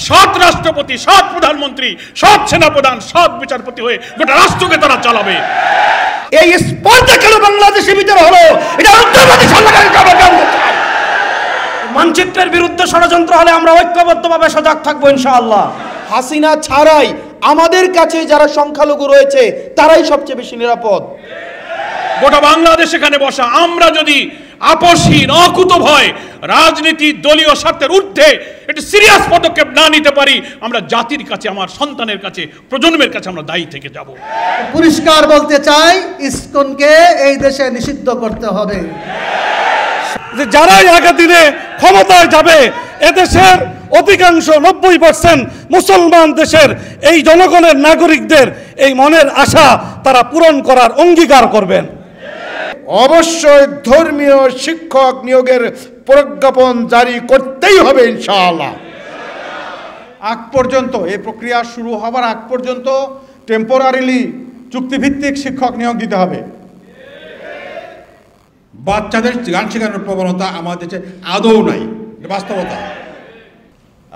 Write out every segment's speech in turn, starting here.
সৎ রাষ্ট্রপতি, সৎ প্রধানমন্ত্রী, সৎ সেনাপ্রধান, সৎ বিচারপতি হয়ে গোটা রাষ্ট্রকে তারা চালাবে। এই স্পর্ধা কেন বাংলাদেশের ভিতরে হলো, এটা উত্তরপ্রদেশ সরকারের মানচিত্রের বিরুদ্ধে ষড়যন্ত্র হলে আমরা ঐক্যবদ্ধভাবে সজাগ থাকবো ইনশাআল্লাহ। হাসিনা ছাড়াই আমাদের কাছে যারা সংখ্যালঘু রয়েছে তারাই সবচেয়ে বেশি নিরাপদ। গোটা বাংলাদেশ এখানে বসা, আমরা যদি আপসহীন অকুতভয় রাজনীতি দলীয় স্বার্থের ঊর্ধ্বে একটি সিরিয়াস পদক্ষেপ না নিতে পারি, আমরা জাতির কাছে, আমার সন্তানের কাছে, প্রজন্মের কাছে আমরা দায়ী থেকে যাব। পরিষ্কার বলতে চাই, ইসকনকে এই দেশে নিষিদ্ধ করতে হবে। যারাই আগের দিনে ক্ষমতায় যাবে, এদেশের অধিকাংশ 90% মুসলমান দেশের এই জনগণের নাগরিকদের এই মনের আশা তারা পূরণ করার অঙ্গীকার করবেন। অবশ্যই ধর্মীয় শিক্ষক নিয়োগের প্রজ্ঞাপন জারি করতেই হবে ইনশাআল্লাহ। আগ পর্যন্ত এই প্রক্রিয়া শুরু হবার আগ পর্যন্ত টেম্পোরারিলি চুক্তিভিত্তিক শিক্ষক নিয়োগ দিতে হবে। বাচ্চাদের গান শেখানোর প্রবণতা আমাদের দেশে আদৌ নাই, বাস্তবতা।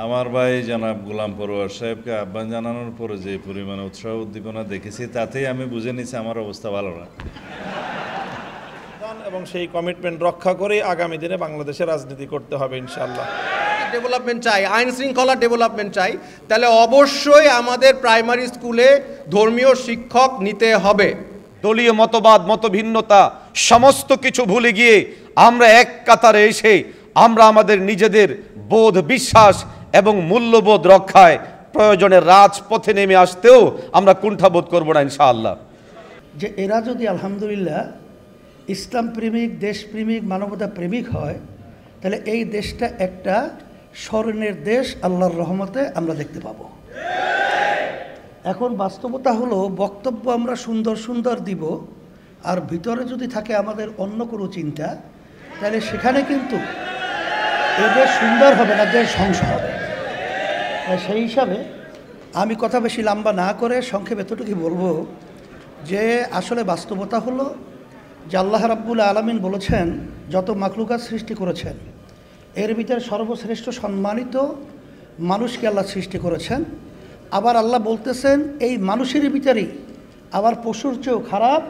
আমার ভাই জনাব গোলাম পরোয়ার সাহেবকে আহ্বান জানানোর পরে যে পরিমাণে উৎসাহ উদ্দীপনা দেখেছি, তাতেই আমি বুঝে নিছি আমার অবস্থা ভালো না। এবং সেই কমিটমেন্ট রক্ষা করে আগামী দিনে বাংলাদেশে রাজনীতি করতে হবে ইনশাআল্লাহ। ডেভেলপমেন্ট চাই, আইন শৃঙ্খলা ডেভেলপমেন্ট চাই, তাহলে অবশ্যই আমাদের প্রাইমারি স্কুলে ধর্মীয় শিক্ষক নিতে হবে। দলীয় মতবাদ, মতভিন্নতা সমস্ত কিছু ভুলে গিয়ে আমরা এক কাতারে এসে আমরা আমাদের নিজেদের বোধ, বিশ্বাস এবং মূল্যবোধ রক্ষায় প্রয়োজনে রাজপথে নেমে আসতেও আমরা কুণ্ঠাবোধ করব না ইনশাআল্লাহ। যে এরা যদি আলহামদুলিল্লাহ ইসলাম প্রেমিক, দেশপ্রেমিক, মানবতা প্রেমিক হয়, তাহলে এই দেশটা একটা স্বর্ণের দেশ আল্লাহর রহমতে আমরা দেখতে পাবো। এখন বাস্তবতা হলো, বক্তব্য আমরা সুন্দর সুন্দর দিব, আর ভিতরে যদি থাকে আমাদের অন্য কোনো চিন্তা, তাহলে সেখানে কিন্তু এদের সুন্দর হবে না, দেশ ধ্বংস হবে। সেই হিসাবে আমি কথা বেশি লম্বা না করে সংক্ষেপে এতটুকুই বলবো যে আসলে বাস্তবতা হলো যে আল্লাহ রাব্বুল আলামিন বলেছেন, যত মাখলুকাত সৃষ্টি করেছেন এর ভিতরে সর্বশ্রেষ্ঠ সম্মানিত মানুষকে আল্লাহ সৃষ্টি করেছেন। আবার আল্লাহ বলতেছেন এই মানুষের ভিতরেই আবার পশুর চেয়েও খারাপ।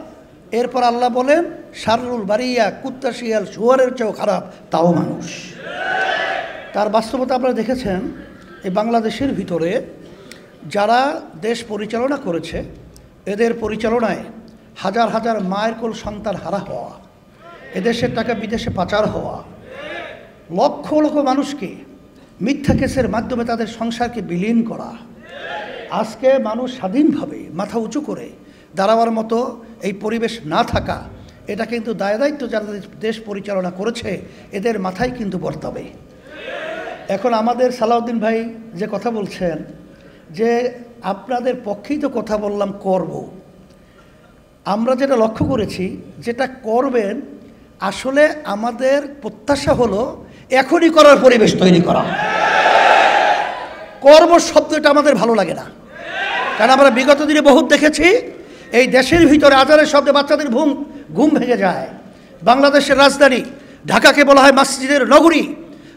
এরপর আল্লাহ বলেন শাররুল বারিয়া, কুত্তা, শিয়াল, শুয়ারের চেয়েও খারাপ তাও মানুষ। তার বাস্তবতা আপনারা দেখেছেন, এই বাংলাদেশের ভিতরে যারা দেশ পরিচালনা করেছে, এদের পরিচালনায় হাজার হাজার মায়ের কোল সন্তান হারা হওয়া, এদেশের টাকা বিদেশে পাচার হওয়া, লক্ষ লক্ষ মানুষকে মিথ্যা কেসের মাধ্যমে তাদের সংসারকে বিলীন করা, আজকে মানুষ স্বাধীনভাবে মাথা উঁচু করে দাঁড়াবার মতো এই পরিবেশ না থাকা, এটা কিন্তু দায়দায়িত্ব যারা দেশ পরিচালনা করেছে এদের মাথায় কিন্তু বর্তাবে। এখন আমাদের সালাউদ্দিন ভাই যে কথা বলছেন যে আপনাদের পক্ষেই তো কথা বললাম করব, আমরা যেটা লক্ষ্য করেছি যেটা করবেন, আসলে আমাদের প্রত্যাশা হলো এখনই করার পরিবেশ তৈরি করা। কর্ম শব্দটা আমাদের ভালো লাগে না, কারণ আমরা বিগত দিনে বহুত দেখেছি এই দেশের ভিতরে আজানের শব্দে বাচ্চাদের ঘুম ভেঙে যায়। বাংলাদেশের রাজধানী ঢাকাকে বলা হয় মসজিদের নগরী।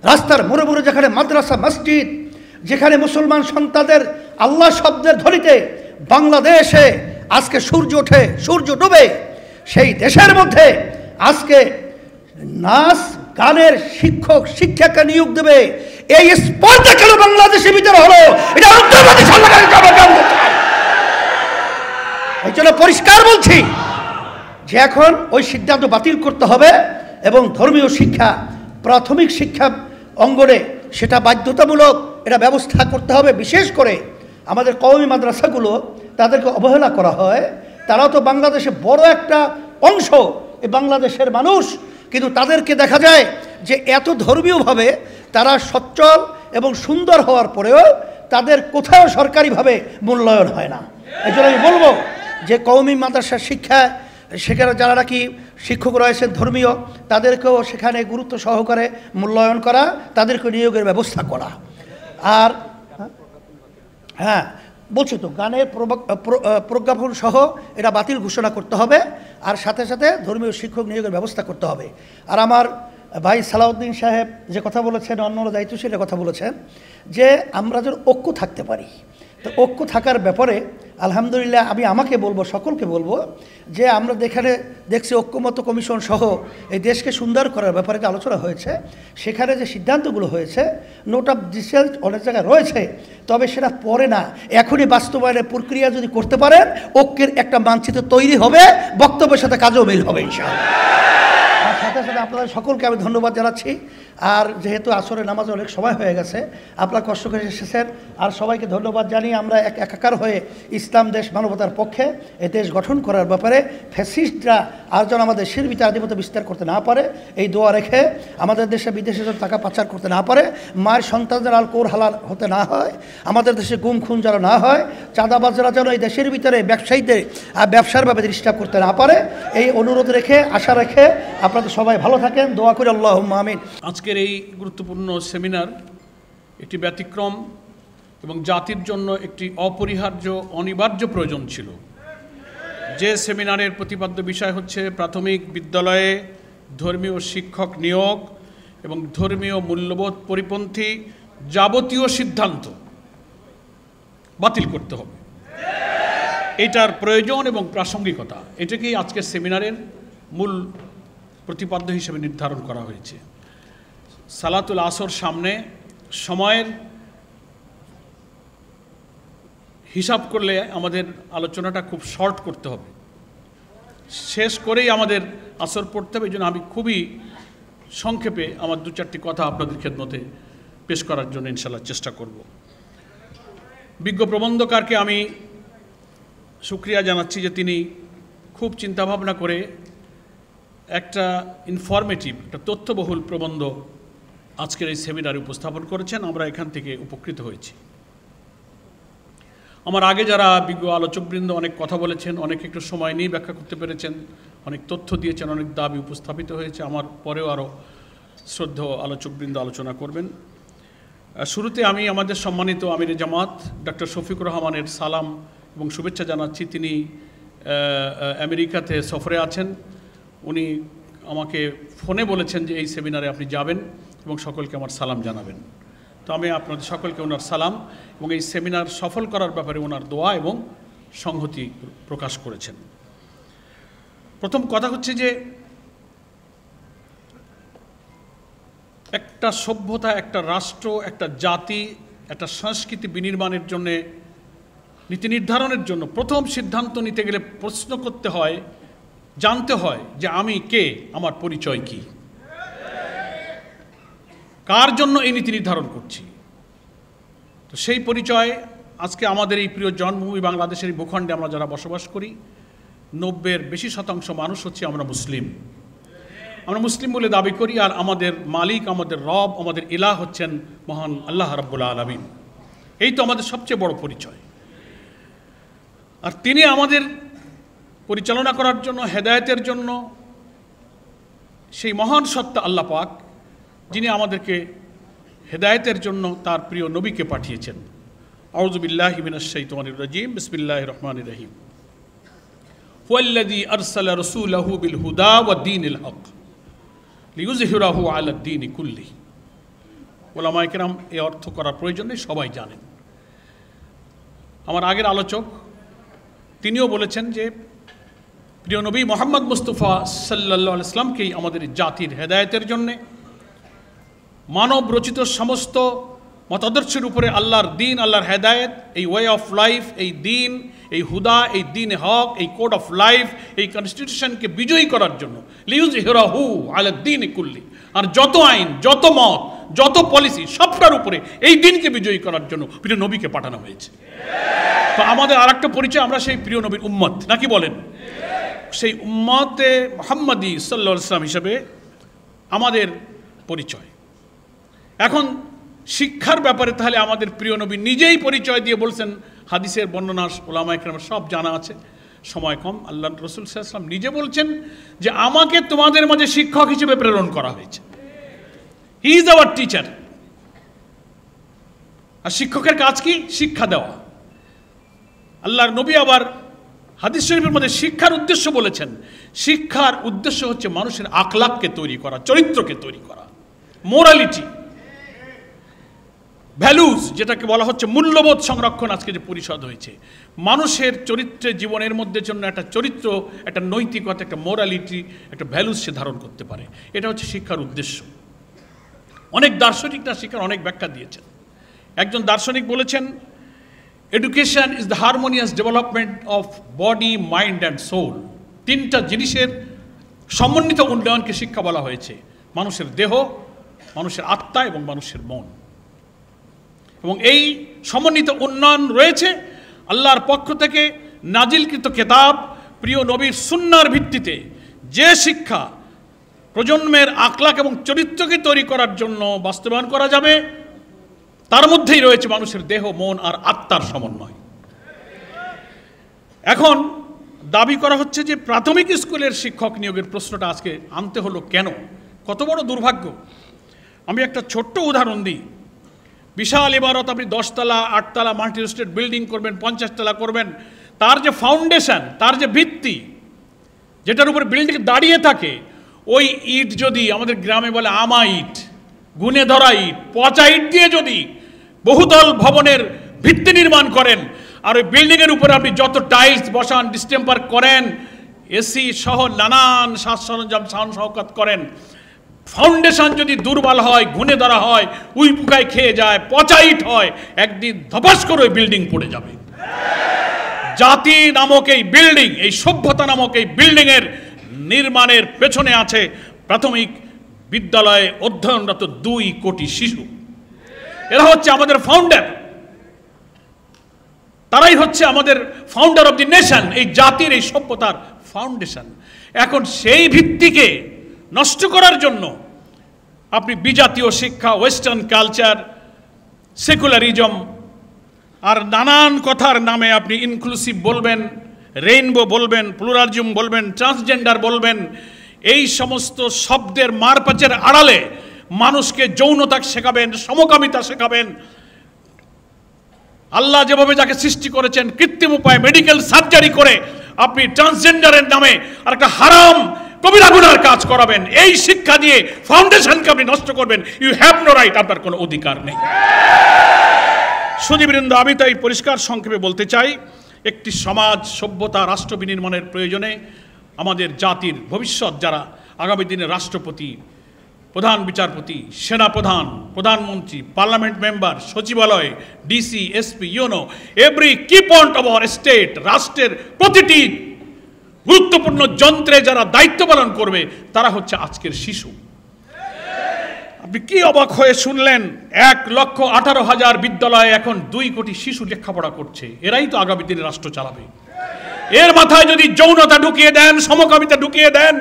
রাস্তার মোড়ে মোড়ে যেখানে মাদ্রাসা, মসজিদ, যেখানে মুসলমান সন্তানদের আল্লাহ শব্দের ধ্বনিতে বাংলাদেশে আজকে সূর্য ওঠে, সূর্য ডুবে, সেই দেশের মধ্যে আজকে নাচ গানের শিক্ষক শিক্ষাকে নিয়োগ দেবে, এই স্পর্ধা কেন বাংলাদেশের ভিতরে হলো, এটা উত্তরপ্রদেশ সরকারের এই জন্য পরিষ্কার বলছি যে এখন ওই সিদ্ধান্ত বাতিল করতে হবে এবং ধর্মীয় শিক্ষা, প্রাথমিক শিক্ষা অঙ্গনে সেটা বাধ্যতামূলক, এটা ব্যবস্থা করতে হবে। বিশেষ করে আমাদের কওমি মাদ্রাসাগুলো, তাদেরকে অবহেলা করা হয়। তারাও তো বাংলাদেশে বড় একটা অংশ, এই বাংলাদেশের মানুষ, কিন্তু তাদেরকে দেখা যায় যে এত ধর্মীয়ভাবে তারা সচ্ছল এবং সুন্দর হওয়ার পরেও তাদের কোথাও সরকারিভাবে মূল্যায়ন হয় না। এই জন্য আমি বলবো যে কওমি মাদ্রাসার শিক্ষা, সেখানে যারা নাকি শিক্ষক রয়েছেন ধর্মীয়, তাদেরকেও সেখানে গুরুত্ব সহকারে মূল্যায়ন করা, তাদেরকে নিয়োগের ব্যবস্থা করা। আর হ্যাঁ বলছি তো, গানের প্রজ্ঞাপন সহ এটা বাতিল ঘোষণা করতে হবে, আর সাথে সাথে ধর্মীয় শিক্ষক নিয়োগের ব্যবস্থা করতে হবে। আর আমার ভাই সালাউদ্দিন সাহেব যে কথা বলেছেন, অন্যরা দায়িত্বশীল কথা বলেছেন যে আমরা যেন ঐক্য থাকতে পারি। তো ঐক্য থাকার ব্যাপারে আলহামদুলিল্লাহ আমি আমাকে বলবো, সকলকে বলবো যে আমরা দেখছি ঐক্যমত কমিশন সহ এই দেশকে সুন্দর করার ব্যাপারে যে আলোচনা হয়েছে, সেখানে যে সিদ্ধান্তগুলো হয়েছে, নোট অফ ডিসেন্ট অনেক জায়গায় রয়েছে, তবে সেটা পরে না, এখনই বাস্তবায়নের প্রক্রিয়া যদি করতে পারেন ঐক্যের একটা মানচিত্র তৈরি হবে, বক্তব্যের সাথে কাজও মিল হবে ইনশাআল্লাহ। আর সাথে সাথে আপনাদের সকলকে আমি ধন্যবাদ জানাচ্ছি। আর যেহেতু আসরের নামাজে অনেক সময় হয়ে গেছে, আপনারা কষ্ট করে এসেছেন, আর সবাইকে ধন্যবাদ জানিয়ে আমরা একাকার হয়ে ইসলাম দেশ মানবতার পক্ষে এই দেশ গঠন করার ব্যাপারে ফ্যাসিস্টরা আর যেন আমাদের দেশের ভিতরে আধিপত্য বিস্তার করতে না পারে এই দোয়া রেখে, আমাদের দেশে বিদেশে যেন টাকা পাচার করতে না পারে, মায়ের সন্তানদের আলকোর হালাল হতে না হয়, আমাদের দেশে গুম খুন যেন না হয়, চাঁদাবাজরা যেন এই দেশের ভিতরে ব্যবসায়ীদের ব্যবসার ব্যাপারে ডিস্টার্ব করতে না পারে, এই অনুরোধ রেখে আশা রেখে আপনাদের সবাই ভালো থাকেন, দোয়া করি আল্লাহুম্মা আমিন। আজকের এই গুরুত্বপূর্ণ সেমিনার একটি ব্যতিক্রম এবং জাতির জন্য একটি অপরিহার্য অনিবার্য প্রয়োজন ছিল। যে সেমিনারের প্রতিপাদ্য বিষয় হচ্ছে প্রাথমিক বিদ্যালয়ে ধর্মীয় শিক্ষক নিয়োগ এবং ধর্মীয় মূল্যবোধ পরিপন্থী যাবতীয় সিদ্ধান্ত বাতিল করতে হবে, এটার প্রয়োজন এবং প্রাসঙ্গিকতা, এটাকেই আজকের সেমিনারের মূল প্রতিপাদ্য হিসেবে নির্ধারণ করা হয়েছে। সালাতুল আসর সামনে, সময়ের হিসাব করলে আমাদের আলোচনাটা খুব শর্ট করতে হবে, শেষ করেই আমাদের আসর পড়তে হবে। এই জন্য আমি খুবই সংক্ষেপে আমার দু চারটি কথা আপনাদের খেদমতে পেশ করার জন্য ইনশাআল্লাহ চেষ্টা করব। বিজ্ঞ প্রবন্ধকারকে আমি শুকরিয়া জানাচ্ছি যে তিনি খুব চিন্তাভাবনা করে একটা ইনফরমেটিভ, একটা তথ্যবহুল প্রবন্ধ আজকের এই সেমিনারে উপস্থাপন করেছেন, আমরা এখান থেকে উপকৃত হয়েছি। আমার আগে যারা বিজ্ঞ আলোচকবৃন্দ অনেক কথা বলেছেন, অনেক একটু সময় নিয়ে ব্যাখ্যা করতে পেরেছেন, অনেক তথ্য দিয়েছেন, অনেক দাবি উপস্থাপিত হয়েছে, আমার পরেও আরও শ্রদ্ধেয় আলোচকবৃন্দ আলোচনা করবেন। শুরুতে আমি আমাদের সম্মানিত আমিরে জামাত ডক্টর শফিকুর রহমানের সালাম এবং শুভেচ্ছা জানাচ্ছি। তিনি আমেরিকাতে সফরে আছেন, উনি আমাকে ফোনে বলেছেন যে এই সেমিনারে আপনি যাবেন এবং সকলকে আমার সালাম জানাবেন। তো আমি আপনাদের সকলকে ওনার সালাম এবং এই সেমিনার সফল করার ব্যাপারে ওনার দোয়া এবং সংহতি প্রকাশ করেছেন। প্রথম কথা হচ্ছে যে একটা সভ্যতা, একটা রাষ্ট্র, একটা জাতি, একটা সংস্কৃতি বিনির্মাণের জন্যে, নীতি নির্ধারণের জন্য প্রথম সিদ্ধান্ত নিতে গেলে প্রশ্ন করতে হয়, জানতে হয় যে আমি কে, আমার পরিচয় কি, কার জন্য এই নীতি নির্ধারণ করছি। তো সেই পরিচয় আজকে আমাদের এই প্রিয় জন্মভূমি বাংলাদেশের ভূখণ্ডে আমরা যারা বসবাস করি, 90-এর বেশি শতাংশ মানুষ হচ্ছে আমরা মুসলিম। আমরা মুসলিম বলে দাবি করি, আর আমাদের মালিক, আমাদের রব, আমাদের ইলাহ হচ্ছেন মহান আল্লাহ রাব্বুল আলামিন। এই তো আমাদের সবচেয়ে বড় পরিচয়। আর তিনি আমাদের পরিচালনা করার জন্য, হেদায়েতের জন্য সেই মহান সত্তা আল্লাহ পাক, যিনি আমাদেরকে হেদায়েতের জন্য তার প্রিয় নবীকে পাঠিয়েছেন। আউযু বিল্লাহি মিনাশ শাইতানির রাজিম, বিসমিল্লাহির রহমানির রহিম। ওয়াল্লাযী আরসালা রাসূলাহু বিল হুদা ওয়াদ দীনিল হক লিইয়ুযহিরাহু আলাদ দীনি কুল্লিহি। উলামায়ে কেরাম এই অর্থ করার প্রয়োজন নেই, সবাই জানেন। আমার আগের আলোচক তিনিও বলেছেন যে প্রিয় নবী মুহাম্মদ মুস্তাফা সাল্লাল্লাহু আলাইহি ওয়াসাল্লামকেই আমাদের জাতির হেদায়েতের জন্যে, মানব রচিত সমস্ত মতাদর্শের উপরে আল্লাহর দিন, আল্লাহর হেদায়েত, এই ওয়ে অফ লাইফ, এই দিন, এই হুদা, এই দিন হক, এই কোড অফ লাইফ, এই কনস্টিটিউশনকে বিজয়ী করার জন্য, লিইয়ুযহিরাহু আলাদ দীনি কুল্লি, আর যত আইন, যত মত, যত পলিসি, সবটার উপরে এই দিনকে বিজয়ী করার জন্য প্রিয় নবীকে পাঠানো হয়েছে। তো আমাদের আর একটা পরিচয়, আমরা সেই প্রিয় নবীর উম্মত, নাকি বলেন? সেই উম্মতে মুহাম্মাদি সাল্লাল্লাহু আলাইহি ওয়াসাল্লাম হিসেবে আমাদের পরিচয়। এখন শিক্ষার ব্যাপারে তাহলে আমাদের প্রিয় নবী নিজেই পরিচয় দিয়ে বলছেন, হাদিসের বর্ণনা উলামায়ে কেরামের সব জানা আছে, সময় কম। আল্লাহ রাসূল সাল্লাল্লাহু আলাইহি ওয়াসাল্লাম নিজে বলছেন যে আমাকে তোমাদের মাঝে শিক্ষক হিসেবে প্রেরণ করা হয়েছে। He is our teacher. আর শিক্ষকের কাজ কি? শিক্ষা দেওয়া। আল্লাহর নবী আবার হাদিস শরীফের মধ্যে শিক্ষার উদ্দেশ্য বলেছেন, শিক্ষার উদ্দেশ্য হচ্ছে মানুষের আখলাককে তৈরি করা, চরিত্রকে তৈরি করা, মোরালিটি, ভ্যালুজ, যেটাকে বলা হচ্ছে মূল্যবোধ সংরক্ষণ। আজকে যে পরিষদ হয়েছে, মানুষের চরিত্রে জীবনের মধ্যে জন্য একটা চরিত্র, একটা নৈতিকতা, একটা মোরালিটি, একটা ভ্যালুজ সে ধারণ করতে পারে, এটা হচ্ছে শিক্ষার উদ্দেশ্য। অনেক দার্শনিকরা শিক্ষার অনেক ব্যাখ্যা দিয়েছেন। একজন দার্শনিক বলেছেন, education is the harmonious development of body, mind and soul. তিনটা জিনিসের সমন্বিত উন্নয়নকে শিক্ষা বলা হয়েছে: মানুষের দেহ, মানুষের আত্মা এবং মানুষের মন। এবং এই সমন্বিত উন্নয়ন রয়েছে আল্লাহর পক্ষ থেকে নাজিলকৃত কেতাব, প্রিয় নবীর সুন্নাহর ভিত্তিতে। যে শিক্ষা প্রজন্মের আখলাক এবং চরিত্রকে তৈরি করার জন্য বাস্তবায়ন করা যাবে, তার মধ্যেই রয়েছে মানুষের দেহ, মন আর আত্মার সমন্বয়। এখন দাবি করা হচ্ছে যে প্রাথমিক স্কুলের শিক্ষক নিয়োগের প্রশ্নটা আজকে আনতে হলো কেন? কত বড় দুর্ভাগ্য! আমি একটা ছোট্ট উদাহরণ দিই। বিশাল ইমারত, আপনি 10 তলা 8 তলা মাল্টি স্টেট বিল্ডিং করবেন, 50 তলা করবেন, তার যে ফাউন্ডেশন, তার যে ভিত্তি, যেটার উপরে বিল্ডিং দাঁড়িয়ে থাকে, ওই ইট যদি, আমাদের গ্রামে বলে আমা ইট, গুনে ধরা ইট, পচা ইট দিয়ে যদি বহুতল ভবনের ভিত্তি নির্মাণ করেন, আর ওই বিল্ডিংয়ের উপরে আপনি যত টাইলস বসান, ডিস্টেম্পার করেন, এসি সহ নানান সাজ সরঞ্জাম সাউন্ড সহকাত করেন, ফাউন্ডেশন যদি দুর্বল হয়, ঘুনে ধরা হয়, উই পোকায় খেয়ে যায়, পচা ইট হয়, একদিন ধপাস করে ওই বিল্ডিং পড়ে যাবে। জাতি নামক এই বিল্ডিং, এই সভ্যতা নামক এই বিল্ডিংয়ের নির্মাণের পেছনে আছে প্রাথমিক বিদ্যালয়ে অধ্যয়নরত 2 কোটি শিশু। এরা হচ্ছে আমাদের ফাউন্ডার, তারাই হচ্ছে আমাদের ফাউন্ডার অফ দি নেশন, এই জাতির, এই সভ্যতার ফাউন্ডেশন। এখন সেই ভিত্তিকে নষ্ট করার জন্য আপনি বিজাতীয় শিক্ষা, ওয়েস্টার্ন কালচার, সেকুলারিজম আর নানান কথার নামে আপনি ইনক্লুসিভ বলবেন, রেইনবো বলবেন, প্লুরালিজম বলবেন, ট্রান্সজেন্ডার বলবেন, এই সমস্ত শব্দের মারপ্যাচের আড়ালে মানুষকে যৌনতা শেখাবেন, সমকামিতা শেখাবেন। আল্লাহ যেভাবে যাকে সৃষ্টি করেছেন কৃত্রিম উপায়ে মেডিকেল সার্জারি করে আপনি ট্রান্সজেন্ডারের নামে আর একটা হারাম কবিরা গুনার কাজ করাবেন। এই শিক্ষা দিয়ে ফাউন্ডেশনকে আপনি নষ্ট করবেন। ইউ হ্যাভ নো রাইট, আপনার কোনো অধিকার নেই। সুধীবৃন্দ, আমি তাই পরিষ্কার সংক্ষেপে বলতে চাই, একটি সমাজ, সভ্যতা, রাষ্ট্র বিনির্মাণের প্রয়োজনে আমাদের জাতির ভবিষ্যৎ যারা আগামী দিনে রাষ্ট্রপতি, প্রধান বিচারপতি, সেনাপ্রধান, প্রধানমন্ত্রী, পার্লামেন্ট মেম্বার, সচিবালয়, DC, SP, UNO, every key point of our state, রাষ্ট্রের প্রতিটি গুরুত্বপূর্ণ যন্ত্রে যারা দায়িত্ব পালন করবে, তারা হচ্ছে আজকের শিশু। আপনি কি অবাক হয়ে শুনলেন, 1,18,000 বিদ্যালয়ে এখন 2 কোটি শিশু লেখাপড়া করছে। এরাই তো আগামী দিনে রাষ্ট্র চালাবে। এর মাথায় যদি যৌনতা ঢুকিয়ে দেন, সমকামিতা ঢুকিয়ে দেন,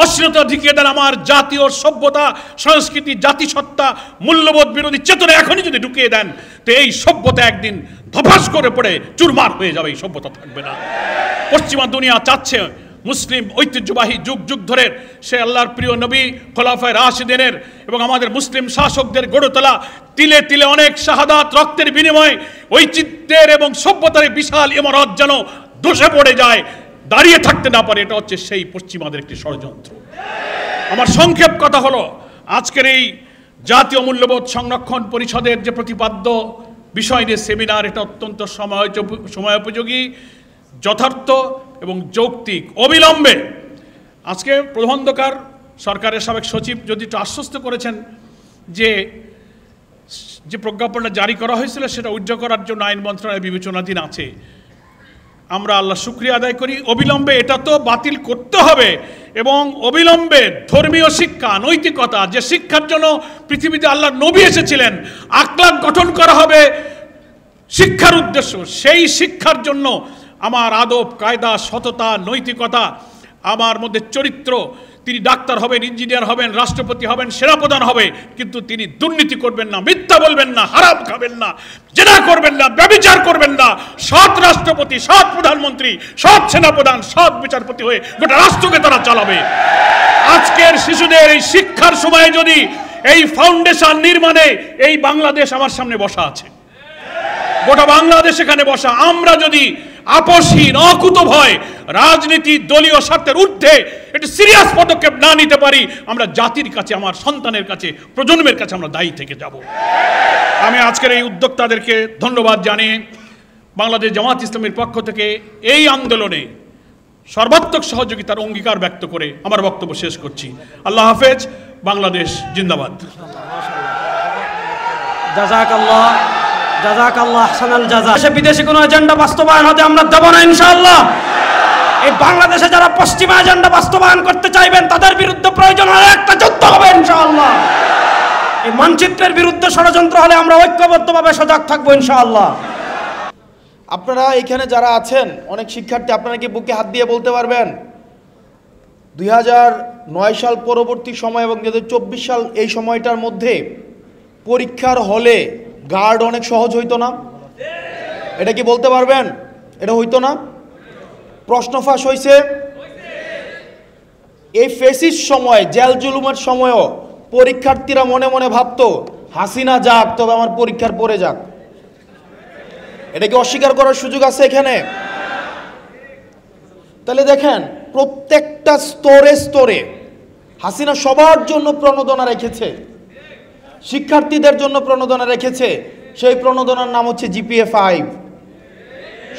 অশ্লীলতা ঢুকিয়ে দেন, আমার জাতীয় সভ্যতা, সংস্কৃতি, জাতিসত্তা, মূল্যবোধ বিরোধী চেতনা এখনই যদি ঢুকিয়ে দেন, তো এই সভ্যতা একদিন ধপাস করে পড়ে চুরমার হয়ে যাবে, এই সভ্যতা থাকবে না। পশ্চিমা দুনিয়া চাচ্ছে মুসলিম ঐতিহ্যবাহী যুগ যুগ ধরে সে আল্লাহর প্রিয় নবী, খোলাফায়ে রাশিদিনের এবং আমাদের মুসলিম শাসকদের গড়ে তোলা তিলে তিলে অনেক শাহাদাত, রক্তের বিনিময়ে ঐচিত্যের এবং সভ্যতার বিশাল ইমারত যেন ধসে পড়ে যায়, দাঁড়িয়ে থাকতে না পারে। এটা হচ্ছে সেই পশ্চিমাদের একটি ষড়যন্ত্র। আমার সংক্ষেপ কথা হলো, আজকের এই জাতীয় মূল্যবোধ সংরক্ষণ পরিষদের যে প্রতিপাদ্য বিষয় নিয়ে সেমিনার, এটা অত্যন্ত সময়োপযোগী, যথার্থ এবং যৌক্তিক। অবিলম্বে আজকে প্রবন্ধকার সরকারের সাবেক সচিব যদি একটু আশ্বস্ত করেছেন যে যে প্রজ্ঞাপনটা জারি করা হয়েছিল সেটা উইথড্র করার জন্য আইন মন্ত্রণালয় বিবেচনাধীন আছে। আমরা আল্লাহ শুকরিয়া আদায় করি। অবিলম্বে এটা তো বাতিল করতে হবে এবং অবিলম্বে ধর্মীয় শিক্ষা, নৈতিকতা, যে শিক্ষার জন্য পৃথিবীতে আল্লাহর নবী এসেছিলেন, আখলাক গঠন করা হবে শিক্ষার উদ্দেশ্য। সেই শিক্ষার জন্য আমার আদব, কায়দা, সততা, নৈতিকতা, আমার মধ্যে চরিত্র, তিনি ডাক্তার হবেন, ইঞ্জিনিয়ার হবেন, রাষ্ট্রপতি হবেন, সেনাপ্রধান হবে, কিন্তু তিনি দুর্নীতি করবেন না, মিথ্যা বলবেন না, হারাম খাবেন না, জেনা করবেন না, ব্যভিচার করবেন না, সৎ রাষ্ট্রপতি, সৎ প্রধানমন্ত্রী, সৎ সেনাপ্রধান, সৎ বিচারপতি হয়ে গোটা রাষ্ট্রকে তারা চালাবে। আজকের শিশুদের এই শিক্ষার সময়ে যদি এই ফাউন্ডেশন নির্মাণে, এই বাংলাদেশ আমার সামনে বসা আছে, গোটা বাংলাদেশ এখানে বসা, আমরা যদি আপসহীন অকুতভয় রাজনীতি দলীয় স্বার্থের ঊর্ধ্বে একটি সিরিয়াস পদক্ষেপ না নিতে পারি, আমরা জাতির কাছে, আমার সন্তানের কাছে, প্রজন্মের কাছে আমরা দায়ী থেকে যাব। আমি আজকের এই উদ্যোক্তাদেরকে ধন্যবাদ জানিয়ে বাংলাদেশ জামাত ইসলামীর পক্ষ থেকে এই আন্দোলনে সর্বাত্মক সহযোগিতার অঙ্গীকার ব্যক্ত করে আমার বক্তব্য শেষ করছি। আল্লাহ হাফেজ। বাংলাদেশ জিন্দাবাদ। জাযাকাল্লাহ, জাযাকাল্লাহ আহসানাল জাযা। দেশে বিদেশি কোনো এজেন্ডা বাস্তবায়ন হতে আমরা দেব না ইনশাআল্লাহ। এই বাংলাদেশে যারা পশ্চিমা এজেন্ডা বাস্তবায়ন করতে চাইবেন তাদের বিরুদ্ধে প্রয়োজন হলে একটা যুদ্ধ হবে ইনশাআল্লাহ। এই মানচিত্রের বিরুদ্ধে ষড়যন্ত্র হলে আমরা ঐক্যবদ্ধভাবে সজাগ থাকবো ইনশাআল্লাহ। আপনারা এখানে যারা আছেন অনেক শিক্ষার্থী, আপনারা কি বুকে হাত দিয়ে বলতে পারবেন 2009 সাল পরবর্তী সময় এবং 2024 সাল এই সময়টার মধ্যে পরীক্ষার হলে গার্ড অনেক সহজ হইতো না? এটা কি বলতে পারবেন? এটা হইতো না? প্রশ্ন ফাঁস হয়েছে। এই ফেসিস সময়, জেল জুলুমের সময়ও পরীক্ষার্থীরা মনে মনে ভাবতো হাসিনা যাক, তবে আমার পরীক্ষার পরে যাক। এটা কি অস্বীকার করার সুযোগ আছে এখানে? তাহলে দেখেন, প্রত্যেকটা স্তরে স্তরে হাসিনা সবার জন্য প্রণোদনা রেখেছে, শিক্ষার্থীদের জন্য প্রণোদনা রেখেছে। সেই প্রণোদনার নাম হচ্ছে জিপিএ 5।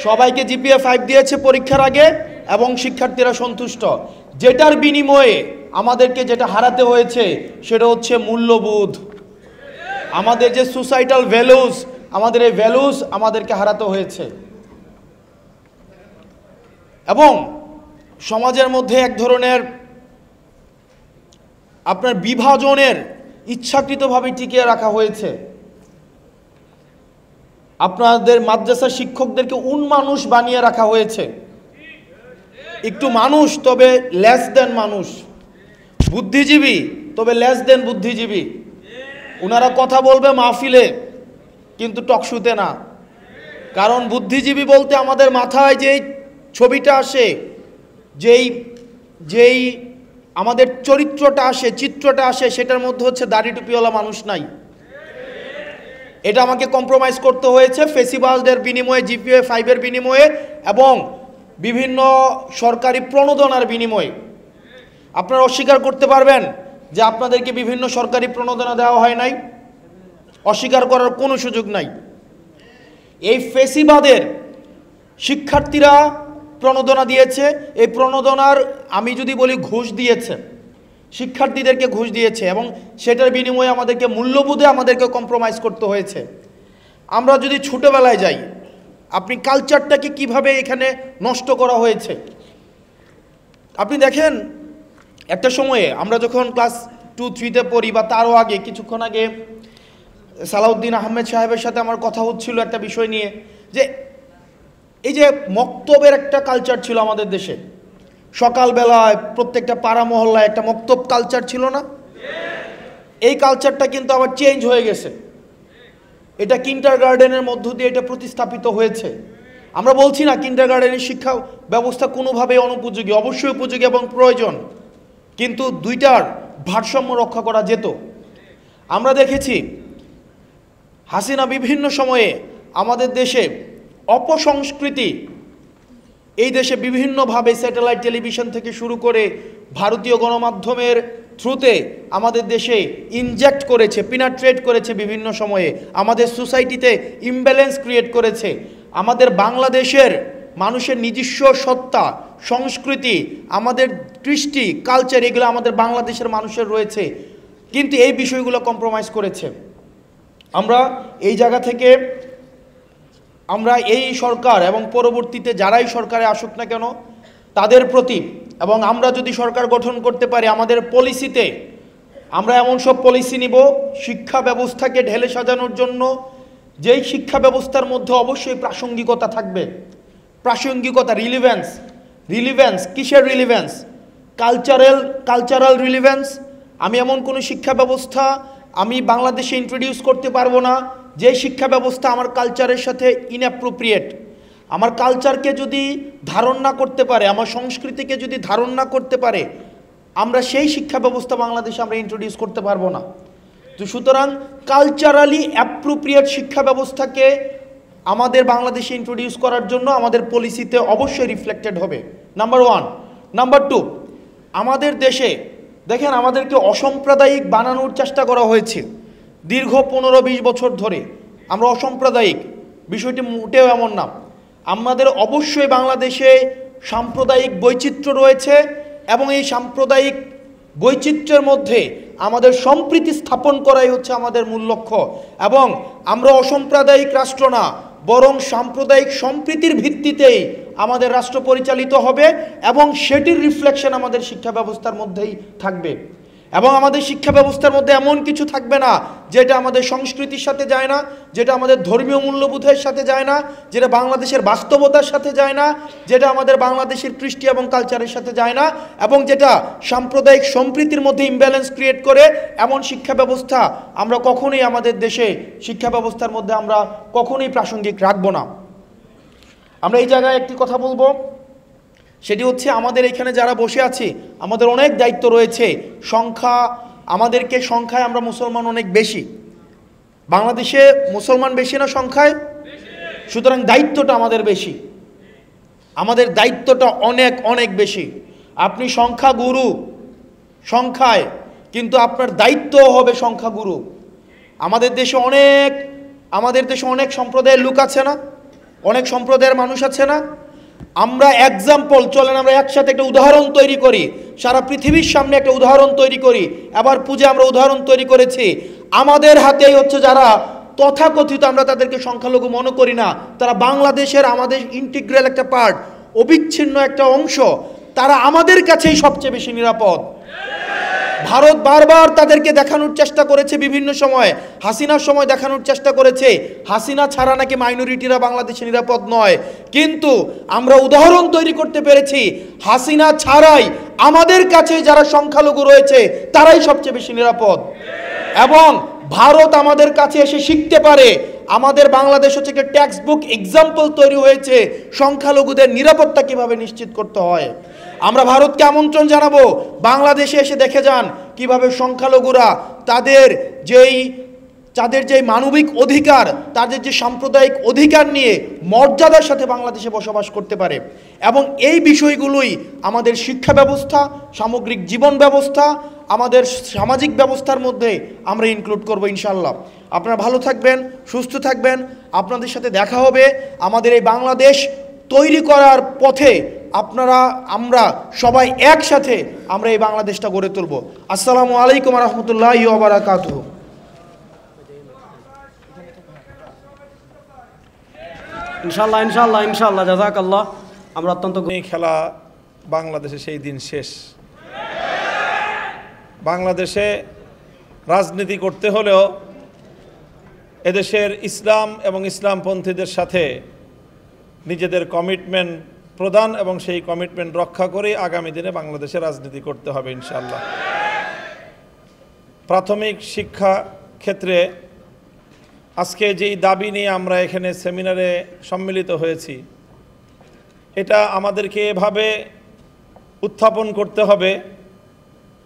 সবাইকে জিপিএ 5 দিয়েছে পরীক্ষার আগে এবং শিক্ষার্থীরা সন্তুষ্ট। যেটার বিনিময়ে আমাদেরকে যেটা হারাতে হয়েছে সেটা হচ্ছে মূল্যবোধ। আমাদের যে সোসাইটাল ভ্যালুস, আমাদের এই ভ্যালুস আমাদেরকে হারাতে হয়েছে। এবং সমাজের মধ্যে এক ধরনের আপনার বিভাজনের ইচ্ছাকৃতভাবে টিকিয়ে রাখা হয়েছে। আপনাদের মাদ্রাসা শিক্ষকদেরকে উন্মানুষ বানিয়ে রাখা হয়েছে। একটু মানুষ তবে লেস দেন মানুষ, বুদ্ধিজীবী তবে লেস দেন বুদ্ধিজীবী। ওনারা কথা বলবে মাহফিলে কিন্তু টকশুতে না। কারণ বুদ্ধিজীবী বলতে আমাদের মাথায় যেই ছবিটা আসে, যেই আমাদের চরিত্রটা আসে, চিত্রটা আসে, সেটার মধ্যে হচ্ছে দাড়ি টুপিওয়ালা মানুষ নাই। এটা আমাকে কম্প্রোমাইজ করতে হয়েছে ফেসিবাসদের বিনিময়ে, জিপিএ 5-এর বিনিময়ে এবং বিভিন্ন সরকারি প্রণোদনার বিনিময়ে। আপনারা অস্বীকার করতে পারবেন যে আপনাদেরকে বিভিন্ন সরকারি প্রণোদনা দেওয়া হয় নাই? অস্বীকার করার কোনো সুযোগ নাই। এই ফেসিবাদের শিক্ষার্থীরা প্রণোদনা দিয়েছে। এই প্রণোদনার আমি যদি বলি ঘুষ দিয়েছে, শিক্ষার্থীদেরকে ঘুষ দিয়েছে এবং সেটার বিনিময়ে আমাদেরকে মূল্যবোধে আমাদেরকে কম্প্রোমাইজ করতে হয়েছে। আমরা যদি ছোটোবেলায় যাই, আপনি কালচারটাকে কিভাবে এখানে নষ্ট করা হয়েছে আপনি দেখেন। একটা সময়ে আমরা যখন ক্লাস 2-3-তে পড়ি বা তারও আগে, কিছুক্ষণ আগে সালাউদ্দিন আহমেদ সাহেবের সাথে আমার কথা হচ্ছিল একটা বিষয় নিয়ে, যে এই যে মক্তবের একটা কালচার ছিল আমাদের দেশে। সকালবেলায় প্রত্যেকটা পাড়া মহল্লায় একটা মক্তব কালচার ছিল না? এই কালচারটা কিন্তু আবার চেঞ্জ হয়ে গেছে। এটা কিন্ডারগার্টেনের মধ্য দিয়ে এটা প্রতিস্থাপিত হয়েছে। আমরা বলছি না কিন্ডারগার্টেনের শিক্ষা ব্যবস্থা কোনোভাবেই অনুপযোগী, অবশ্যই উপযোগী এবং প্রয়োজন, কিন্তু দুইটার ভারসাম্য রক্ষা করা যেত। আমরা দেখেছি হাসিনা বিভিন্ন সময়ে আমাদের দেশে অপসংস্কৃতি, এই দেশে বিভিন্নভাবে স্যাটেলাইট টেলিভিশন থেকে শুরু করে ভারতীয় গণমাধ্যমের থ্রুতে আমাদের দেশে ইনজেক্ট করেছে, পিনাট্রেট করেছে বিভিন্ন সময়ে, আমাদের সোসাইটিতে ইমব্যালেন্স ক্রিয়েট করেছে। আমাদের বাংলাদেশের মানুষের নিজস্ব সত্তা, সংস্কৃতি, আমাদের কৃষ্টি, কালচার, এগুলো আমাদের বাংলাদেশের মানুষের রয়েছে, কিন্তু এই বিষয়গুলো কম্প্রোমাইজ করেছে। আমরা এই জায়গা থেকে আমরা এই সরকার এবং পরবর্তীতে যারাই সরকারে আসুক না কেন তাদের প্রতি, এবং আমরা যদি সরকার গঠন করতে পারি আমাদের পলিসিতে আমরা এমন সব পলিসি নিব শিক্ষা ব্যবস্থাকে ঢেলে সাজানোর জন্য, যেই শিক্ষা ব্যবস্থার মধ্যে অবশ্যই প্রাসঙ্গিকতা থাকবে। প্রাসঙ্গিকতা, রিলিভেন্স, কিসের রিলিভেন্স? Cultural relevance. আমি এমন কোনো শিক্ষা ব্যবস্থা আমি বাংলাদেশে ইন্ট্রোডিউস করতে পারবো না যে শিক্ষা ব্যবস্থা আমার কালচারের সাথে ইনঅ্যাপ্রোপ্রিয়েট। আমার কালচারকে যদি ধারণ না করতে পারে, আমার সংস্কৃতিকে যদি ধারণ না করতে পারে, আমরা সেই শিক্ষা ব্যবস্থা বাংলাদেশে আমরা ইন্ট্রোডিউস করতে পারবো না। তো সুতরাং কালচারালি অ্যাপ্রোপ্রিয়েট শিক্ষা ব্যবস্থাকে আমাদের বাংলাদেশে ইন্ট্রোডিউস করার জন্য আমাদের পলিসিতে অবশ্যই রিফ্লেক্টেড হবে, নাম্বার 1। নাম্বার 2, আমাদের দেশে দেখেন আমাদেরকে অসাম্প্রদায়িক বানানোর চেষ্টা করা হয়েছে দীর্ঘ 15-20 বছর ধরে। আমরা অসাম্প্রদায়িক, বিষয়টি মোটেও এমন না। আমাদের অবশ্যই বাংলাদেশে সাম্প্রদায়িক বৈচিত্র্য রয়েছে এবং এই সাম্প্রদায়িক বৈচিত্র্যের মধ্যে আমাদের সম্প্রীতি স্থাপন করাই হচ্ছে আমাদের মূল লক্ষ্য। এবং আমরা অসাম্প্রদায়িক রাষ্ট্র না, বরং সাম্প্রদায়িক সম্প্রীতির ভিত্তিতেই আমাদের রাষ্ট্র পরিচালিত হবে এবং সেটির রিফ্লেকশন আমাদের শিক্ষা ব্যবস্থার মধ্যেই থাকবে। এবং আমাদের শিক্ষা ব্যবস্থার মধ্যে এমন কিছু থাকবে না যেটা আমাদের সংস্কৃতির সাথে যায় না, যেটা আমাদের ধর্মীয় মূল্যবোধের সাথে যায় না, যেটা বাংলাদেশের বাস্তবতার সাথে যায় না, যেটা আমাদের বাংলাদেশের কৃষ্টি এবং কালচারের সাথে যায় না, এবং যেটা সাম্প্রদায়িক সম্প্রীতির মধ্যে ইমব্যালেন্স ক্রিয়েট করে এমন শিক্ষা ব্যবস্থা আমরা কখনোই আমাদের দেশে শিক্ষা ব্যবস্থার মধ্যে আমরা কখনোই প্রাসঙ্গিক রাখব না। আমরা এই জায়গায় একটি কথা বলবো, সেটি হচ্ছে আমাদের এখানে যারা বসে আছি আমাদের অনেক দায়িত্ব রয়েছে। আমাদেরকে সংখ্যায় আমরা মুসলমান অনেক বেশি, বাংলাদেশে মুসলমান বেশি না সংখ্যায়? সুতরাং দায়িত্বটা আমাদের বেশি, আমাদের দায়িত্বটা অনেক অনেক বেশি। আপনি সংখ্যাগুরু সংখ্যায়, কিন্তু আপনার দায়িত্বও হবে সংখ্যাগুরু। আমাদের দেশে অনেক সম্প্রদায়ের লোক আছে না, অনেক সম্প্রদায়ের মানুষ আছে না? আমরা এক্সাম্পল, চলেন আমরা একসাথে একটা উদাহরণ তৈরি করি, সারা পৃথিবীর সামনে একটা উদাহরণ তৈরি করি। এবার পূজা আমরা উদাহরণ তৈরি করেছি, আমাদের হাতেই হচ্ছে যারা তথাকথিত আমরা তাদেরকে সংখ্যালঘু মনে করি না, তারা বাংলাদেশের আমাদের ইন্টিগ্রাল একটা পার্ট, অবিচ্ছিন্ন একটা অংশ, তারা আমাদের কাছেই সবচেয়ে বেশি নিরাপদ। ভারত বারবার তাদেরকে দেখানোর চেষ্টা করেছে, বিভিন্ন সময় হাসিনার সময় দেখানোর চেষ্টা করেছে হাসিনা ছাড়া নাকি মাইনরিটিরা বাংলাদেশে নিরাপদ নয়, কিন্তু আমরা উদাহরণ তৈরি করতে পেরেছি হাসিনা ছাড়াই আমাদের কাছে যারা সংখ্যালঘু রয়েছে তারাই সবচেয়ে বেশি নিরাপদ। এবং ভারত আমাদের কাছে এসে শিখতে পারে, আমাদের বাংলাদেশ হচ্ছে একটা টেক্সট বুক এক্সাম্পল তৈরি হয়েছে সংখ্যালঘুদের নিরাপত্তা কিভাবে নিশ্চিত করতে হয়। আমরা ভারতকে আমন্ত্রণ জানাবো, বাংলাদেশে এসে দেখে যান কিভাবে সংখ্যালঘুরা তাদের যেই মানবিক অধিকার, তাদের যে সাম্প্রদায়িক অধিকার নিয়ে মর্যাদার সাথে বাংলাদেশে বসবাস করতে পারে। এবং এই বিষয়গুলোই আমাদের শিক্ষা ব্যবস্থা, সামগ্রিক জীবন ব্যবস্থা, আমাদের সামাজিক ব্যবস্থার মধ্যে আমরা ইনক্লুড করব ইনশাল্লাহ। আপনারা ভালো থাকবেন, সুস্থ থাকবেন, আপনাদের সাথে দেখা হবে আমাদের এই বাংলাদেশ তৈরি করার পথে। আমরা সবাই একসাথে আমরা এই বাংলাদেশটা গড়ে তুলব। আসসালামু আলাইকুম ওয়া রাহমাতুল্লাহি ওয়া বারাকাতুহু। ইনশাআল্লাহ ইনশাআল্লাহ ইনশাআল্লাহ, জাযাকাল্লাহ। আমরা অত্যন্ত খেলা বাংলাদেশে সেই দিন শেষ। বাংলাদেশে রাজনীতি করতে হলেও এদেশের ইসলাম এবং ইসলামপন্থীদের সাথে নিজেদের কমিটমেন্ট প্রদান এবং সেই কমিটমেন্ট রক্ষা করে আগামী দিনে বাংলাদেশে রাজনীতি করতে হবে ইনশাআল্লাহ। প্রাথমিক শিক্ষা ক্ষেত্রে আজকে যেই দাবি নিয়ে আমরা এখানে সেমিনারে সম্মিলিত হয়েছি, এটা আমাদেরকে এভাবে উত্থাপন করতে হবে,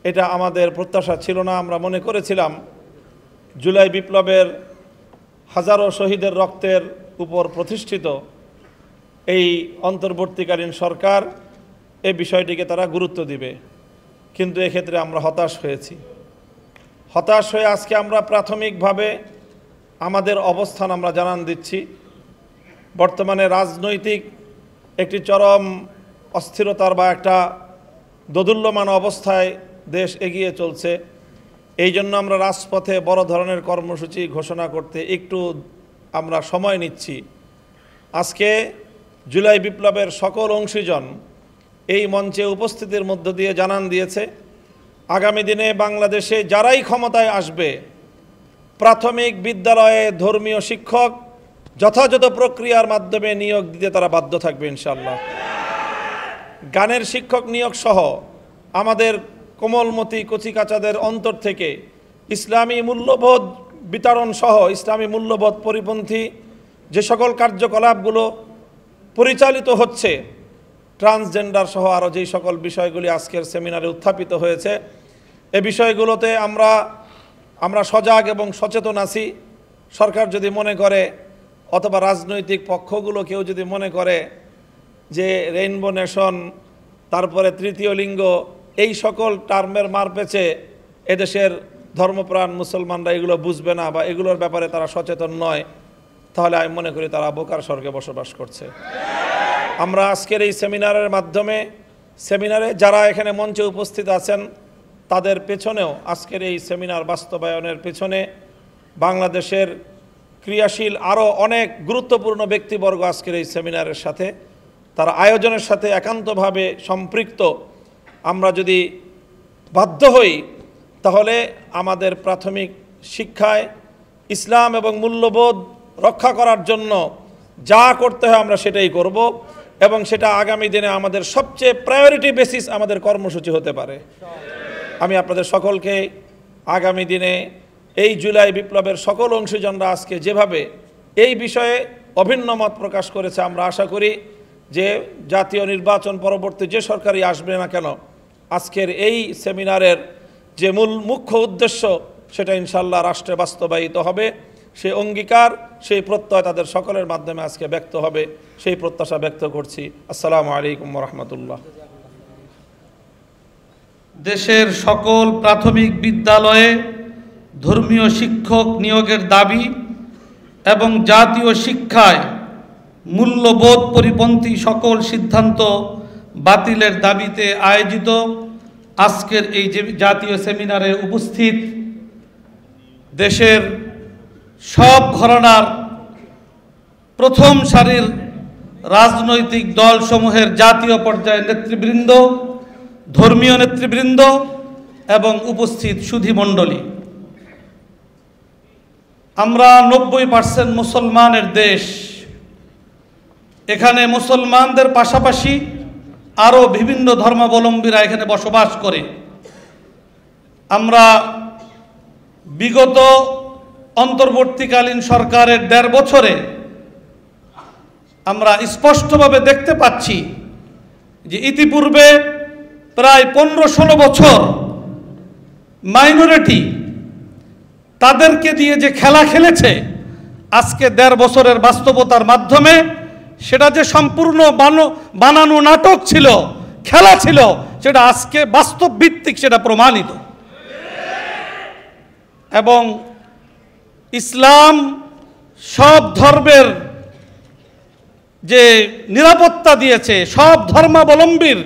এটা আমাদের প্রত্যাশা ছিল না। আমরা মনে করেছিলাম জুলাই বিপ্লবের হাজারো শহীদের রক্তের উপর প্রতিষ্ঠিত এই অন্তর্বর্তীকালীন সরকার এই বিষয়টিকে তারা গুরুত্ব দিবে, কিন্তু এক্ষেত্রে আমরা হতাশ হয়েছি। হতাশ হয়ে আজকে আমরা প্রাথমিকভাবে আমাদের অবস্থান আমরা জানান দিচ্ছি। বর্তমানে রাজনৈতিক একটি চরম অস্থিরতার বা একটা দোদুল্যমান অবস্থায় দেশ এগিয়ে চলছে। এই জন্য আমরা রাজপথে বড় ধরনের কর্মসূচি ঘোষণা করতে একটু আমরা সময় নিচ্ছি। আজকে জুলাই বিপ্লবের সকল অংশীজন এই মঞ্চে উপস্থিতির মধ্য দিয়ে জানান দিয়েছে, আগামী দিনে বাংলাদেশে যারাই ক্ষমতায় আসবে প্রাথমিক বিদ্যালয়ে ধর্মীয় শিক্ষক যথাযথ প্রক্রিয়ার মাধ্যমে নিয়োগ দিতে তারা বাধ্য থাকবে ইনশাআল্লাহ। গানের শিক্ষক নিয়োগ সহ আমাদের কোমলমতি কচিকাচাদের অন্তর থেকে ইসলামী মূল্যবোধ বিতরণ সহ ইসলামী মূল্যবোধ পরিপন্থী যে সকল কার্যকলাপগুলো পরিচালিত হচ্ছে, ট্রান্সজেন্ডার সহ আরও যেই সকল বিষয়গুলি আজকের সেমিনারে উত্থাপিত হয়েছে, এ বিষয়গুলোতে আমরা সজাগ এবং সচেতন আছি। সরকার যদি মনে করে অথবা রাজনৈতিক পক্ষগুলো কেউ যদি মনে করে যে রেইনবো নেশন, তারপরে তৃতীয় লিঙ্গ, এই সকল টার্মের মার পেছে এদেশের ধর্মপ্রাণ মুসলমানরা এগুলো বুঝবে না বা এগুলোর ব্যাপারে তারা সচেতন নয়, তাহলে আমি মনে করি তারা বোকার স্বর্গে বসবাস করছে। আমরা আজকের এই সেমিনারের মাধ্যমে, সেমিনারে যারা এখানে মঞ্চে উপস্থিত আছেন তাদের পেছনেও, আজকের এই সেমিনার বাস্তবায়নের পেছনে বাংলাদেশের ক্রিয়াশীল আরও অনেক গুরুত্বপূর্ণ ব্যক্তিবর্গ আজকের এই সেমিনারের সাথে, তারা আয়োজনের সাথে একান্তভাবে সম্পৃক্ত। আমরা যদি বাধ্য হই তাহলে আমাদের প্রাথমিক শিক্ষায় ইসলাম এবং মূল্যবোধ রক্ষা করার জন্য যা করতে হয় আমরা সেটাই করব, এবং সেটা আগামী দিনে আমাদের সবচেয়ে প্রায়োরিটি বেসিস আমাদের কর্মসূচি হতে পারে। আমি আপনাদের সকলকে আগামী দিনে এই জুলাই বিপ্লবের সকল অংশীজনরা আজকে যেভাবে এই বিষয়ে অভিন্ন মত প্রকাশ করেছে, আমরা আশা করি যে জাতীয় নির্বাচন পরবর্তী যে সরকারই আসবে না কেন, আজকের এই সেমিনারের যে মুখ্য উদ্দেশ্য সেটা ইনশাল্লাহ রাষ্ট্রে বাস্তবায়িত হবে। সেই অঙ্গীকার, সেই প্রত্যয় তাদের সকলের মাধ্যমে আজকে ব্যক্ত হবে, সেই প্রত্যাশা ব্যক্ত করছি। আসসালামু আলাইকুম ওয়া রাহমাতুল্লাহ। দেশের সকল প্রাথমিক বিদ্যালয়ে ধর্মীয় শিক্ষক নিয়োগের দাবি এবং জাতীয় শিক্ষায় মূল্যবোধ পরিপন্থী সকল সিদ্ধান্ত বাতিলের দাবিতে আয়োজিত আজকের এই যে জাতীয় সেমিনারে উপস্থিত দেশের সব ঘরানার প্রথম সারির রাজনৈতিক দলসমূহের জাতীয় পর্যায়ের নেতৃবৃন্দ, ধর্মীয় নেতৃবৃন্দ এবং উপস্থিত সুধীমণ্ডলী, আমরা 90% মুসলমানের দেশ। এখানে মুসলমানদের পাশাপাশি আরও বিভিন্ন ধর্মাবলম্বীরা এখানে বসবাস করে। আমরা বিগত অন্তর্বর্তীকালীন সরকারের 1.5 বছরে আমরা স্পষ্টভাবে দেখতে পাচ্ছি যে ইতিপূর্বে প্রায় 15-16 বছর মাইনরিটি তাদেরকে দিয়ে যে খেলা খেলেছে, আজকে 1.5 বছরের বাস্তবতার মাধ্যমে সেটা যে সম্পূর্ণ বানানো নাটক ছিল, খেলা ছিল, সেটা আজকে বাস্তব ভিত্তিক সেটা প্রমাণিত। এবং ইসলাম সব ধর্মের যে নিরাপত্তা দিয়েছে, সব ধর্মাবলম্বীর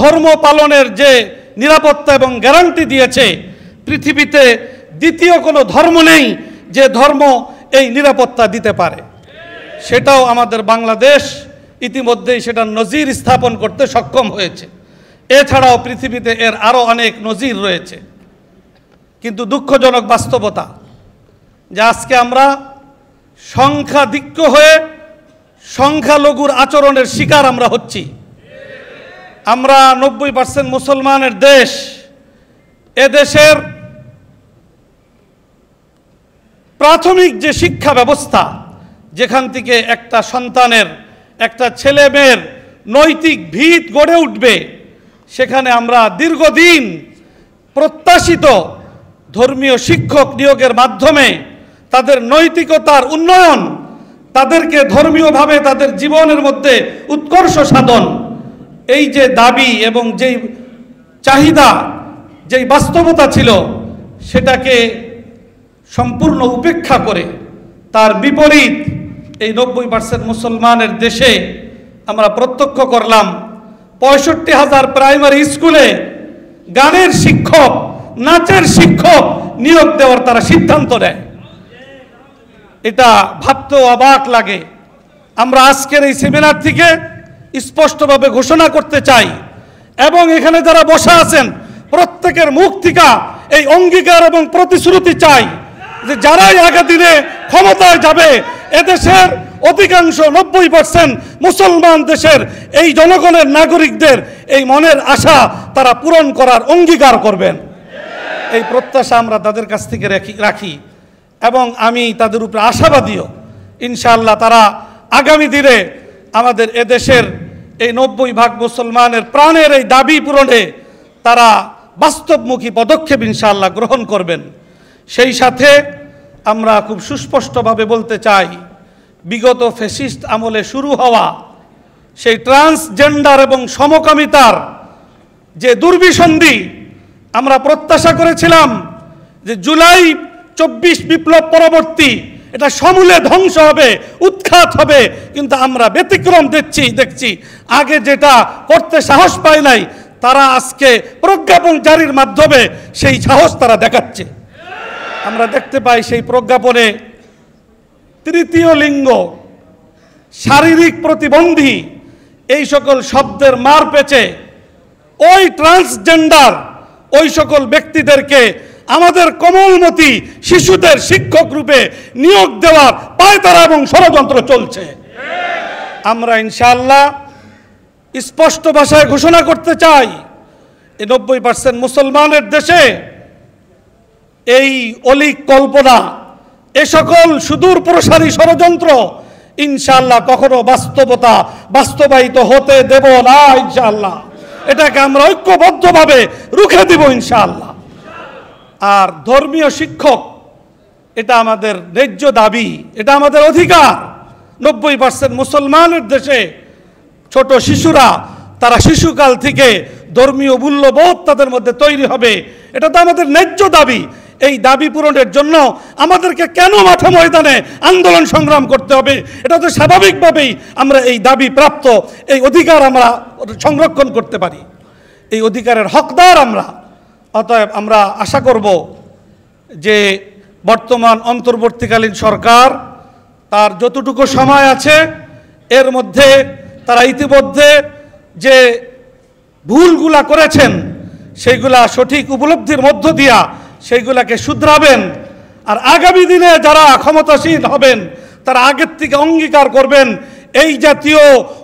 ধর্ম পালনের যে নিরাপত্তা এবং গ্যারান্টি দিয়েছে, পৃথিবীতে দ্বিতীয় কোনো ধর্ম নেই যে ধর্ম এই নিরাপত্তা দিতে পারে। সেটাও আমাদের বাংলাদেশ ইতিমধ্যেই সেটা নজির স্থাপন করতে সক্ষম হয়েছে। এছাড়াও পৃথিবীতে এর আরও অনেক নজির রয়েছে। কিন্তু দুঃখজনক বাস্তবতা যে আজকে আমরা সংখ্যাধিক্য হয়ে সংখ্যালঘুর আচরণের শিকার আমরা হচ্ছি। আমরা 90% মুসলমানের দেশ। এদেশের প্রাথমিক যে শিক্ষা ব্যবস্থা, যেখান থেকে একটা সন্তানের, একটা ছেলে মেয়ের নৈতিক ভিত গড়ে উঠবে, সেখানে আমরা দীর্ঘদিন প্রত্যাশিত ধর্মীয় শিক্ষক নিয়োগের মাধ্যমে তাদের নৈতিকতার উন্নয়ন, তাদেরকে ধর্মীয়ভাবে তাদের জীবনের মধ্যে উৎকর্ষ সাধন, এই যে দাবি এবং যেই চাহিদা, যেই বাস্তবতা ছিল, সেটাকে সম্পূর্ণ উপেক্ষা করে তার বিপরীত এই 90% মুসলমানের দেশে আমরা প্রত্যক্ষ করলাম 65,000 প্রাইমারি স্কুলে গানের শিক্ষক, নাচের শিক্ষক নিয়োগ দেওয়ার তারা সিদ্ধান্ত নেয়। এটা ভাবতেও অবাক লাগে। আমরা আজকের এই সেমিনার থেকে স্পষ্টভাবে ঘোষণা করতে চাই এবং এখানে যারা বসা আছেন প্রত্যেকের মুখ থেকে এই অঙ্গীকার এবং প্রতিশ্রুতি চাই যে যারাই আগামী দিনে ক্ষমতায় যাবে, এদেশের অধিকাংশ 90% মুসলমান দেশের এই জনগণের, নাগরিকদের এই মনের আশা তারা পূরণ করার অঙ্গীকার করবেন। এই প্রত্যাশা আমরা তাদের কাছ থেকে রাখি এবং আমি তাদের উপরে আশাবাদীও। ইনশাআল্লাহ তারা আগামী দিনে আমাদের এদেশের এই 90% মুসলমানের প্রাণের এই দাবি পূরণে তারা বাস্তবমুখী পদক্ষেপ ইনশাআল্লাহ গ্রহণ করবেন। সেই সাথে আমরা খুব সুস্পষ্টভাবে বলতে চাই, বিগত ফ্যাসিস্ট আমলে শুরু হওয়া সেই ট্রান্সজেন্ডার এবং সমকামিতার যে দুর্বিসন্ধি, আমরা প্রত্যাশা করেছিলাম যে জুলাই 24 বিপ্লব পরবর্তী এটা সমূলে ধ্বংস হবে, উৎখাত হবে, কিন্তু আমরা ব্যতিক্রম দেখছি আগে যেটা করতে সাহস পায় নাই, তারা আজকে প্রজ্ঞাপন জারির মাধ্যমে সেই সাহস তারা দেখাচ্ছে। আমরা দেখতে পাই সেই প্রজ্ঞাপনে তৃতীয় লিঙ্গ, শারীরিক প্রতিবন্ধী এই সকল শব্দের মার পেচে ওই ট্রান্সজেন্ডার ওই সকল ব্যক্তিদেরকে আমাদের কোমলমতি শিশুদের শিক্ষক রূপে নিয়োগ দেওয়ার পায়তারা এবং ষড়যন্ত্র চলছে। আমরা ইনশাআল্লাহ স্পষ্ট ভাষায় ঘোষণা করতে চাই, এই 90% মুসলমানের দেশে এই অলীক কল্পনা, এ সকল সুদূর প্রসারী ষড়যন্ত্র ইনশাআল্লাহ কখনো বাস্তবায়িত হতে দেব না ইনশাআল্লাহ। এটাকে আমরা ঐক্যবদ্ধভাবে রুখে দিব ইনশাআল্লাহ। আর ধর্মীয় শিক্ষক এটা আমাদের ন্যায্য দাবি, এটা আমাদের অধিকার। 90% মুসলমানের দেশে ছোট শিশুরা তারা শিশুকাল থেকে ধর্মীয় মূল্যবোধ তাদের মধ্যে তৈরি হবে, এটা তো আমাদের ন্যায্য দাবি। এই দাবি পূরণের জন্য আমাদেরকে কেন মাঠে ময়দানে আন্দোলন সংগ্রাম করতে হবে? এটা তো স্বাভাবিকভাবেই আমরা এই দাবি প্রাপ্ত, এই অধিকার আমরা সংরক্ষণ করতে পারি, এই অধিকারের হকদার আমরা। অতএব আমরা আশা করব যে বর্তমান অন্তর্বর্তীকালীন সরকার তার যতটুকু সময় আছে এর মধ্যে তারা ইতিমধ্যে যে ভুলগুলা করেছেন সেইগুলা সঠিক উপলব্ধির মধ্য দিয়া সেইগুলাকে শুধরাবেন। আর আগামী দিনে যারা ক্ষমতাসীন হবেন তারা আগের থেকে অঙ্গীকার করবেন এই জাতীয়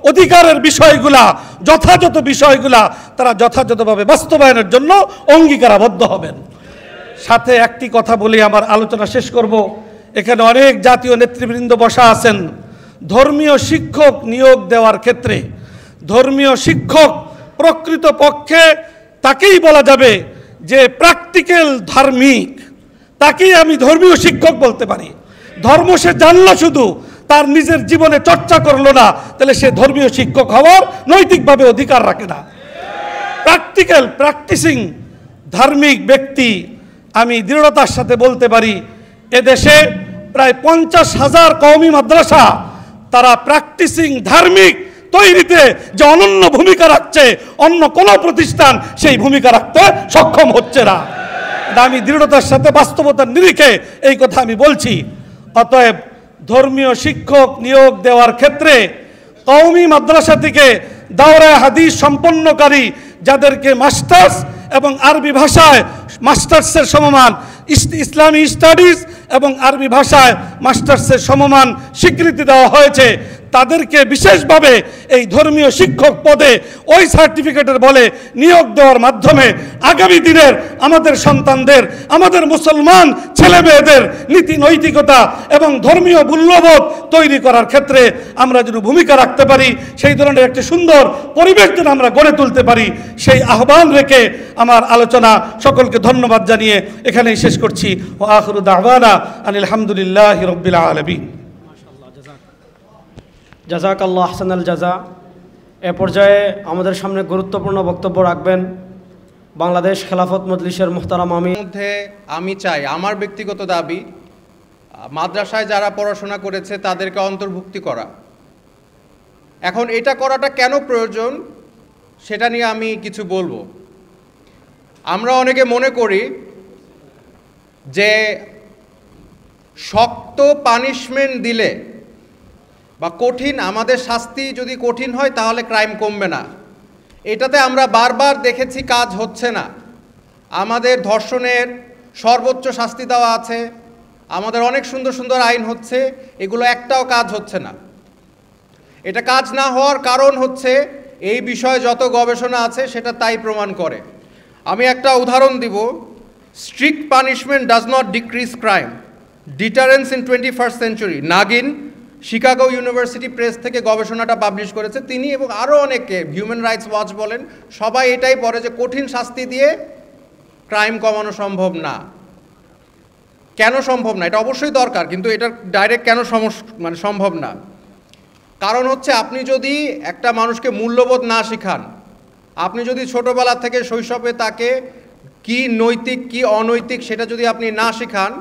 অধিকারের বিষয়গুলা, যথাযথ বিষয়গুলা তারা যথাযথভাবে বাস্তবায়নের জন্য অঙ্গীকারাবদ্ধ হবেন। সাথে একটি কথা বলি আমার আলোচনা শেষ করব। এখানে অনেক জাতীয় নেতৃবৃন্দ বসা আছেন। ধর্মীয় শিক্ষক নিয়োগ দেওয়ার ক্ষেত্রে ধর্মীয় শিক্ষক প্রকৃত পক্ষে তাকেই বলা যাবে যে প্র্যাকটিক্যাল ধার্মিক, তাকেই আমি ধর্মীয় শিক্ষক বলতে পারি। ধর্ম সে জানলো শুধু, তার নিজের জীবনে চর্চা করলো না, তাহলে সে ধর্মীয় শিক্ষক হওয়ার নৈতিকভাবে অধিকার রাখে না। প্র্যাকটিক্যাল প্র্যাকটিসিং ধার্মিক ব্যক্তি আমি দৃঢ়তার সাথে বলতে পারি এদেশে প্রায় 50,000 কওমি মাদ্রাসা তারা প্র্যাকটিসিং ধার্মিক তৈরিতে যে অনন্য ভূমিকা রাখছে, অন্য কোনো প্রতিষ্ঠান সেই ভূমিকা রাখতে সক্ষম হচ্ছে না। আমি দৃঢ়তার সাথে বাস্তবতার নিরিখে এই কথা আমি বলছি। অতএব ধর্মীয় শিক্ষক নিয়োগ দেওয়ার ক্ষেত্রে কওমি মাদ্রাসা থেকে দাওরায়ে হাদিস সম্পন্নকারী যাদেরকে মাস্টার্স এবং আরবি ভাষায় মাস্টার্সের সমমান, ইসলামী স্টাডিজ এবং আরবি ভাষায় মাস্টার্সের সমমান স্বীকৃতি দেওয়া হয়েছে, তাদেরকে বিশেষভাবে এই ধর্মীয় শিক্ষক পদে ওই সার্টিফিকেটের বলে নিয়োগ দেওয়ার মাধ্যমে আগামী দিনের আমাদের সন্তানদের, আমাদের মুসলমান ছেলে মেয়েদের নীতি নৈতিকতা এবং ধর্মীয় মূল্যবোধ তৈরি করার ক্ষেত্রে আমরা যেন ভূমিকা রাখতে পারি, সেই ধরনের একটি সুন্দর পরিবেশ যেন আমরা গড়ে তুলতে পারি, সেই আহ্বান রেখে আমার আলোচনা সকলকে ধন্যবাদ জানিয়ে এখানেই শেষ করছি। ওয়া আখিরু দাওয়ানা আনিল হামদুলিল্লাহি রাব্বিল আলামিন। জাযাকাল্লাহু আহসানাল জাযা। এ পর্যায়ে আমাদের সামনে গুরুত্বপূর্ণ বক্তব্য রাখবেন বাংলাদেশ খেলাফত মজলিসের মুহতারাম আমির। মধ্যে আমি চাই, আমার ব্যক্তিগত দাবি, মাদ্রাসায় যারা পড়াশোনা করেছে তাদেরকে অন্তর্ভুক্তি করা। এখন এটা করাটা কেন প্রয়োজন সেটা নিয়ে আমি কিছু বলবো। আমরা অনেকে মনে করি যে শক্ত পানিশমেন্ট দিলে বা কঠিন, আমাদের শাস্তি যদি কঠিন হয় তাহলে ক্রাইম কমবে না। এটাতে আমরা বারবার দেখেছি কাজ হচ্ছে না। আমাদের ধর্ষণের সর্বোচ্চ শাস্তি দেওয়া আছে, আমাদের অনেক সুন্দর সুন্দর আইন হচ্ছে, এগুলো একটাও কাজ হচ্ছে না। এটা কাজ না হওয়ার কারণ হচ্ছে এই বিষয়ে যত গবেষণা আছে সেটা তাই প্রমাণ করে। আমি একটা উদাহরণ দিব। Strict punishment does not decrease crime, deterrence in 21st century. নাগিন শিকাগো ইউনিভার্সিটি প্রেস থেকে গবেষণাটা পাবলিশ করেছে তিনি এবং আরও অনেকে, হিউম্যান রাইটস ওয়াচ বলেন, সবাই এটাই পড়ে যে কঠিন শাস্তি দিয়ে ক্রাইম কমানো সম্ভব না। কেন সম্ভব না? এটা অবশ্যই দরকার, কিন্তু এটা ডাইরেক্ট কেন সম্ভব না? কারণ হচ্ছে আপনি যদি একটা মানুষকে মূল্যবোধ না শেখান, আপনি যদি ছোটোবেলা থেকে শৈশবে তাকে কি নৈতিক কি অনৈতিক সেটা যদি আপনি না শেখান,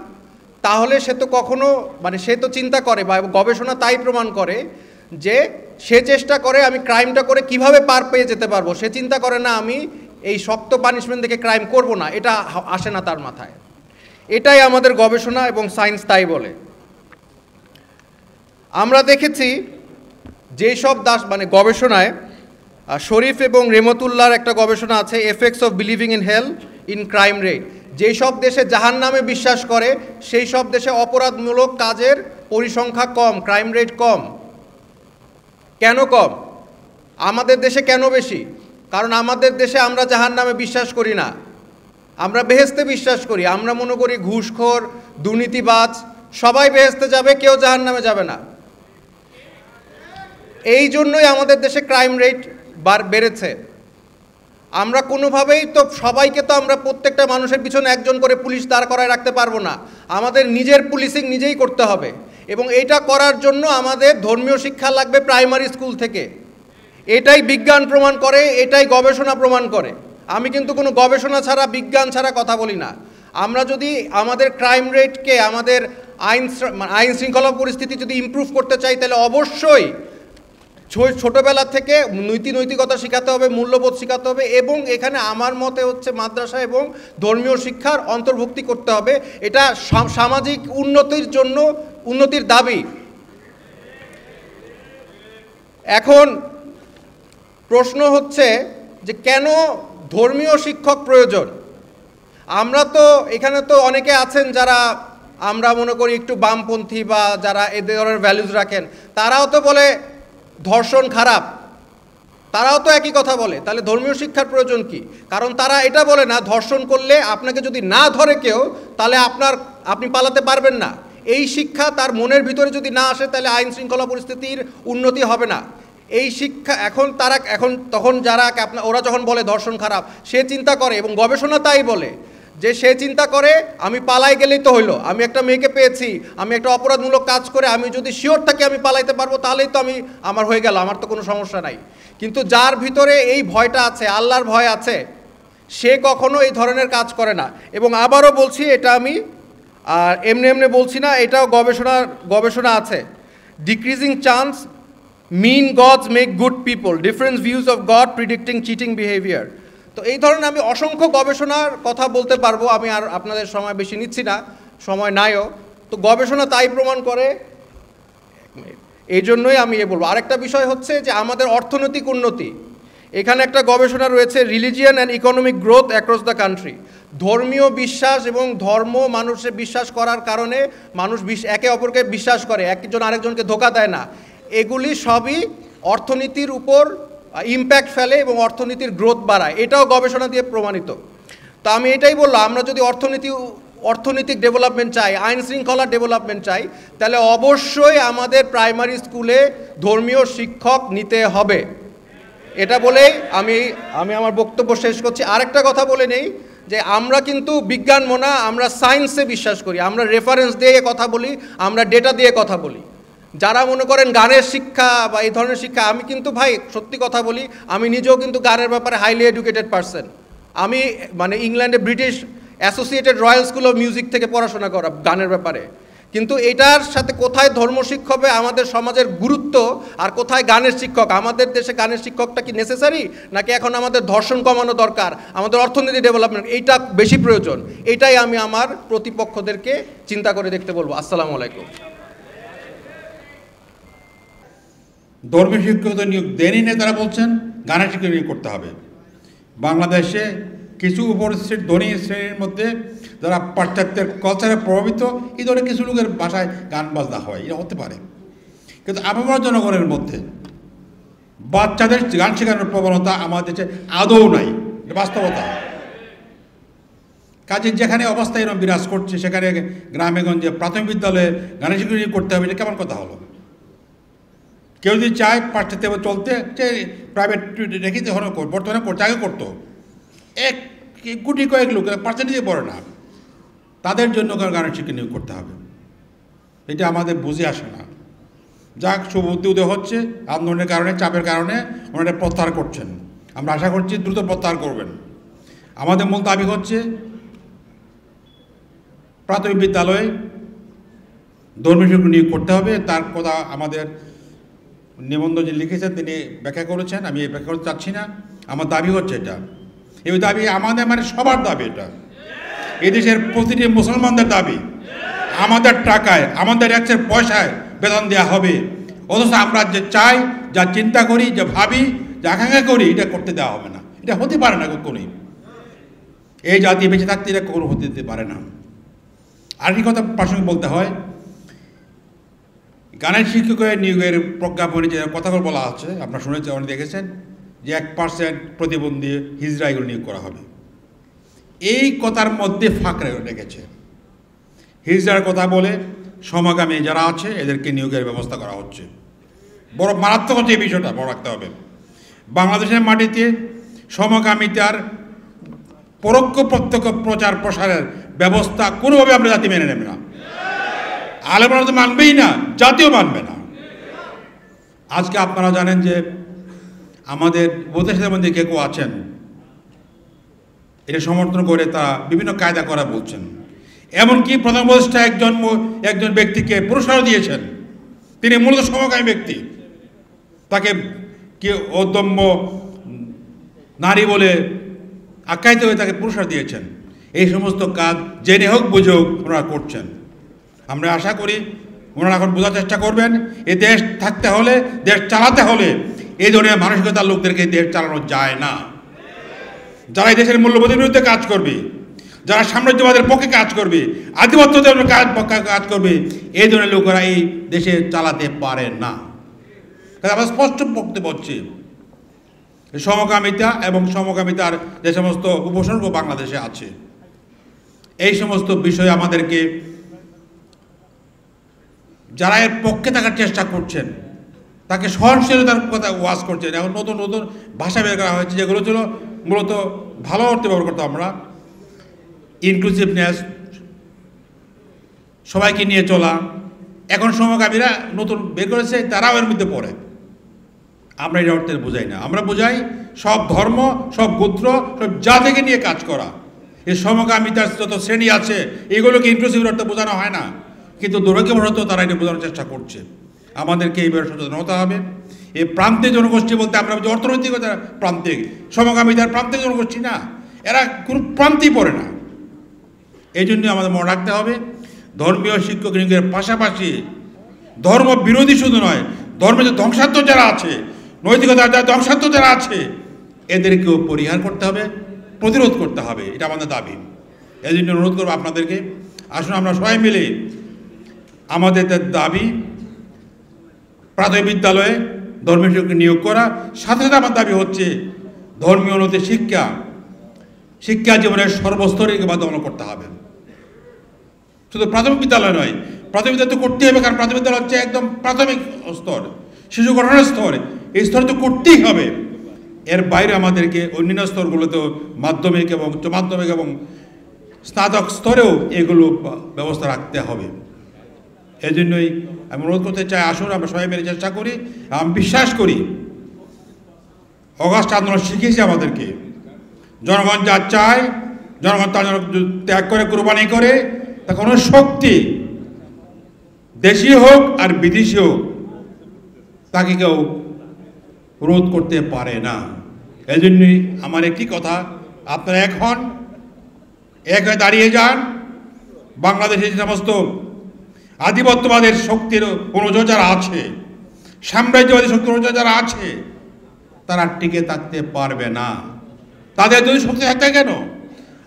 তাহলে সে তো কখনো সে তো চিন্তা করে বা গবেষণা তাই প্রমাণ করে যে সে চেষ্টা করে আমি ক্রাইমটা করে কিভাবে পার পেয়ে যেতে পারবো। সে চিন্তা করে না আমি এই শক্ত পানিশমেন্ট দেখে ক্রাইম করব না, এটা আসে না তার মাথায়। এটাই আমাদের গবেষণা এবং সায়েন্স তাই বলে। আমরা দেখেছি যেই সব গবেষণায় শরীফ এবং রেমতুল্লাহর একটা গবেষণা আছে, effects of believing in hell in crime rate. যেই সব দেশে জাহান্নামে বিশ্বাস করে সেই সব দেশে অপরাধমূলক কাজের পরিসংখ্যা কম, ক্রাইম রেট কম। কেন কম? আমাদের দেশে কেন বেশি? কারণ আমাদের দেশে আমরা জাহান্নামে বিশ্বাস করি না, আমরা বেহেশতে বিশ্বাস করি। আমরা মনে করি ঘুষখোর, দুর্নীতিবাজ সবাই বেহেশতে যাবে, কেউ জাহান্নামে যাবে না। এই জন্যই আমাদের দেশে ক্রাইম রেট বেড়েছে। আমরা কোনোভাবেই তো সবাইকে তো আমরা প্রত্যেকটা মানুষের পিছনে একজন করে পুলিশ দাঁড় করায় রাখতে পারবো না। আমাদের নিজের পুলিশিং নিজেই করতে হবে, এবং এইটা করার জন্য আমাদের ধর্মীয় শিক্ষা লাগবে প্রাইমারি স্কুল থেকে। এটাই বিজ্ঞান প্রমাণ করে, এটাই গবেষণা প্রমাণ করে। আমি কিন্তু কোনো গবেষণা ছাড়া বিজ্ঞান ছাড়া কথা বলি না। আমরা যদি আমাদের ক্রাইম রেটকে, আমাদের আইন শৃঙ্খলা পরিস্থিতি যদি ইমপ্রুভ করতে চাই, তাহলে অবশ্যই ছোটোবেলা থেকে নৈতিকতা শেখাতে হবে, মূল্যবোধ শেখাতে হবে, এবং এখানে আমার মতে হচ্ছে মাদ্রাসা এবং ধর্মীয় শিক্ষার অন্তর্ভুক্তি করতে হবে। এটা সামাজিক উন্নতির জন্য উন্নতির দাবি। এখন প্রশ্ন হচ্ছে যে কেন ধর্মীয় শিক্ষক প্রয়োজন? আমরা তো এখানে তো অনেকে আছেন যারা আমরা মনে করি একটু বামপন্থী বা যারা এ ধরনের ভ্যালুজ রাখেন, তারাও তো বলে ধর্ষণ খারাপ, তারাও তো একই কথা বলে। তাহলে ধর্মীয় শিক্ষার প্রয়োজন কি? কারণ তারা এটা বলে না ধর্ষণ করলে আপনাকে যদি না ধরে কেউ, তাহলে আপনি পালাতে পারবেন না। এই শিক্ষা তার মনের ভিতরে যদি না আসে, তাহলে আইন শৃঙ্খলা পরিস্থিতির উন্নতি হবে না। এই শিক্ষা তখন যারা ওরা যখন বলে ধর্ষণ খারাপ, সে চিন্তা করে, এবং গবেষণা তাই বলে যে সে চিন্তা করে আমি পালাই গেলেই তো হইলো, আমি একটা মেয়েকে পেয়েছি, আমি একটা অপরাধমূলক কাজ করে আমি যদি শিওর থাকি আমি পালাইতে পারবো, তাহলেই তো আমার হয়ে গেল, আমার তো কোনো সমস্যা নাই। কিন্তু যার ভিতরে এই ভয়টা আছে, আল্লাহর ভয় আছে, সে কখনো এই ধরনের কাজ করে না। এবং আবারও বলছি, এটা আমি এমনি বলছি না, এটাও গবেষণা আছে। Decreasing chance mean gods make good people, different views of God predicting cheating behavior। তো এই ধরনের আমি অসংখ্য গবেষণার কথা বলতে পারবো, আমি আর আপনাদের সময় বেশি নিচ্ছি না, সময় নাইও। তো গবেষণা তাই প্রমাণ করে, এই জন্যই আমি বলবো। আরেকটা বিষয় হচ্ছে যে আমাদের অর্থনৈতিক উন্নতি, এখানে একটা গবেষণা রয়েছে, religion and economic growth across the country. ধর্মীয় বিশ্বাস এবং মানুষের বিশ্বাস করার কারণে মানুষ একে অপরকে বিশ্বাস করে, একজন আরেকজনকে ধোঁকা দেয় না। এগুলি সবই অর্থনীতির উপর ইম্প্যাক্ট ফেলে এবং অর্থনীতির গ্রোথ বাড়ায়, এটাও গবেষণা দিয়ে প্রমাণিত। তো আমি এটাই বললাম, আমরা যদি অর্থনৈতিক ডেভেলপমেন্ট চাই, আইন শৃঙ্খলা ডেভেলপমেন্ট চাই, তাহলে অবশ্যই আমাদের প্রাইমারি স্কুলে ধর্মীয় শিক্ষক নিতে হবে। এটা বলেই আমি আমার বক্তব্য শেষ করছি। আরেকটা কথা বলে নেই যে আমরা কিন্তু বিজ্ঞান মনা, আমরা সায়েন্সে বিশ্বাস করি, আমরা রেফারেন্স দিয়ে কথা বলি, আমরা ডেটা দিয়ে কথা বলি। যারা মনে করেন গানের শিক্ষা বা এই ধরনের শিক্ষা, আমি কিন্তু ভাই সত্যি কথা বলি, আমি নিজেও কিন্তু গানের ব্যাপারে হাইলি এডুকেটেড পারসন। আমি ইংল্যান্ডে British associated royal school of music থেকে পড়াশোনা করা গানের ব্যাপারে। কিন্তু এটার সাথে কোথায় ধর্ম শিক্ষক হবে আমাদের সমাজের গুরুত্ব, আর কোথায় গানের শিক্ষক? আমাদের দেশে গানের শিক্ষকটা কি নেসেসারি, নাকি এখন আমাদের ধর্ষণ কমানো দরকার, আমাদের অর্থনীতি ডেভেলপমেন্ট এইটা বেশি প্রয়োজন? এটাই আমি আমার প্রতিপক্ষদেরকে চিন্তা করে দেখতে বলবো। আসসালামু আলাইকুম। ধর্মীয় শিক্ষক নিয়োগ দেনই না, তারা বলছেন গানের শিক্ষক নিয়োগ করতে হবে। বাংলাদেশে কিছু উপস্থিত ধনী শ্রেণীর মধ্যে যারা পাশ্চাত্যের কালচারে প্রভাবিত, এই ধরনের কিছু লোকের বাসায় গান বাজনা হয়, এটা হতে পারে। কিন্তু আপামর জনগণের মধ্যে বাচ্চাদের গান শেখানোর প্রবণতা আমাদের দেশে আদৌ নাই, এটা বাস্তবতা। কাজে যেখানে অবস্থা এরকম বিরাজ করছে, সেখানে গ্রামেগঞ্জে প্রাথমিক বিদ্যালয়ে গানের শিক্ষক নিয়োগ করতে হবে, এটা কেমন কথা হলো? কেউ যদি চায় পাশ্চাত্যে চলতে, সে প্রাইভেট রেখে তখন বর্তমানে করতে, আগে করতো। এক কোটি কয়েক লোক পার্সেন্টেজে পড়ে না। তাদের জন্য গানের শিক্ষক নিয়োগ করতে হবে। এটা আমাদের বুঝে আসে না। যাক, শুভ উদ্যোগ হচ্ছে, আন্দোলনের কারণে, চাপের কারণে ওনারা প্রত্যাহার করছেন। আমরা আশা করছি দ্রুত প্রত্যাহার করবেন। আমাদের মূল দাবি হচ্ছে প্রাথমিক বিদ্যালয়ে ধর্মীয় শিক্ষক নিয়োগ করতে হবে। তার কথা আমাদের নিবন্ধন যে লিখেছেন তিনি ব্যাখ্যা করেছেন, আমি এই ব্যাখ্যা করতে চাচ্ছি না। আমার দাবি হচ্ছে এটা, এই দাবি আমাদের মানে সবার দাবি। এটা এদেশের প্রতিটি মুসলমানদের দাবি। আমাদের টাকায়, আমাদের ট্যাক্সের পয়সায় বেতন দেওয়া হবে, অথচ আমরা যে চাই, যা চিন্তা করি, যে ভাবি, যে আকাঙ্ক্ষা করি, এটা করতে দেওয়া হবে না। এটা হতে পারে না কখনোই। এই জাতি বেঁচে থাকতে এটা কখনো হতে দিতে পারে না। আরেকটি কথা প্রাসঙ্গিক বলতে হয়, গানের শিক্ষকের নিয়োগের প্রজ্ঞাপনে যে কথাগুলো বলা আছে, আপনারা শুনেছেন, অনেক দেখেছেন, যে 1% প্রতিবন্ধী হিজড়া এগুলো নিয়োগ করা হবে। এই কথার মধ্যে ফাঁক রেখেছে। হিজড়ার কথা বলে সমকামী যারা আছে এদেরকে নিয়োগের ব্যবস্থা করা হচ্ছে। বড় মারাত্মক হচ্ছে এই বিষয়টা, বড় রাখতে হবে। বাংলাদেশের মাটিতে সমকামিতার পরোক্ষ প্রত্যক্ষ প্রচার প্রসারের ব্যবস্থা কোনোভাবে আমরা জাতি মেনে নেবে না। আলেমরা তো মানবেই না, জাতিও মানবে না। আজকে আপনারা জানেন যে আমাদের উপদেষ্টাদের মধ্যে কেউ আছেন এটা সমর্থন করে তারা বিভিন্ন কায়দা করা বলছেন। এমনকি প্রধান উপদেষ্টা একজন ব্যক্তিকে পুরস্কারও দিয়েছেন। তিনি মূলত সমকামী ব্যক্তি, তাকে কি অদম্য নারী বলে আখ্যায়িত হয়ে তাকে পুরস্কার দিয়েছেন। এই সমস্ত কাজ জেনে হোক বুঝে হোক ওনারা করছেন। আমরা আশা করি ওনারা এখন বোঝার চেষ্টা করবেন, এই দেশ থাকতে হলে, দেশ চালাতে হলে এই ধরনের মানসিকতার লোকদেরকে দেশ চালানো যায় না। যারা এই দেশের মূল্যবোধের বিরুদ্ধে কাজ করবে, যারা সাম্রাজ্যবাদের পক্ষে কাজ করবে, আধিপত্যদের পক্ষে কাজ করবে, এই ধরনের লোকেরা এই দেশে চালাতে পারে না। আমরা স্পষ্ট বক্তব্য হচ্ছে সমকামিতা এবং সমকামিতার যে সমস্ত উপসর্গ বাংলাদেশে আছে, এই সমস্ত বিষয়ে আমাদেরকে যারা এর পক্ষে থাকার চেষ্টা করছেন তাকে সহনশীলতার কথা ওয়াজ করছেন। এখন নতুন নতুন ভাষা বের করা হয়েছে, যেগুলো ছিল মূলত ভালো অর্থে ব্যবহার করতাম আমরা। ইনক্লুসিভনেস, সবাইকে নিয়ে চলা, এখন সমকামীরা নতুন বের করেছে, তারাও এর মধ্যে পড়ে। আমরা এই অর্থে বোঝাই না, আমরা বোঝাই সব ধর্ম, সব গোত্র, সব জাতিকে নিয়ে কাজ করা। এই সমকামিতার যত শ্রেণী আছে এগুলোকে ইনক্লুসিভ অর্থে বোঝানো হয় না, কিন্তু দুর্ভাগ্যবশত তারা এটা বোঝানোর চেষ্টা করছে। আমাদেরকে এইভাবে সচেতন হতে হবে। এই প্রান্তিক জনগোষ্ঠী বলতে আমরা যে অর্থনৈতিক প্রান্তিক, সমকামিতার প্রান্তিক জনগোষ্ঠী না, এরা কোনো প্রান্তেই পড়ে না। এই জন্য আমাদের মনে রাখতে হবে, ধর্মীয় শিক্ষক নিয়োগের পাশাপাশি ধর্ম বিরোধী শুধু নয়, ধর্মের যে ধ্বংসাত্মক যারা আছে, নৈতিকতার যারা ধ্বংসাত্মক যারা আছে, এদেরকেও পরিহার করতে হবে, প্রতিরোধ করতে হবে। এটা আমাদের দাবি। এই জন্য অনুরোধ করবো আপনাদেরকে, আসুন আমরা সবাই মিলে আমাদের দাবি প্রাথমিক বিদ্যালয়ে ধর্মীয় শিক্ষক নিয়োগ করা। সাথে সাথে আমার দাবি হচ্ছে ধর্মীয় উন্নতি শিক্ষা জীবনের সর্বস্তরে বাধ্যতামূলক করতে হবে। শুধু প্রাথমিক বিদ্যালয় নয়, প্রাথমিক বিদ্যালয় তো করতেই হবে, কারণ প্রাথমিক বিদ্যালয় হচ্ছে একদম প্রাথমিক স্তর, শিশু গঠনের স্তর। এই স্তর তো করতেই হবে। এর বাইরে আমাদেরকে অন্যান্য স্তরগুলোতেও মাধ্যমিক এবং উচ্চ মাধ্যমিক এবং স্নাতক স্তরেও এগুলো ব্যবস্থা রাখতে হবে। এই জন্যই আমি অনুরোধ করতে চাই, আসুন আমরা সবাই মিলে চেষ্টা করি। আমি বিশ্বাস করি অগাস্ট আন্দোলন শিখিয়েছে আমাদেরকে, জনগণ যা চায়, জনগণ তার জন্য ত্যাগ করে, কোরবানি করে, তা কোনো শক্তি, দেশীয় হোক আর বিদেশি হোক, তাকে কেউ রোধ করতে পারে না। এই জন্যই আমার একটি কথা, আপনারা এক হন, এক হয়ে দাঁড়িয়ে যান। বাংলাদেশে যে সমস্ত আধিপত্যবাদের শক্তির অনুযায়ী যারা আছে, সাম্রাজ্যবাদী শক্তির অনুযায়ী যারা আছে, তারা টিকে থাকতে পারবে না। তাদের যদি শক্তি থাকতে কেন,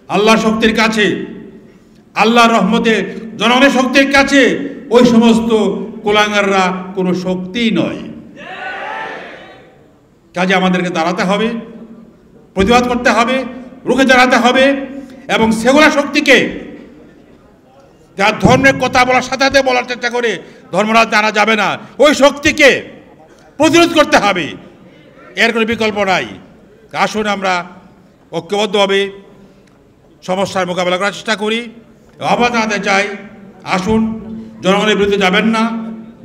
আল্লাহর শক্তির কাছে, আল্লাহর রহমতে, জনগণের শক্তির কাছে ওই সমস্ত কুলাঙ্গাররা কোনো শক্তিই নয়। কাজে আমাদেরকে দাঁড়াতে হবে, প্রতিবাদ করতে হবে, রুখে দাঁড়াতে হবে এবং সেগুলা শক্তিকে, যারা ধর্মের কথা বলার সাথে সাথে বলার চেষ্টা করে ধর্মরাজ জানা যাবে না, ওই শক্তিকে প্রতিরোধ করতে হবে। এর কোনো বিকল্প নাই। আসুন আমরা ঐক্যবদ্ধভাবে সমস্যার মোকাবেলা করার চেষ্টা করি আহ্বান জানাতে চাই, আসুন, জনগণের বিরুদ্ধে যাবেন না,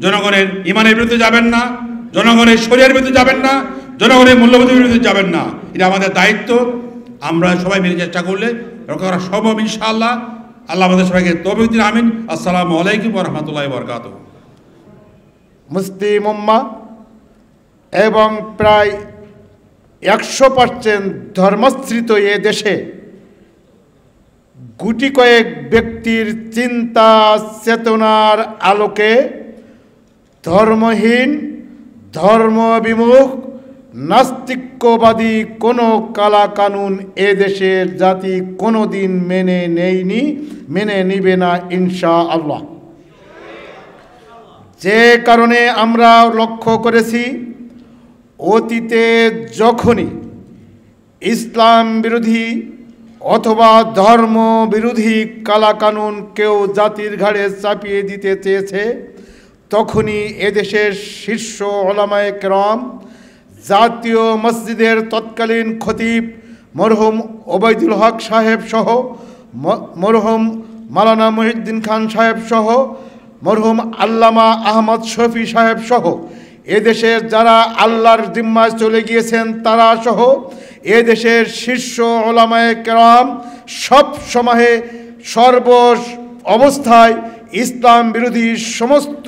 জনগণের ইমানের বিরুদ্ধে যাবেন না, জনগণের শরীরের বিরুদ্ধে যাবেন না, জনগণের মূল্যবোধের বিরুদ্ধে যাবেন না। এটা আমাদের দায়িত্ব। আমরা সবাই মিলে চেষ্টা করলে রক্ষা করা সম্ভব ইনশাআল্লাহ। আল্লাহ আমাদের সবাইকে তৌফিক দিন। আমিন। আসসালামু আলাইকুম ওয়া রাহমাতুল্লাহি ওয়া বারাকাতুহু। মুসলিম উম্মাহ এবং প্রায় 100% ধর্মাশ্রিত এ দেশে গুটি কয়েক ব্যক্তির চিন্তা চেতনার আলোকে ধর্মহীন, ধর্মবিমুখ, নাস্তিক্যবাদী কোনো কালাকানুন এ দেশের জাতি কোনো দিন মেনে নিবে না ইনশাআল্লাহ। যে কারণে আমরা লক্ষ্য করেছি, অতীতে যখনই ইসলাম বিরোধী অথবা ধর্ম বিরোধী কালাকানুন কেউ জাতির ঘাড়ে চাপিয়ে দিতে চেয়েছে, তখনই এদেশের শীর্ষ ওলামায়ে কেরাম, জাতীয় মসজিদের তৎকালীন খতিব মরহুম ওবায়দুল হক সাহেব সহ, মরহুম মাওলানা মুহিউদ্দিন খান সাহেব সহ, মরহুম আল্লামা আহমদ শফি সাহেব সহ, এদেশের যারা আল্লাহর জিম্মায় চলে গিয়েছেন তারা সহ এদেশের শীর্ষ ওলামায়ে কেরাম সব সময়ে সর্ব অবস্থায় ইসলাম বিরোধী সমস্ত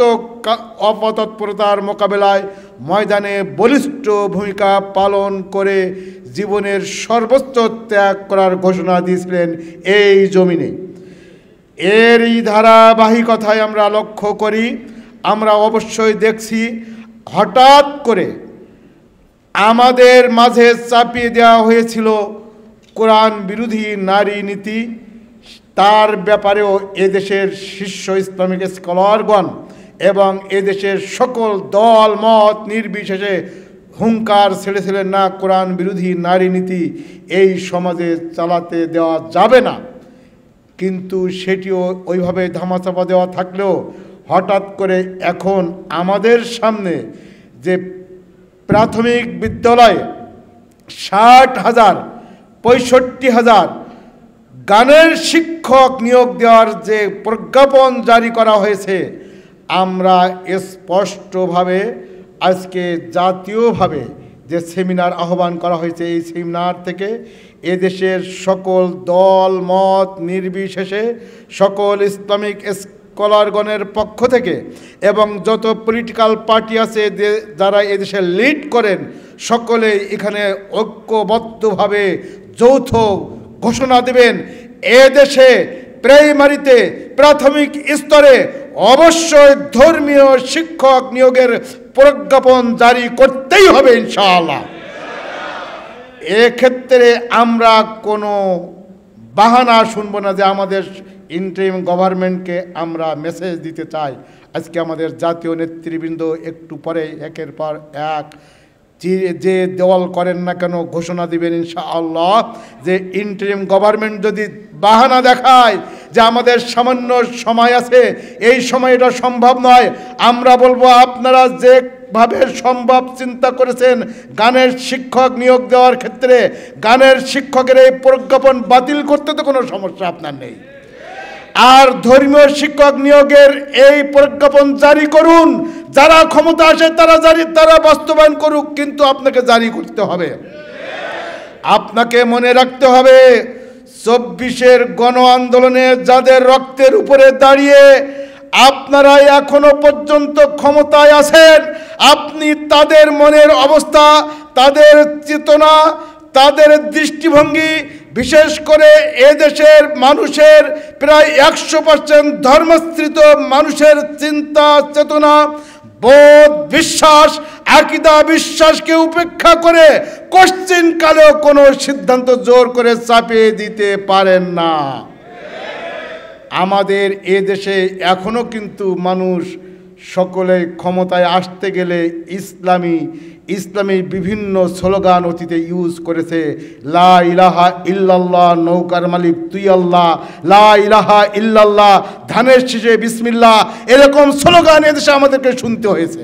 অপতৎপরতার মোকাবেলায় ময়দানে বলিষ্ঠ ভূমিকা পালন করে জীবনের সর্বোচ্চ ত্যাগ করার ঘোষণা দিয়েছিলেন এই জমিনে। এরই ধারাবাহিকতায় আমরা লক্ষ্য করি, আমরা অবশ্যই দেখছি হঠাৎ করে আমাদের মাঝে চাপিয়ে দেওয়া হয়েছিল কোরআন বিরোধী নারী নীতি। তার ব্যাপারেও এদেশের শীর্ষ ইসলামিক স্কলারগণ এবং এদেশের সকল দল মত নির্বিশেষে হুঙ্কার ছেড়েছিলেন, না, কোরআন বিরোধী নারী নীতি এই সমাজে চালাতে দেওয়া যাবে না। কিন্তু সেটিও ওইভাবে ধামাচাপা দেওয়া থাকলেও হঠাৎ করে এখন আমাদের সামনে যে প্রাথমিক বিদ্যালয়ে 60,000 65,000 গানের শিক্ষক নিয়োগ দেওয়ার যে প্রজ্ঞাপন জারি করা হয়েছে, আমরা স্পষ্টভাবে আজকে জাতীয়ভাবে যে সেমিনার আহ্বান করা হয়েছে, এই সেমিনার থেকে এদেশের সকল দল মত নির্বিশেষে সকল ইসলামিক স্কলারগণের পক্ষ থেকে এবং যত পলিটিক্যাল পার্টি আছে যারা এদেশে লিড করেন, সকলে এখানে ঐক্যবদ্ধভাবে যৌথ ঘোষণা দেবেন, এদেশে প্রাইমারিতে প্রাথমিক স্তরে অবশ্যই ধর্মীয় শিক্ষক নিয়োগের প্রজ্ঞাপন জারি করতেই হবে ইনশাআল্লাহ। এক্ষেত্রে আমরা কোনো বাহানা শুনবো না যে আমাদের ইন্টারিম গভর্নমেন্টকে আমরা মেসেজ দিতে চাই। আজকে আমাদের জাতীয় নেতৃবৃন্দ একটু পরে একের পর এক যে দল করেন না কেন ঘোষণা দিবেন ইনশাআল্লাহ যে ইন্টারিম গভর্নমেন্ট যদি বাহানা দেখায় যে আমাদের সামান্য সময় আছে, এই সময় এটা সম্ভব নয়, আমরা বলবো আপনারা যেভাবে সম্ভব চিন্তা করেছেন গানের শিক্ষক নিয়োগ দেওয়ার ক্ষেত্রে, গানের শিক্ষকের এই প্রজ্ঞাপন বাতিল করতে তো কোনো সমস্যা আপনার নেই। আর ধর্মীয় শিক্ষক নিয়োগের এই প্রজ্ঞাপন জারি করুন, যারা ক্ষমতা আসে তারা বাস্তবায়ন করুক, কিন্তু আপনাকে জারি করতে হবে। আপনাকে মনে রাখতে হবে 24-এর গণ আন্দোলনে যাদের রক্তের উপরে দাঁড়িয়ে আপনারা এখনো পর্যন্ত ক্ষমতায় আছেন, আপনি তাদের মনের অবস্থা, তাদের চেতনা, তাদের দৃষ্টিভঙ্গি, বিশেষ করে এদেশের মানুষের প্রায় 100% ধর্মাশ্রিত মানুষের চিন্তা চেতনা, বোধ, বিশ্বাস, আকীদা বিশ্বাসকে উপেক্ষা করে কোশ্চিনকালেও কোনো সিদ্ধান্ত জোর করে চাপিয়ে দিতে পারেন না। আমাদের এ দেশে এখনো কিন্তু মানুষ সকলে ক্ষমতায় আসতে গেলে ইসলামী বিভিন্ন স্লোগান অতীতে ইউজ করেছে। লা ইলাহা ইল্লাল্লাহ, নৌকার মালিক তুই আল্লাহ, লা ইলাহা ইল্লাল্লাহ, ধানের শীষে বিসমিল্লাহ, এরকম স্লোগান এদেশে আমাদেরকে শুনতে হয়েছে।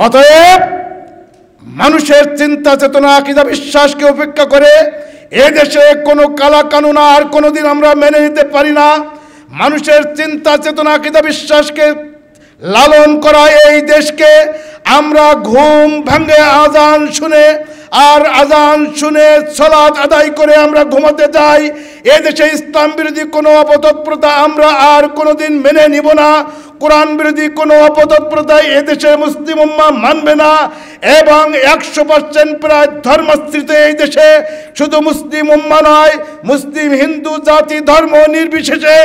অতএব মানুষের চিন্তা চেতনা আকীদা বিশ্বাসকে উপেক্ষা করে এদেশে কোনো কালা কানুন আর কোনোদিন আমরা মেনে নিতে পারি না। মানুষের চিন্তা চেতনা কিংবা বিশ্বাসকে লালন করা এই দেশকে আমরা ঘুম ভাঙে আজান শুনে আর আজান শুনে সালাত আদায় করে আমরা ঘুমাতে যাই। এদেশে ইসলাম বিরোধী কোনো অপতৎপরতা আমরা আর কোনোদিন মেনে নিব না। কোরআন বিরোধী কোনো অপতৎপরতা এদেশে মুসলিম উম্মাহ মানবে না। এবং 100% প্রায় ধর্মাশ্রিত এই দেশে শুধু মুসলিম উম্মাহ নয়, মুসলিম হিন্দু জাতি ধর্ম নির্বিশেষে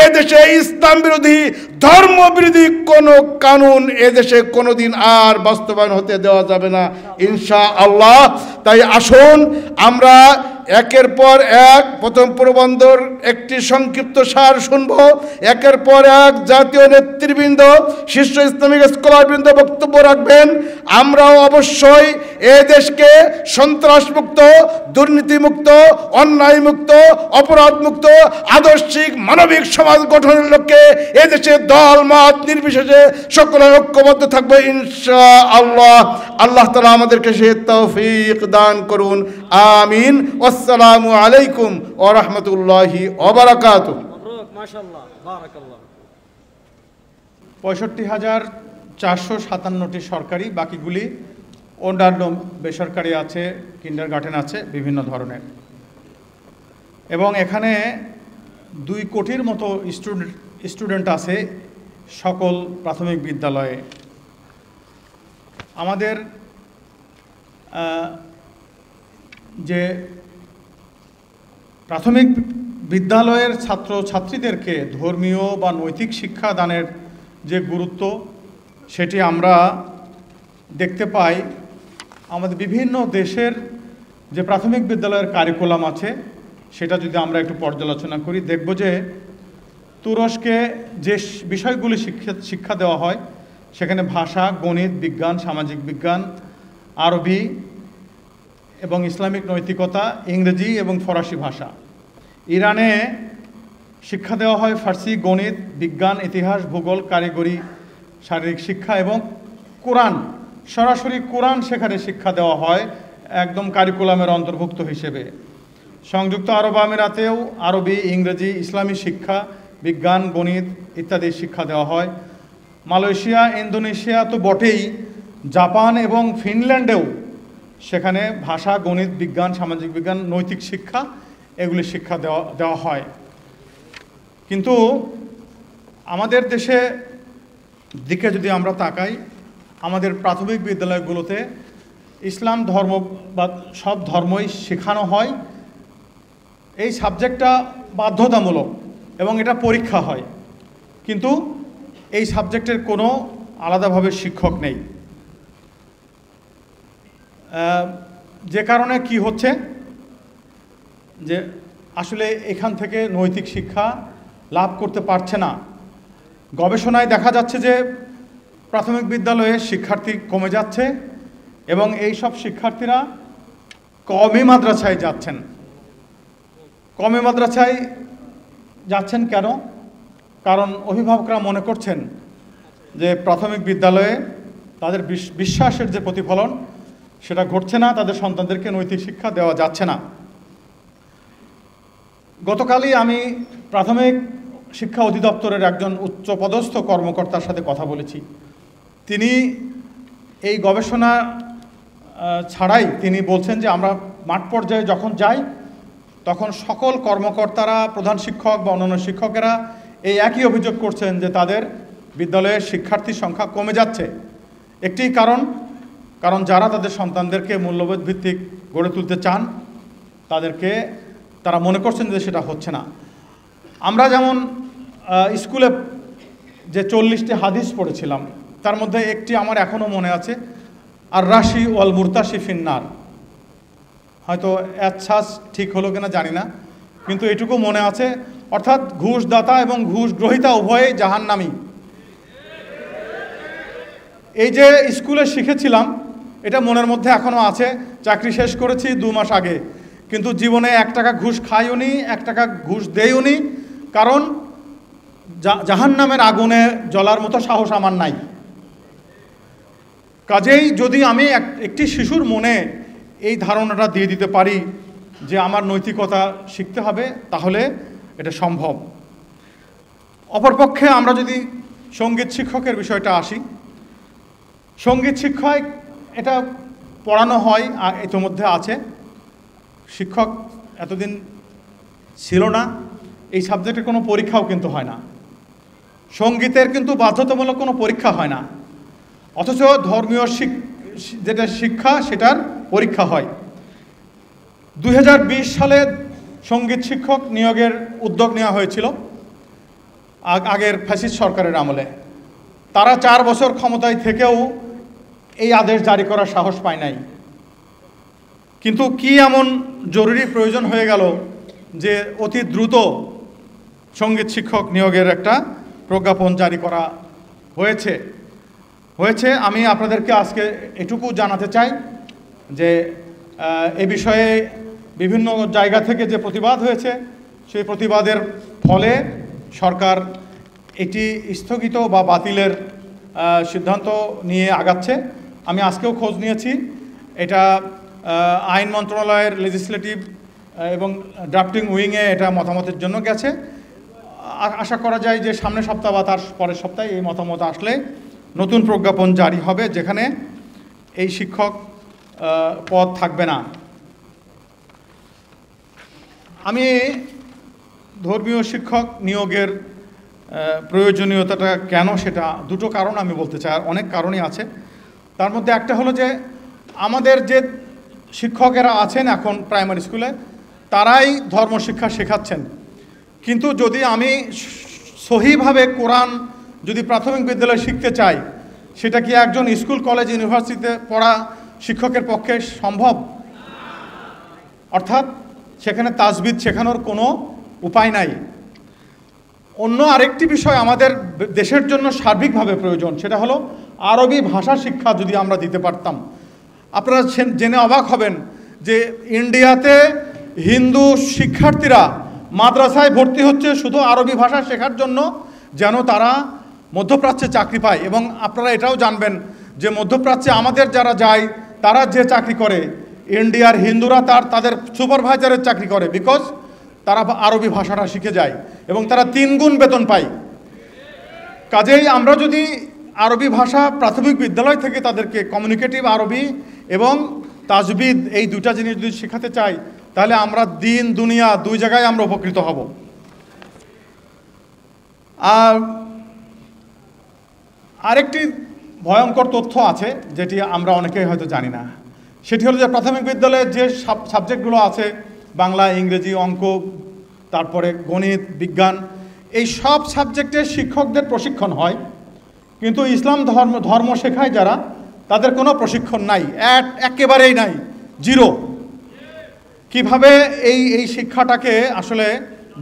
এদেশে ইসলাম বিরোধী ধর্ম বিরোধী কোনো কানুন এদেশে কোনোদিন আর বাস্তবায়ন হতে দেওয়া যাবে না ইনশাআল্লাহ। তাই আসুন আমরা একের পর এক প্রথম প্রবন্ধর একটি সংক্ষিপ্ত সার শুনব, একের পর এক জাতীয় নেতৃবৃন্দ শীর্ষ ইসলামিক স্কলারবৃন্দ বক্তব্য রাখবেন। আমরাও অবশ্যই এই দেশকে সন্ত্রাসমুক্ত, দুর্নীতিমুক্ত, অন্যায়মুক্ত, অপরাধমুক্ত, আদর্শিক মানবিক সমাজ গঠনের লক্ষ্যে এদেশে দল মত নির্বিশেষে সকলে ঐক্যবদ্ধ থাকবে ইনশাআল্লাহ। আল্লাহ তাআলা আমাদেরকে সে তৌফিক দান করুন, আমিন। আসসালামু আলাইকুম ওয়া রাহমাতুল্লাহি ওয়া বারাকাতুহু। 65,457টি সরকারি, বাকিগুলি অন্যান্য বেসরকারি আছে, কিন্ডারগার্টেন আছে বিভিন্ন ধরনের। এবং এখানে 2 কোটির মতো স্টুডেন্ট আছে সকল প্রাথমিক বিদ্যালয়ে। আমাদের যে প্রাথমিক বিদ্যালয়ের ছাত্র ছাত্রীদেরকে ধর্মীয় বা নৈতিক শিক্ষা দানের যে গুরুত্ব সেটি আমরা দেখতে পাই। আমাদের বিভিন্ন দেশের যে প্রাথমিক বিদ্যালয়ের কারিকুলাম আছে সেটা যদি আমরা একটু পর্যালোচনা করি, দেখব যে তুরস্কে যে বিষয়গুলি শিক্ষা দেওয়া হয় সেখানে ভাষা, গণিত, বিজ্ঞান, সামাজিক বিজ্ঞান, আরবি এবং ইসলামিক নৈতিকতা, ইংরেজি এবং ফরাসি ভাষা। ইরানে শিক্ষা দেওয়া হয় ফার্সি, গণিত, বিজ্ঞান, ইতিহাস, ভূগোল, কারিগরি, শারীরিক শিক্ষা এবং কোরআন। সরাসরি কোরআন সেখানে শিক্ষা দেওয়া হয় একদম কারিকুলামের অন্তর্ভুক্ত হিসেবে। সংযুক্ত আরব আমিরাতেও আরবি, ইংরেজি, ইসলামী শিক্ষা, বিজ্ঞান, গণিত ইত্যাদি শিক্ষা দেওয়া হয়। মালয়েশিয়া, ইন্দোনেশিয়া তো বটেই, জাপান এবং ফিনল্যান্ডেও সেখানে ভাষা, গণিত, বিজ্ঞান, সামাজিক বিজ্ঞান, নৈতিক শিক্ষা এগুলি শিক্ষা দেওয়া হয়। কিন্তু আমাদের দেশে দিকে যদি আমরা তাকাই, আমাদের প্রাথমিক বিদ্যালয়গুলোতে ইসলাম ধর্ম বা সব ধর্মই শেখানো হয়। এই সাবজেক্টটা বাধ্যতামূলক এবং এটা পরীক্ষা হয়, কিন্তু এই সাবজেক্টের কোনো আলাদাভাবে শিক্ষক নেই। যে কারণে কি হচ্ছে যে আসলে এখান থেকে নৈতিক শিক্ষা লাভ করতে পারছে না। গবেষণায় দেখা যাচ্ছে যে প্রাথমিক বিদ্যালয়ে শিক্ষার্থী কমে যাচ্ছে এবং এই সব শিক্ষার্থীরা কওমি মাদ্রাসায় যাচ্ছেন। কওমি মাদ্রাসায় যাচ্ছেন কেন? কারণ অভিভাবকরা মনে করছেন যে প্রাথমিক বিদ্যালয়ে তাদের বিশ্বাসের যে প্রতিফলন সেটা ঘটছে না, তাদের সন্তানদেরকে নৈতিক শিক্ষা দেওয়া যাচ্ছে না। গতকালই আমি প্রাথমিক শিক্ষা অধিদপ্তরের একজন উচ্চপদস্থ কর্মকর্তার সাথে কথা বলেছি। তিনি এই গবেষণা ছাড়াই তিনি বলছেন যে আমরা মাঠ পর্যায়ে যখন যাই তখন সকল কর্মকর্তারা, প্রধান শিক্ষক বা অন্যান্য শিক্ষকেরা এই একই অভিযোগ করছেন যে তাদের বিদ্যালয়ের শিক্ষার্থীর সংখ্যা কমে যাচ্ছে। একটি কারণ যারা তাদের সন্তানদেরকে মূল্যবোধ ভিত্তিক গড়ে তুলতে চান তারা মনে করছেন যে সেটা হচ্ছে না। আমরা যেমন স্কুলে যে 40টি হাদিস পড়েছিলাম তার মধ্যে একটি আমার এখনও মনে আছে, আর রাশি ওয়াল মুরতাশি ফিন্নার। হয়তো এচ্ছাস ঠিক হলো কিনা জানি না, কিন্তু এটুকু মনে আছে, অর্থাৎ ঘুষদাতা এবং ঘুষ গ্রহীতা উভয়ই জাহান্নামী। এই যে স্কুলে শিখেছিলাম এটা মনের মধ্যে এখনও আছে। চাকরি শেষ করেছি 2 মাস আগে, কিন্তু জীবনে 1 টাকা ঘুষ খাইও নি, 1 টাকা ঘুষ দেইও নি, কারণ জাহান্নামের আগুনে জ্বলার মতো সাহস আমার নাই। কাজেই যদি আমি একটি শিশুর মনে এই ধারণাটা দিয়ে দিতে পারি যে আমার নৈতিকতা শিখতে হবে, তাহলে এটা সম্ভব। অপরপক্ষে আমরা যদি সঙ্গীত শিক্ষকের বিষয়টা আসি, সঙ্গীত শিক্ষক এটা পড়ানো হয়, ইতিমধ্যে আছে। শিক্ষক এতদিন ছিল না, এই সাবজেক্টের কোনো পরীক্ষাও কিন্তু হয় না। সঙ্গীতের কিন্তু বাধ্যতামূলক কোনো পরীক্ষা হয় না, অথচ ধর্মীয় যেটা শিক্ষা সেটার পরীক্ষা হয়। 2020 সালে সঙ্গীত শিক্ষক নিয়োগের উদ্যোগ নেওয়া হয়েছিল আগের ফ্যাসিস্ট সরকারের আমলে। তারা 4 বছর ক্ষমতায় থেকেও এই আদেশ জারি করার সাহস পায় নাই। কিন্তু কি এমন জরুরি প্রয়োজন হয়ে গেল যে অতি দ্রুত সঙ্গীত শিক্ষক নিয়োগের একটা প্রজ্ঞাপন জারি করা হয়েছে। আমি আপনাদেরকে আজকে এটুকু জানাতে চাই যে এ বিষয়ে বিভিন্ন জায়গা থেকে যে প্রতিবাদ হয়েছে, সেই প্রতিবাদের ফলে সরকার এটি স্থগিত বা বাতিলের সিদ্ধান্ত নিয়ে আগাচ্ছে। আমি আজকেও খোঁজ নিয়েছি, এটা আইন মন্ত্রণালয়ের লেজিসলেটিভ এবং ড্রাফটিং উইংয়ে এটা মতামতের জন্য গেছে। আশা করা যায় যে সামনের সপ্তাহ বা তার পরের সপ্তাহে এই মতামত আসলে নতুন প্রজ্ঞাপন জারি হবে, যেখানে এই শিক্ষক পদ থাকবে না। আমি ধর্মীয় শিক্ষক নিয়োগের প্রয়োজনীয়তাটা কেন, সেটা দুটো কারণ আমি বলতে চাই, আর অনেক কারণই আছে। তার মধ্যে একটা হলো যে আমাদের যে শিক্ষকেরা আছেন এখন প্রাইমারি স্কুলে, তারাই ধর্মশিক্ষা শেখাচ্ছেন। কিন্তু যদি আমি সহিভাবে কোরআন যদি প্রাথমিক বিদ্যালয়ে শিখতে চাই, সেটা কি একজন স্কুল কলেজ ইউনিভার্সিটিতে পড়া শিক্ষকের পক্ষে সম্ভব? অর্থাৎ সেখানে তাজবিদ শেখানোর কোনো উপায় নাই। অন্য আরেকটি বিষয় আমাদের দেশের জন্য সার্বিকভাবে প্রয়োজন, সেটা হলো আরবি ভাষা শিক্ষা যদি আমরা দিতে পারতাম। আপনারা জেনে অবাক হবেন যে ইন্ডিয়াতে হিন্দু শিক্ষার্থীরা মাদ্রাসায় ভর্তি হচ্ছে শুধু আরবি ভাষা শেখার জন্য, যেন তারা মধ্যপ্রাচ্যে চাকরি পায়। এবং আপনারা এটাও জানবেন যে মধ্যপ্রাচ্যে আমাদের যারা যায়, তারা যে চাকরি করে, ইন্ডিয়ার হিন্দুরা তাদের সুপারভাইজারের চাকরি করে, বিকজ তারা আরবি ভাষাটা শিখে যায় এবং তারা 3 গুণ বেতন পায়। কাজেই আমরা যদি আরবি ভাষা প্রাথমিক বিদ্যালয় থেকে তাদেরকে কমিউনিকেটিভ আরবি এবং তাজবিদ এই দুটা জিনিস যদি শেখাতে চাই, তাহলে আমরা দিন দুনিয়া দুই জায়গায় আমরা উপকৃত হব। আর আরেকটি ভয়ঙ্কর তথ্য আছে যেটি আমরা অনেকেই হয়তো জানি না, সেটি হলো যে প্রাথমিক বিদ্যালয়ে যে সাবজেক্টগুলো আছে, বাংলা, ইংরেজি, অঙ্ক, তারপরে গণিত, বিজ্ঞান, এই সব সাবজেক্টের শিক্ষকদের প্রশিক্ষণ হয়, কিন্তু ইসলাম ধর্ম শেখায় যারা, তাদের কোনো প্রশিক্ষণ নাই, একেবারেই নাই, জিরো। কিভাবে এই শিক্ষাটাকে আসলে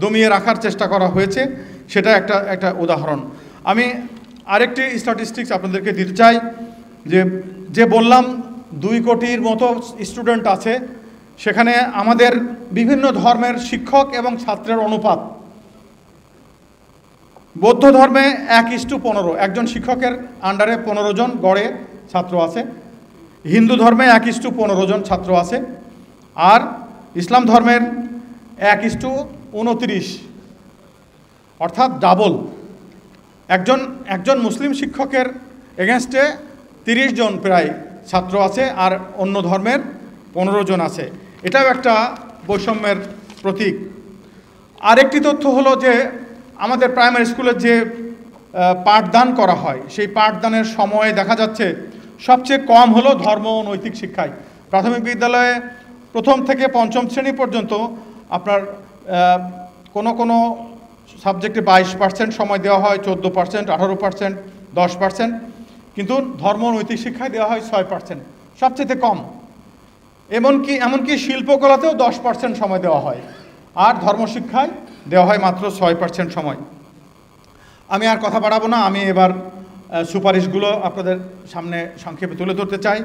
দমিয়ে রাখার চেষ্টা করা হয়েছে সেটা একটা উদাহরণ। আমি আরেকটি স্ট্যাটিস্টিক্স আপনাদেরকে দিতে চাই, যে বললাম 2 কোটির মতো স্টুডেন্ট আছে, সেখানে আমাদের বিভিন্ন ধর্মের শিক্ষক এবং ছাত্রের অনুপাত, বৌদ্ধ ধর্মে 1:15, একজন শিক্ষকের আন্ডারে 15 জন গড়ে ছাত্র আছে। হিন্দু ধর্মে 1:15 জন ছাত্র আছে। আর ইসলাম ধর্মের 1:29, অর্থাৎ ডাবল। একজন মুসলিম শিক্ষকের এগেনস্টে 30 জন প্রায় ছাত্র আছে, আর অন্য ধর্মের 15 জন আছে। এটাও একটা বৈষম্যের প্রতীক। আরেকটি তথ্য হলো যে আমাদের প্রাইমারি স্কুলে যে পাঠদান করা হয়, সেই পাঠদানের সময়ে দেখা যাচ্ছে সবচেয়ে কম হলো ধর্ম ও নৈতিক শিক্ষায়। প্রাথমিক বিদ্যালয়ে 1ম থেকে 5ম শ্রেণী পর্যন্ত আপনার কোনো সাবজেক্টে 22% সময় দেওয়া হয়, 14%, 18%, 10%, কিন্তু ধর্ম নৈতিক শিক্ষায় দেওয়া হয় 6%, সবচেয়ে কম। এমনকি শিল্পকলাতেও 10% সময় দেওয়া হয়, আর ধর্মশিক্ষায় দেওয়া হয় মাত্র 6% সময়। আমি আর কথা বাড়াবো না, আমি এবার সুপারিশগুলো আপনাদের সামনে সংক্ষেপে তুলে ধরতে চাই।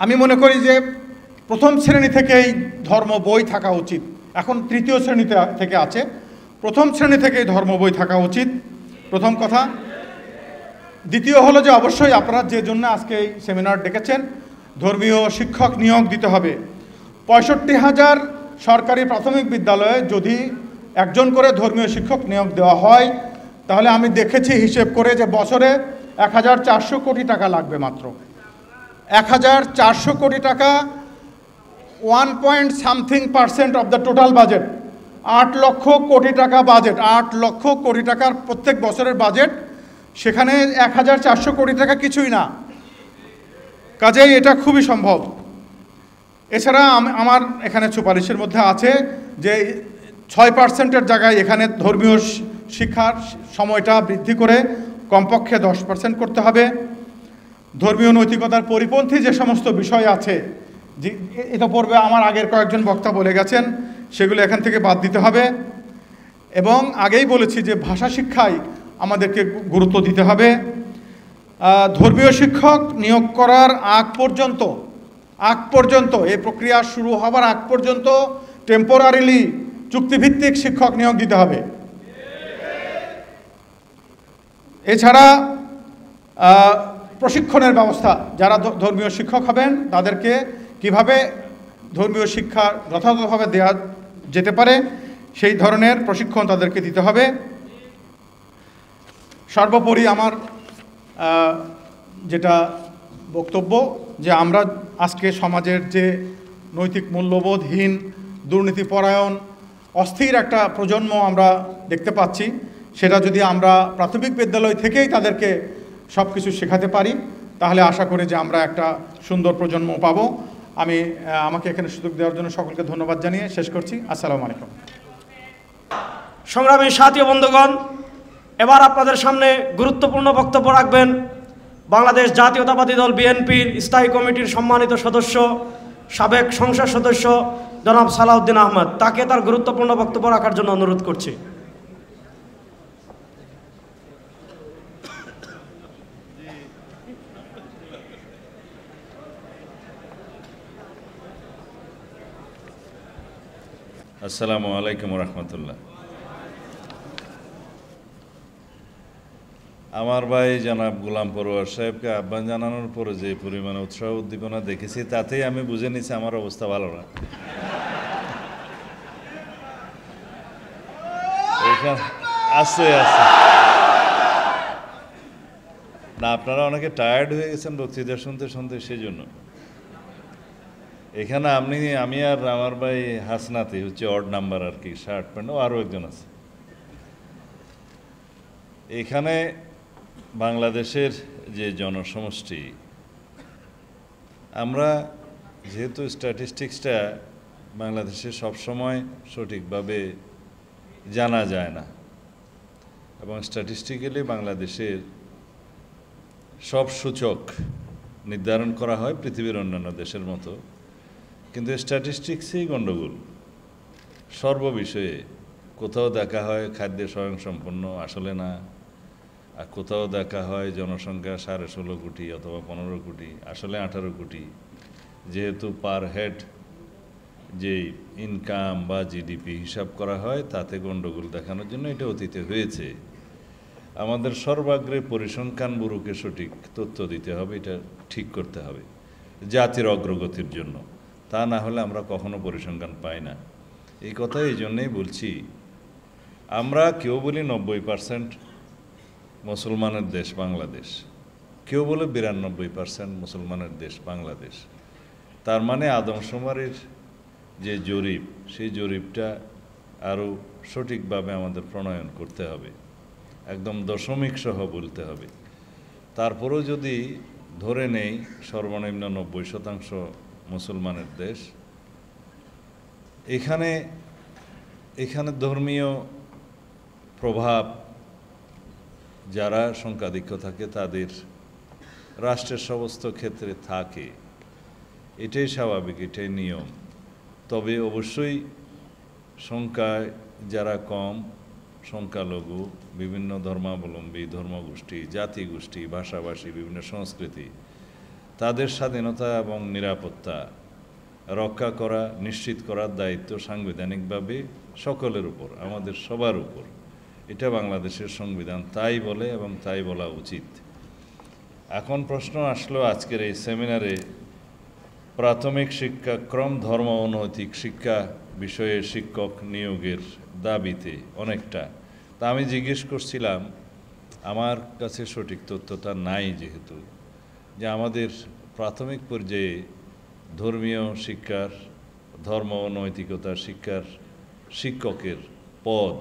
আমি মনে করি যে 1ম শ্রেণী থেকেই ধর্ম বই থাকা উচিত। এখন 3য় শ্রেণীতে থেকে আছে, 1ম শ্রেণী থেকেই ধর্ম বই থাকা উচিত, প্রথম কথা। দ্বিতীয় হলো যে অবশ্যই আপনারা যে জন্য আজকে এই সেমিনার ডেকেছেন, ধর্মীয় শিক্ষক নিয়োগ দিতে হবে। 65,000 সরকারি প্রাথমিক বিদ্যালয়ে যদি একজন করে ধর্মীয় শিক্ষক নিয়োগ দেওয়া হয়, তাহলে আমি দেখেছি হিসেব করে যে বছরে 1,400 কোটি টাকা লাগবে। মাত্র 1,400 কোটি টাকা, 1.something% of the total budget. 8 lakh crore টাকা বাজেট, 8 লক্ষ কোটি টাকার প্রত্যেক বছরের বাজেট, সেখানে 1,400 কোটি টাকা কিছুই না। কাজেই এটা খুবই সম্ভব। এছাড়া আমার এখানে সুপারিশের মধ্যে আছে যে 6%-এর জায়গায় এখানে ধর্মীয় শিক্ষার সময়টা বৃদ্ধি করে কমপক্ষে 10% করতে হবে। ধর্মীয় নৈতিকতার পরিপন্থী যে সমস্ত বিষয় আছে, যে এটা পূর্বে আমার আগের কয়েকজন বক্তা বলে গেছেন, সেগুলো এখান থেকে বাদ দিতে হবে। এবং আগেই বলেছি যে ভাষা শিক্ষায় আমাদেরকে গুরুত্ব দিতে হবে। ধর্মীয় শিক্ষক নিয়োগ করার আগ পর্যন্ত এই প্রক্রিয়া শুরু হবার আগ পর্যন্ত টেম্পোরারিলি চুক্তিভিত্তিক শিক্ষক নিয়োগ দিতে হবে। এছাড়া প্রশিক্ষণের ব্যবস্থা, যারা ধর্মীয় শিক্ষক হবেন তাদেরকে কিভাবে ধর্মীয় শিক্ষা যথাযথভাবে দেওয়া যেতে পারে সেই ধরনের প্রশিক্ষণ তাদেরকে দিতে হবে। সর্বোপরি আমার যেটা বক্তব্য, যে আমরা আজকে সমাজের যে নৈতিক মূল্যবোধহীন, দুর্নীতিপরায়ণ, অস্থির একটা প্রজন্ম আমরা দেখতে পাচ্ছি, সেটা যদি আমরা প্রাথমিক বিদ্যালয় থেকেই তাদেরকে সব কিছু শেখাতে পারি, তাহলে আশা করি যে আমরা একটা সুন্দর প্রজন্ম পাবো। আমাকে এখানে সুযোগ দেওয়ার জন্য সকলকে ধন্যবাদ জানিয়ে শেষ করছি। আসসালামু আলাইকুম। সংগ্রামী সাথী বন্ধুগণ, এবার আপনাদের সামনে গুরুত্বপূর্ণ বক্তব্য রাখবেন বাংলাদেশ জাতীয়তাবাদী দল বিএনপির স্থায়ী কমিটির সম্মানিত সদস্য, সাবেক সংসদ সদস্য জনাব সালাউদ্দিন আহমদ। তাকে তার গুরুত্বপূর্ণ বক্তব্য রাখার জন্য অনুরোধ করছি। আসসালামু আলাইকুম রহমতুল্লাহ। আমার ভাই জনাব গোলাম পরোয়ার সাহেবকে আহ্বান জানানোর পরে যে পরিমাণে উৎসাহ উদ্দীপনা দেখেছি, তাতেই আমি বুঝে নিছি আমার অবস্থা ভালো না। আছে না, আপনারা অনেকে টায়ার্ড হয়ে গেছেন বক্তৃতা শুনতে শুনতে, সেই জন্য এখানে আমি আর আমার ভাই হাসনাতি হচ্ছে অড নাম্বার আর কি, শার্ট প্যান্ট, আরও একজন আছে। এখানে বাংলাদেশের যে জনসমষ্টি, আমরা যেহেতু স্ট্যাটিস্টিক্সটা বাংলাদেশে সবসময় সঠিকভাবে জানা যায় না, এবং স্ট্যাটিস্টিক্যালি বাংলাদেশের সব সূচক নির্ধারণ করা হয় পৃথিবীর অন্যান্য দেশের মতো, কিন্তু স্ট্যাটিস্টিক্সেই গণ্ডগোল সর্ববিষয়ে। কোথাও দেখা হয় খাদ্যে স্বয়ংসম্পন্ন, আসলে না। আর কোথাও দেখা হয় জনসংখ্যা 16.5 কোটি অথবা 15 কোটি, আসলে 18 কোটি। যেহেতু পার হেড যে ইনকাম বা জিডিপি হিসাব করা হয়, তাতে গণ্ডগোল দেখানোর জন্য এটা অতীতে হয়েছে। আমাদের সর্বাগ্রে পরিসংখ্যান ব্যুরোকে সঠিক তথ্য দিতে হবে, এটা ঠিক করতে হবে জাতির অগ্রগতির জন্য। তা না হলে আমরা কখনো পরিসংখ্যান পাই না। এই কথা এই জন্যেই বলছি, আমরা কেউ বলি 90% মুসলমানের দেশ বাংলাদেশ, কেউ বলে 92% মুসলমানের দেশ বাংলাদেশ। তার মানে আদমশুমারির যে জরিপ, সেই জরিপটা আরও সঠিকভাবে আমাদের প্রণয়ন করতে হবে, একদম দশমিক সহ বলতে হবে। তারপরেও যদি ধরে নেই সর্বনিম্ন 90% মুসলমানের দেশ, এখানে ধর্মীয় প্রভাব যারা সংখ্যাধিক্য থাকে তাদের রাষ্ট্রের সমস্ত ক্ষেত্রে থাকে, এটাই স্বাভাবিক, এটাই নিয়ম। তবে অবশ্যই সংখ্যায় যারা কম, সংখ্যালঘু, বিভিন্ন ধর্মাবলম্বী, ধর্মগোষ্ঠী, জাতিগোষ্ঠী, ভাষাভাষী, বিভিন্ন সংস্কৃতি, তাদের স্বাধীনতা এবং নিরাপত্তা রক্ষা করা, নিশ্চিত করার দায়িত্ব সাংবিধানিকভাবে সকলের উপর, আমাদের সবার উপর। এটা বাংলাদেশের সংবিধান তাই বলে এবং তাই বলা উচিত। এখন প্রশ্ন আসলো আজকের এই সেমিনারে প্রাথমিক শিক্ষাক্রম ধর্ম ও নৈতিক শিক্ষা বিষয়ে শিক্ষক নিয়োগের দাবিতে অনেকটা। তা আমি জিজ্ঞেস করছিলাম, আমার কাছে সঠিক তথ্যটা নাই যেহেতু, যে আমাদের প্রাথমিক পর্যায়ে ধর্মীয় শিক্ষার, ধর্ম ও নৈতিকতার শিক্ষার শিক্ষকের পদ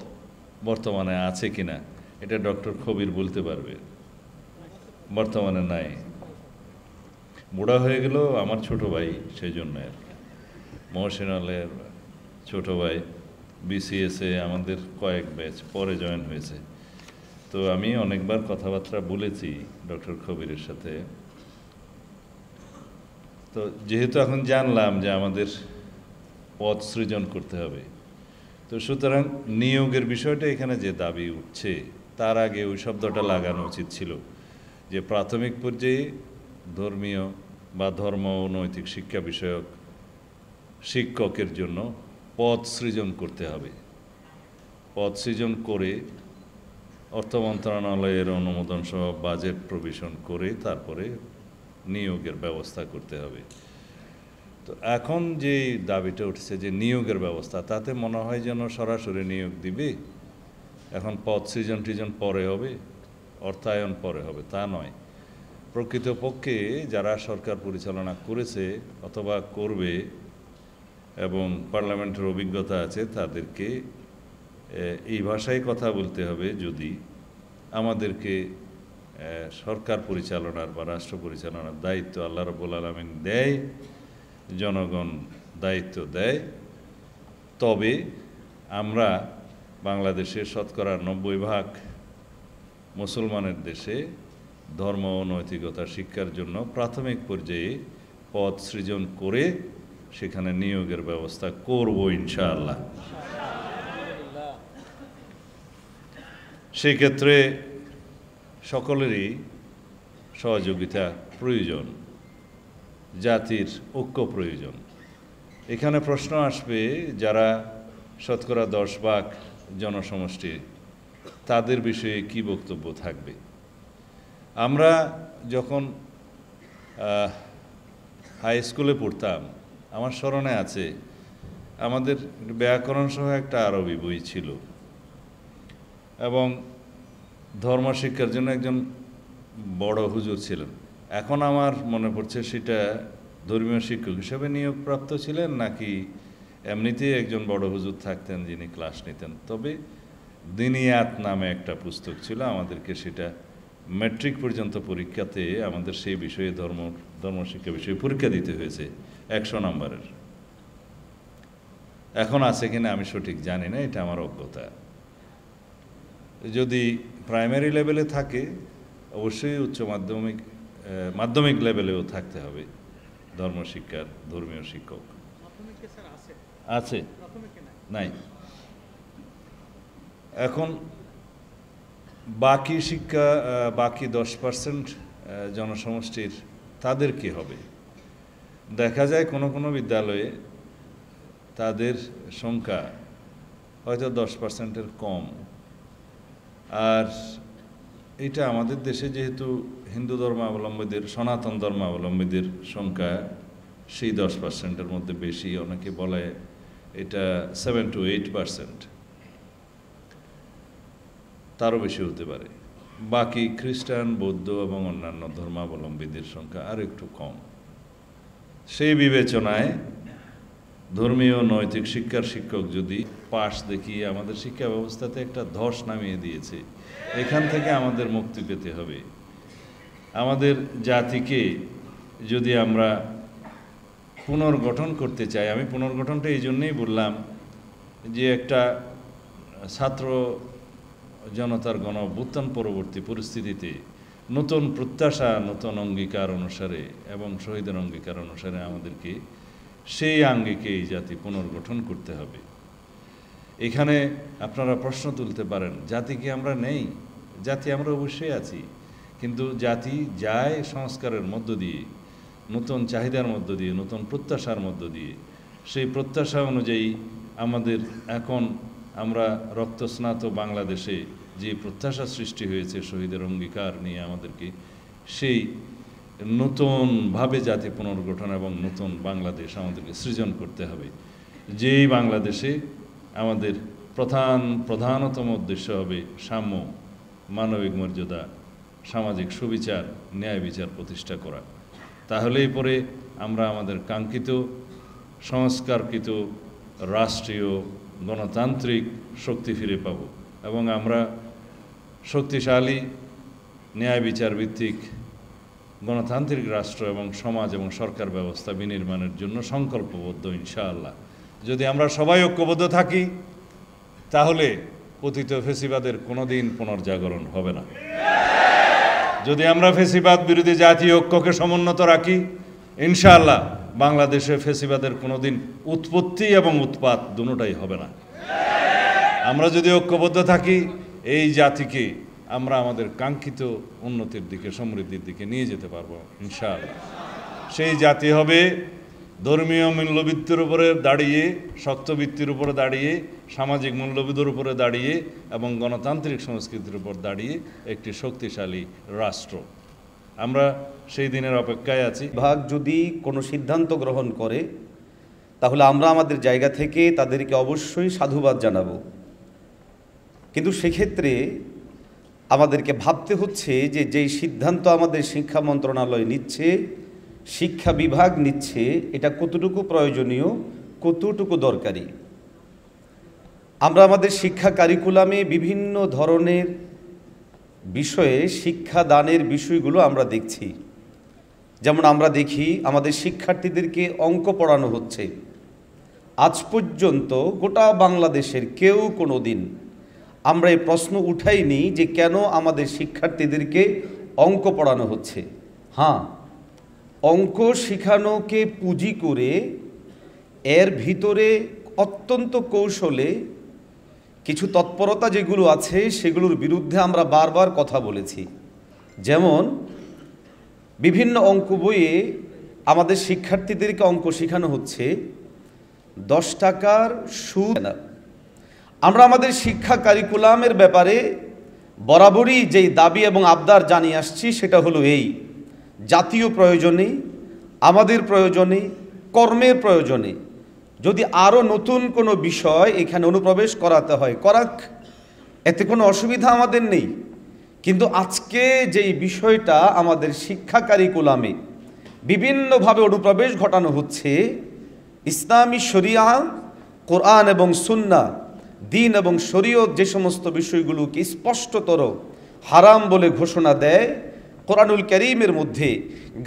বর্তমানে আছে কিনা, এটা ডক্টর খবির বলতে পারবে। বর্তমানে নাই, বুড়া হয়ে গেল আমার ছোট ভাই, সেই জন্য আর কি। মহসিনালের ছোট ভাই বিসিএসে আমাদের কয়েক ব্যাচ পরে জয়েন হয়েছে। তো আমি অনেকবার কথাবার্তা বলেছি ডক্টর খবিরের সাথে। তো যেহেতু এখন জানলাম যে আমাদের পদ সৃজন করতে হবে, তো সুতরাং নিয়োগের বিষয়টা এখানে যে দাবি উঠছে, তার আগে ওই শব্দটা লাগানো উচিত ছিল যে প্রাথমিক পর্যায়ে ধর্মীয় বা ধর্ম ও নৈতিক শিক্ষা বিষয়ক শিক্ষকের জন্য পদ সৃজন করতে হবে। পদ সৃজন করে অর্থ মন্ত্রণালয়ের অনুমোদন সহ বাজেট প্রভিশন করে তারপরে নিয়োগের ব্যবস্থা করতে হবে। তো এখন যে দাবিটা উঠছে যে নিয়োগের ব্যবস্থা, তাতে মনে হয় যেন সরাসরি নিয়োগ দিবে, এখন পদ সৃজন টিজন পরে হবে, অর্থায়ন পরে হবে, তা নয়। প্রকৃতপক্ষে যারা সরকার পরিচালনা করেছে অথবা করবে এবং পার্লামেন্টের অভিজ্ঞতা আছে, তাদেরকে এই ভাষায় কথা বলতে হবে, যদি আমাদেরকে সরকার পরিচালনার বা রাষ্ট্র পরিচালনার দায়িত্ব আল্লাহ রাব্বুল আলামিন দেয়, জনগণ দায়িত্ব দেয়, তবে আমরা বাংলাদেশের শতকরা 90% মুসলমানের দেশে ধর্ম ও নৈতিকতা শিক্ষার জন্য প্রাথমিক পর্যায়ে পদ সৃজন করে সেখানে নিয়োগের ব্যবস্থা করব ইনশাআল্লাহ। সেই ক্ষেত্রে সকলেরই সহযোগিতা প্রয়োজন, জাতির ঐক্য প্রয়োজন। এখানে প্রশ্ন আসবে, যারা শতকরা 10% জনসমষ্টি, তাদের বিষয়ে কি বক্তব্য থাকবে। আমরা যখন হাই স্কুলে পড়তাম, আমার স্মরণে আছে আমাদের ব্যাকরণ সহ একটা আরবি বই ছিল, এবং ধর্মশিক্ষার জন্য একজন বড় হুজুর ছিলেন। এখন আমার মনে পড়ছে সেটা ধর্মীয় শিক্ষক হিসেবে নিয়োগপ্রাপ্ত ছিলেন নাকি এমনিতেই একজন বড় হুজুর থাকতেন যিনি ক্লাস নিতেন। তবে দিনিয়াত নামে একটা পুস্তক ছিল, আমাদেরকে সেটা ম্যাট্রিক পর্যন্ত পরীক্ষাতে আমাদের সেই বিষয়ে ধর্মশিক্ষা বিষয়ে পরীক্ষা দিতে হয়েছে 100 নম্বরের। এখন আছে কিনা আমি সঠিক জানি না, এটা আমার অজ্ঞতা। যদি প্রাইমারি লেভেলে থাকে, অবশ্যই উচ্চ মাধ্যমিক লেভেলেও থাকতে হবে ধর্মশিক্ষার ধর্মীয় শিক্ষক। আছে নাই। এখন বাকি শিক্ষা, বাকি 10% জনসমষ্টির তাদের কি হবে? দেখা যায় কোনো কোনো বিদ্যালয়ে তাদের সংখ্যা হয়তো 10%-এর কম। আর এটা আমাদের দেশে যেহেতু হিন্দু ধর্মাবলম্বীদের, সনাতন ধর্মাবলম্বীদের সংখ্যা সেই 10%-এর মধ্যে বেশি, অনেকে বলে এটা 7 to 8%, তারও বেশি হতে পারে। বাকি খ্রিস্টান, বৌদ্ধ এবং অন্যান্য ধর্মাবলম্বীদের সংখ্যা আর একটু কম। সেই বিবেচনায় ধর্মীয় নৈতিক শিক্ষার শিক্ষক যদি পাশ দেখিয়ে আমাদের শিক্ষা ব্যবস্থাতে একটা ধস নামিয়ে দিয়েছে, এখান থেকে আমাদের মুক্তি পেতে হবে। আমাদের জাতিকে যদি আমরা পুনর্গঠন করতে চাই, আমি পুনর্গঠনটা এই জন্যেই বললাম যে একটা ছাত্র জনতার গণ অভ্যুত্থান পরবর্তী পরিস্থিতিতে নতুন প্রত্যাশা, নতুন অঙ্গীকার অনুসারে এবং শহীদের অঙ্গীকার অনুসারে আমাদেরকে সেই আঙ্গিকে এই জাতি পুনর্গঠন করতে হবে। এখানে আপনারা প্রশ্ন তুলতে পারেন, জাতি কি আমরা নেই? জাতি আমরা অবশ্যই আছি, কিন্তু জাতি যায় সংস্কারের মধ্য দিয়ে, নতুন চাহিদার মধ্য দিয়ে, নতুন প্রত্যাশার মধ্য দিয়ে। সেই প্রত্যাশা অনুযায়ী আমাদের এখন আমরা রক্তস্নাত বাংলাদেশে যে প্রত্যাশা সৃষ্টি হয়েছে শহীদের অঙ্গীকার নিয়ে আমাদেরকে, সেই নতুনভাবে জাতি পুনর্গঠন এবং নতুন বাংলাদেশ আমাদেরকে সৃজন করতে হবে। যেই বাংলাদেশে আমাদের প্রধানতম উদ্দেশ্য হবে সাম্য, মানবিক মর্যাদা, সামাজিক সুবিচার, ন্যায় বিচার প্রতিষ্ঠা করা। তাহলেই পরে আমরা আমাদের কাঙ্ক্ষিত সংস্কারকৃত রাষ্ট্রীয় গণতান্ত্রিক শক্তি ফিরে পাব এবং আমরা শক্তিশালী ন্যায় বিচার ভিত্তিক গণতান্ত্রিক রাষ্ট্র এবং সমাজ এবং সরকার ব্যবস্থা বিনির্মাণের জন্য সংকল্পবদ্ধ ইনশাআল্লাহ। যদি আমরা সবাই ঐক্যবদ্ধ থাকি তাহলে পতিত ফেসিবাদের কোনোদিন পুনর্জাগরণ হবে না। যদি আমরা ফেসিবাদ বিরোধী জাতীয় ঐক্যকে সমুন্নত রাখি ইনশাআল্লাহ বাংলাদেশে ফেসিবাদের কোনোদিন উৎপত্তি এবং উৎপাত দুটোটাই হবে না। আমরা যদি ঐক্যবদ্ধ থাকি এই জাতিকে আমরা আমাদের কাঙ্ক্ষিত উন্নতির দিকে, সমৃদ্ধির দিকে নিয়ে যেতে পারবো ইনশাআল্লাহ। সেই জাতি হবে ধর্মীয় মূল্যভিত্তির উপরে দাঁড়িয়ে, শক্তভিত্তির উপরে দাঁড়িয়ে, সামাজিক মূল্যবোধের উপরে দাঁড়িয়ে এবং গণতান্ত্রিক সংস্কৃতির উপর দাঁড়িয়ে একটি শক্তিশালী রাষ্ট্র। আমরা সেই দিনের অপেক্ষায় আছি। বিভাগ যদি কোনো সিদ্ধান্ত গ্রহণ করে তাহলে আমরা আমাদের জায়গা থেকে তাদেরকে অবশ্যই সাধুবাদ জানাবো, কিন্তু সেক্ষেত্রে আমাদেরকে ভাবতে হচ্ছে যে যেই সিদ্ধান্ত আমাদের শিক্ষা মন্ত্রণালয় নিচ্ছে, শিক্ষা বিভাগ নিচ্ছে, এটা কতটুকু প্রয়োজনীয়, কতটুকু দরকারি। আমরা আমাদের শিক্ষা কারিকুলামে বিভিন্ন ধরনের বিষয়ে শিক্ষাদানের বিষয়গুলো আমরা দেখছি। যেমন আমরা দেখি আমাদের শিক্ষার্থীদেরকে অঙ্ক পড়ানো হচ্ছে। আজ পর্যন্ত গোটা বাংলাদেশের কেউ কোনো দিন আমরা এই প্রশ্ন উঠাইনি যে কেন আমাদের শিক্ষার্থীদেরকে অঙ্ক পড়ানো হচ্ছে। হ্যাঁ, অঙ্ক শেখানোকে পুঁজি করে এর ভিতরে অত্যন্ত কৌশলে কিছু তৎপরতা যেগুলো আছে সেগুলোর বিরুদ্ধে আমরা বারবার কথা বলেছি। যেমন বিভিন্ন অঙ্ক বইয়ে আমাদের শিক্ষার্থীদেরকে অঙ্ক শেখানো হচ্ছে 10 টাকার সুদ। আমরা আমাদের শিক্ষা কারিকুলামের ব্যাপারে বরাবরই যেই দাবি এবং আবদার জানিয়ে আসছি সেটা হলো এই: জাতীয় প্রয়োজনে, আমাদের প্রয়োজনে, কর্মের প্রয়োজনে যদি আরও নতুন কোনো বিষয় এখানে অনুপ্রবেশ করাতে হয় করাক, এতে কোনো অসুবিধা আমাদের নেই। কিন্তু আজকে যেই বিষয়টা আমাদের শিক্ষা কারিকুলামে বিভিন্নভাবে অনুপ্রবেশ ঘটানো হচ্ছে, ইসলামী শরিয়া, কোরআন এবং সুন্নাহ, দিন এবং শরীয়ত যে সমস্ত বিষয়গুলোকে স্পষ্টতর হারাম বলে ঘোষণা দেয়, কোরআনুল কারীমের মধ্যে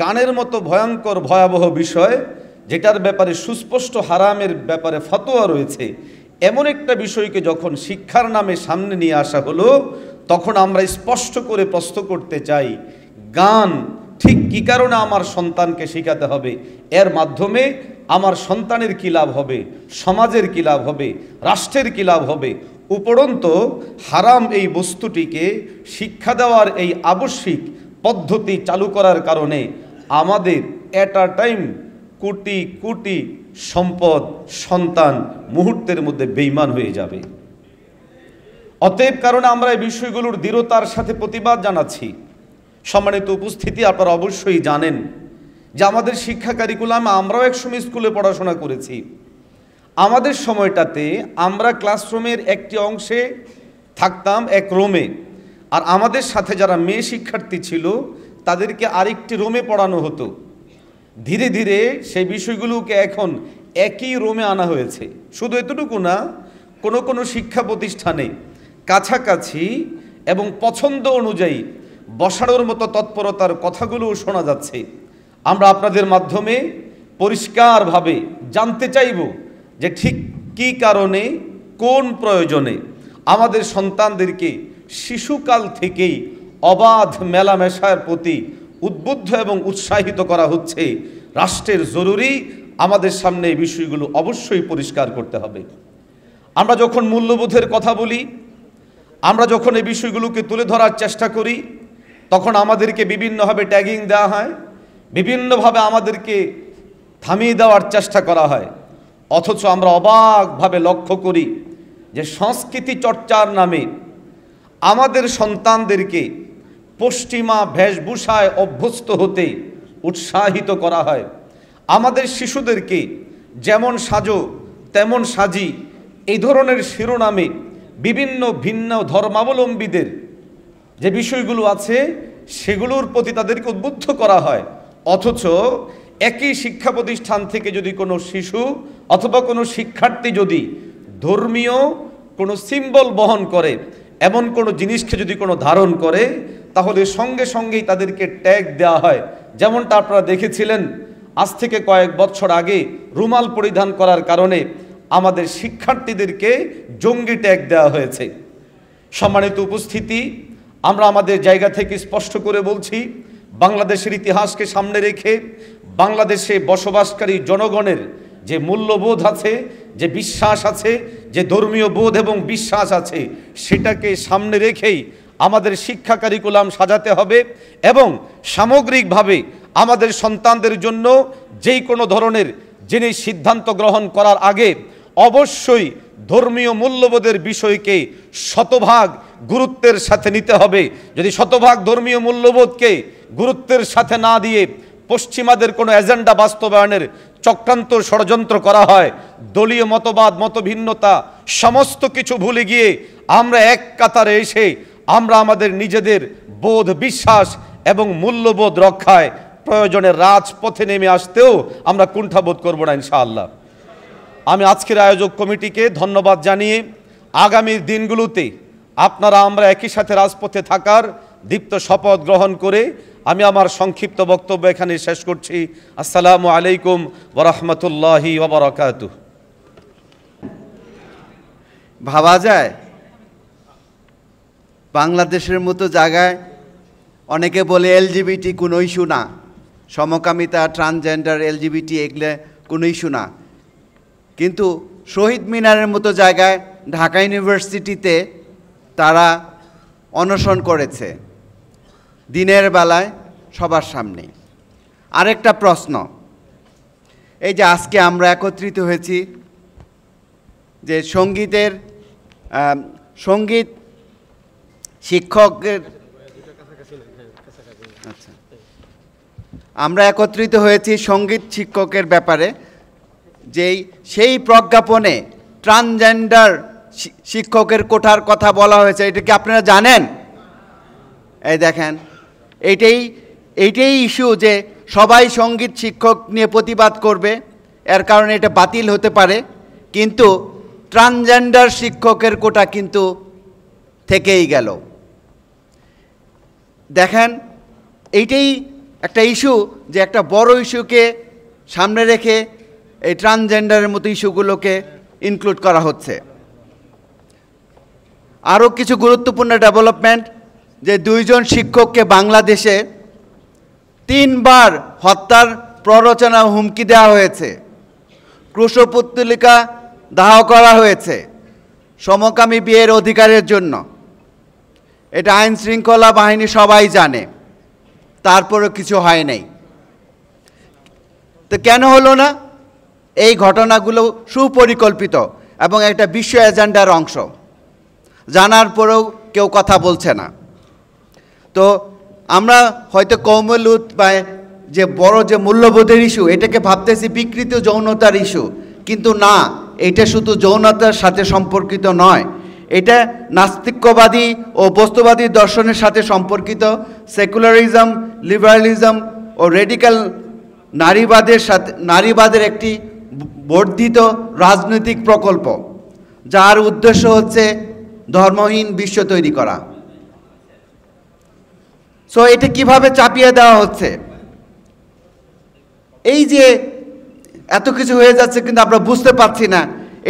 গানের মতো ভয়ঙ্কর ভয়াবহ বিষয় যেটার ব্যাপারে সুস্পষ্ট হারামের ব্যাপারে ফতোয়া রয়েছে, এমন একটা বিষয়কে যখন শিক্ষার নামে সামনে নিয়ে আসা হলো, তখন আমরা স্পষ্ট করে প্রশ্ন করতে চাই, গান ঠিক কী কারণে আমার সন্তানকে শেখাতে হবে? এর মাধ্যমে আমার সন্তানের কী লাভ হবে, সমাজের কী লাভ হবে, রাষ্ট্রের কী লাভ হবে? উপরন্তু হারাম এই বস্তুটিকে শিক্ষা দেওয়ার এই আবশ্যিক পদ্ধতি চালু করার কারণে আমাদের এট আ টাইম কোটি কোটি সম্পদ, সন্তান মুহূর্তের মধ্যে বেঈমান হয়ে যাবে। অতএব কারণে আমরা এই বিষয়গুলোর দৃঢ়তার সাথে প্রতিবাদ জানাচ্ছি। সম্মানিত উপস্থিতি, আপনারা অবশ্যই জানেন যে আমাদের শিক্ষা কারিকুলামে আমরাও একসময় স্কুলে পড়াশোনা করেছি। আমাদের সময়টাতে আমরা ক্লাসরুমের একটি অংশে থাকতাম, এক রুমে, আর আমাদের সাথে যারা মেয়ে শিক্ষার্থী ছিল তাদেরকে আরেকটি রুমে পড়ানো হতো। ধীরে ধীরে সেই বিষয়গুলোকে এখন একই রুমে আনা হয়েছে। শুধু এতটুকু না, কোনো কোনো শিক্ষা প্রতিষ্ঠানে কাছাকাছি এবং পছন্দ অনুযায়ী বসানোর মতো তৎপরতার কথাগুলোও শোনা যাচ্ছে। আমরা আপনাদের মাধ্যমে পরিষ্কারভাবে জানতে চাইব যে ঠিক কী কারণে, কোন প্রয়োজনে আমাদের সন্তানদেরকে শিশুকাল থেকেই অবাধ মেলামেশার প্রতি উদ্বুদ্ধ এবং উৎসাহিত করা হচ্ছে। রাষ্ট্রের জরুরি আমাদের সামনে এই বিষয়গুলো অবশ্যই পরিষ্কার করতে হবে। আমরা যখন মূল্যবোধের কথা বলি, আমরা যখন এই বিষয়গুলোকে তুলে ধরার চেষ্টা করি, তখন আমাদেরকে বিভিন্নভাবে ট্যাগিং দেওয়া হয়, বিভিন্নভাবে আমাদেরকে থামিয়ে দেওয়ার চেষ্টা করা হয়। অথচ আমরা অবাকভাবে লক্ষ্য করি যে সংস্কৃতি চর্চার নামে আমাদের সন্তানদেরকে পশ্চিমা বেশভূষায় অভ্যস্ত হতে উৎসাহিত করা হয়। আমাদের শিশুদেরকে যেমন সাজো তেমন সাজি এই ধরনের শিরোনামে বিভিন্ন ভিন্ন ধর্মাবলম্বীদের যে বিষয়গুলো আছে সেগুলোর প্রতি তাদেরকে উদ্বুদ্ধ করা হয়, অথচ একই শিক্ষা প্রতিষ্ঠান থেকে যদি কোনো শিশু অথবা কোনো শিক্ষার্থী যদি ধর্মীয় কোনো সিম্বল বহন করে, এমন কোনো জিনিসকে যদি কোনো ধারণ করে, তাহলে সঙ্গে সঙ্গেই তাদেরকে ট্যাগ দেওয়া হয়। যেমনটা আপনারা দেখেছিলেন আজ থেকে কয়েক বছর আগে রুমাল পরিধান করার কারণে আমাদের শিক্ষার্থীদেরকে জঙ্গি ট্যাগ দেওয়া হয়েছে। সম্মানিত উপস্থিতি, আমরা আমাদের জায়গা থেকে স্পষ্ট করে বলছি, বাংলাদেশের ইতিহাসকে সামনে রেখে বাংলাদেশে বসবাসকারী জনগণের যে মূল্যবোধ আছে, যে বিশ্বাস আছে, যে ধর্মীয় বোধ এবং বিশ্বাস আছে, সেটাকে সামনে রেখেই আমাদের শিক্ষা কারিকুলাম সাজাতে হবে এবং সামগ্রিকভাবে আমাদের সন্তানদের জন্য যেই কোনো ধরনের জিনিস সিদ্ধান্ত গ্রহণ করার আগে অবশ্যই ধর্মীয় মূল্যবোধের বিষয়কে শতভাগ গুরুত্বের সাথে নিতে হবে। যদি শতভাগ ধর্মীয় মূল্যবোধকে গুরুত্বের সাথে না দিয়ে পশ্চিমাদের কোনো এজেন্ডা বাস্তবায়নের চক্রান্ত ষড়যন্ত্র করা হয়, দলীয় মতবাদ মতভিন্নতা সমস্ত কিছু ভুলে গিয়ে আমরা এক কাতারে এসে আমরা আমাদের নিজেদের বোধ বিশ্বাস এবং মূল্যবোধ রক্ষায় প্রয়োজনে রাজপথে নেমে আসতেও আমরা কুণ্ঠাবোধ করব না ইনশাআল্লাহ। আমি আজকের আয়োজক কমিটিকে ধন্যবাদ জানিয়ে আগামী দিনগুলোতে আপনারা আমরা একই সাথে রাজপথে থাকার দীপ্ত শপথ গ্রহণ করে আমি আমার সংক্ষিপ্ত বক্তব্য এখানে শেষ করছি। আসসালামু আলাইকুম ওয়া রাহমাতুল্লাহি ওয়া বারাকাতুহু। ভাবা যায় বাংলাদেশের মতো জায়গায় অনেকে বলে এলজিবিটি কোনো ইস্যু না, সমকামিতা ট্রান্সজেন্ডার এলজিবিটি এগুলো কোনো ইস্যু না, কিন্তু শহীদ মিনারের মতো জায়গায় ঢাকা ইউনিভার্সিটিতে তারা অনশন করেছে দিনের বেলায় সবার সামনে। আরেকটা প্রশ্ন, এই যে আজকে আমরা একত্রিত হয়েছি যে সঙ্গীত শিক্ষকের আচ্ছা আমরা একত্রিত হয়েছি সঙ্গীত শিক্ষকের ব্যাপারে, সেই প্রজ্ঞাপনে ট্রান্সজেন্ডার শিক্ষকের কোঠার কথা বলা হয়েছে। এটা কি আপনারা জানেন? এই দেখেন, এইটাই ইস্যু যে সবাই সঙ্গীত শিক্ষক নিয়ে প্রতিবাদ করবে, এর কারণে এটা বাতিল হতে পারে, কিন্তু ট্রান্সজেন্ডার শিক্ষকের কোটা কিন্তু থেকেই গেল। দেখেন, এইটাই একটা ইস্যু যে একটা বড় ইস্যুকে সামনে রেখে এই ট্রান্সজেন্ডারের মতো ইস্যুগুলোকে ইনক্লুড করা হচ্ছে। আরও কিছু গুরুত্বপূর্ণ ডেভেলপমেন্ট, যে 2 জন শিক্ষককে বাংলাদেশে 3 বার হত্যার প্ররোচনা হুমকি দেওয়া হয়েছে, ক্রুশপুত্তলিকা দাহ করা হয়েছে সমকামী বিয়ের অধিকারের জন্য। এটা আইন শৃঙ্খলা বাহিনী সবাই জানে, তারপরেও কিছু হয় নাই। তো কেন হলো না? এই ঘটনাগুলো সুপরিকল্পিত এবং একটা বিশ্ব এজেন্ডার অংশ, জানার পরেও কেউ কথা বলছে না। তো আমরা হয়তো কৌমলুত বা যে বড় যে মূল্যবোধের ইস্যু, এটাকে ভাবতেছি বিকৃত যৌনতার ইস্যু, কিন্তু না, এটা শুধু যৌনতার সাথে সম্পর্কিত নয়, এটা নাস্তিক্যবাদী ও বস্তুবাদী দর্শনের সাথে সম্পর্কিত, সেকুলারিজম, লিবারালিজম ও রেডিক্যাল নারীবাদের একটি বর্ধিত রাজনৈতিক প্রকল্প, যার উদ্দেশ্য হচ্ছে ধর্মহীন বিশ্ব তৈরি করা। সো এটা কিভাবে চাপিয়ে দেওয়া হচ্ছে? এই যে এত কিছু হয়ে যাচ্ছে কিন্তু আমরা বুঝতে পারছি না,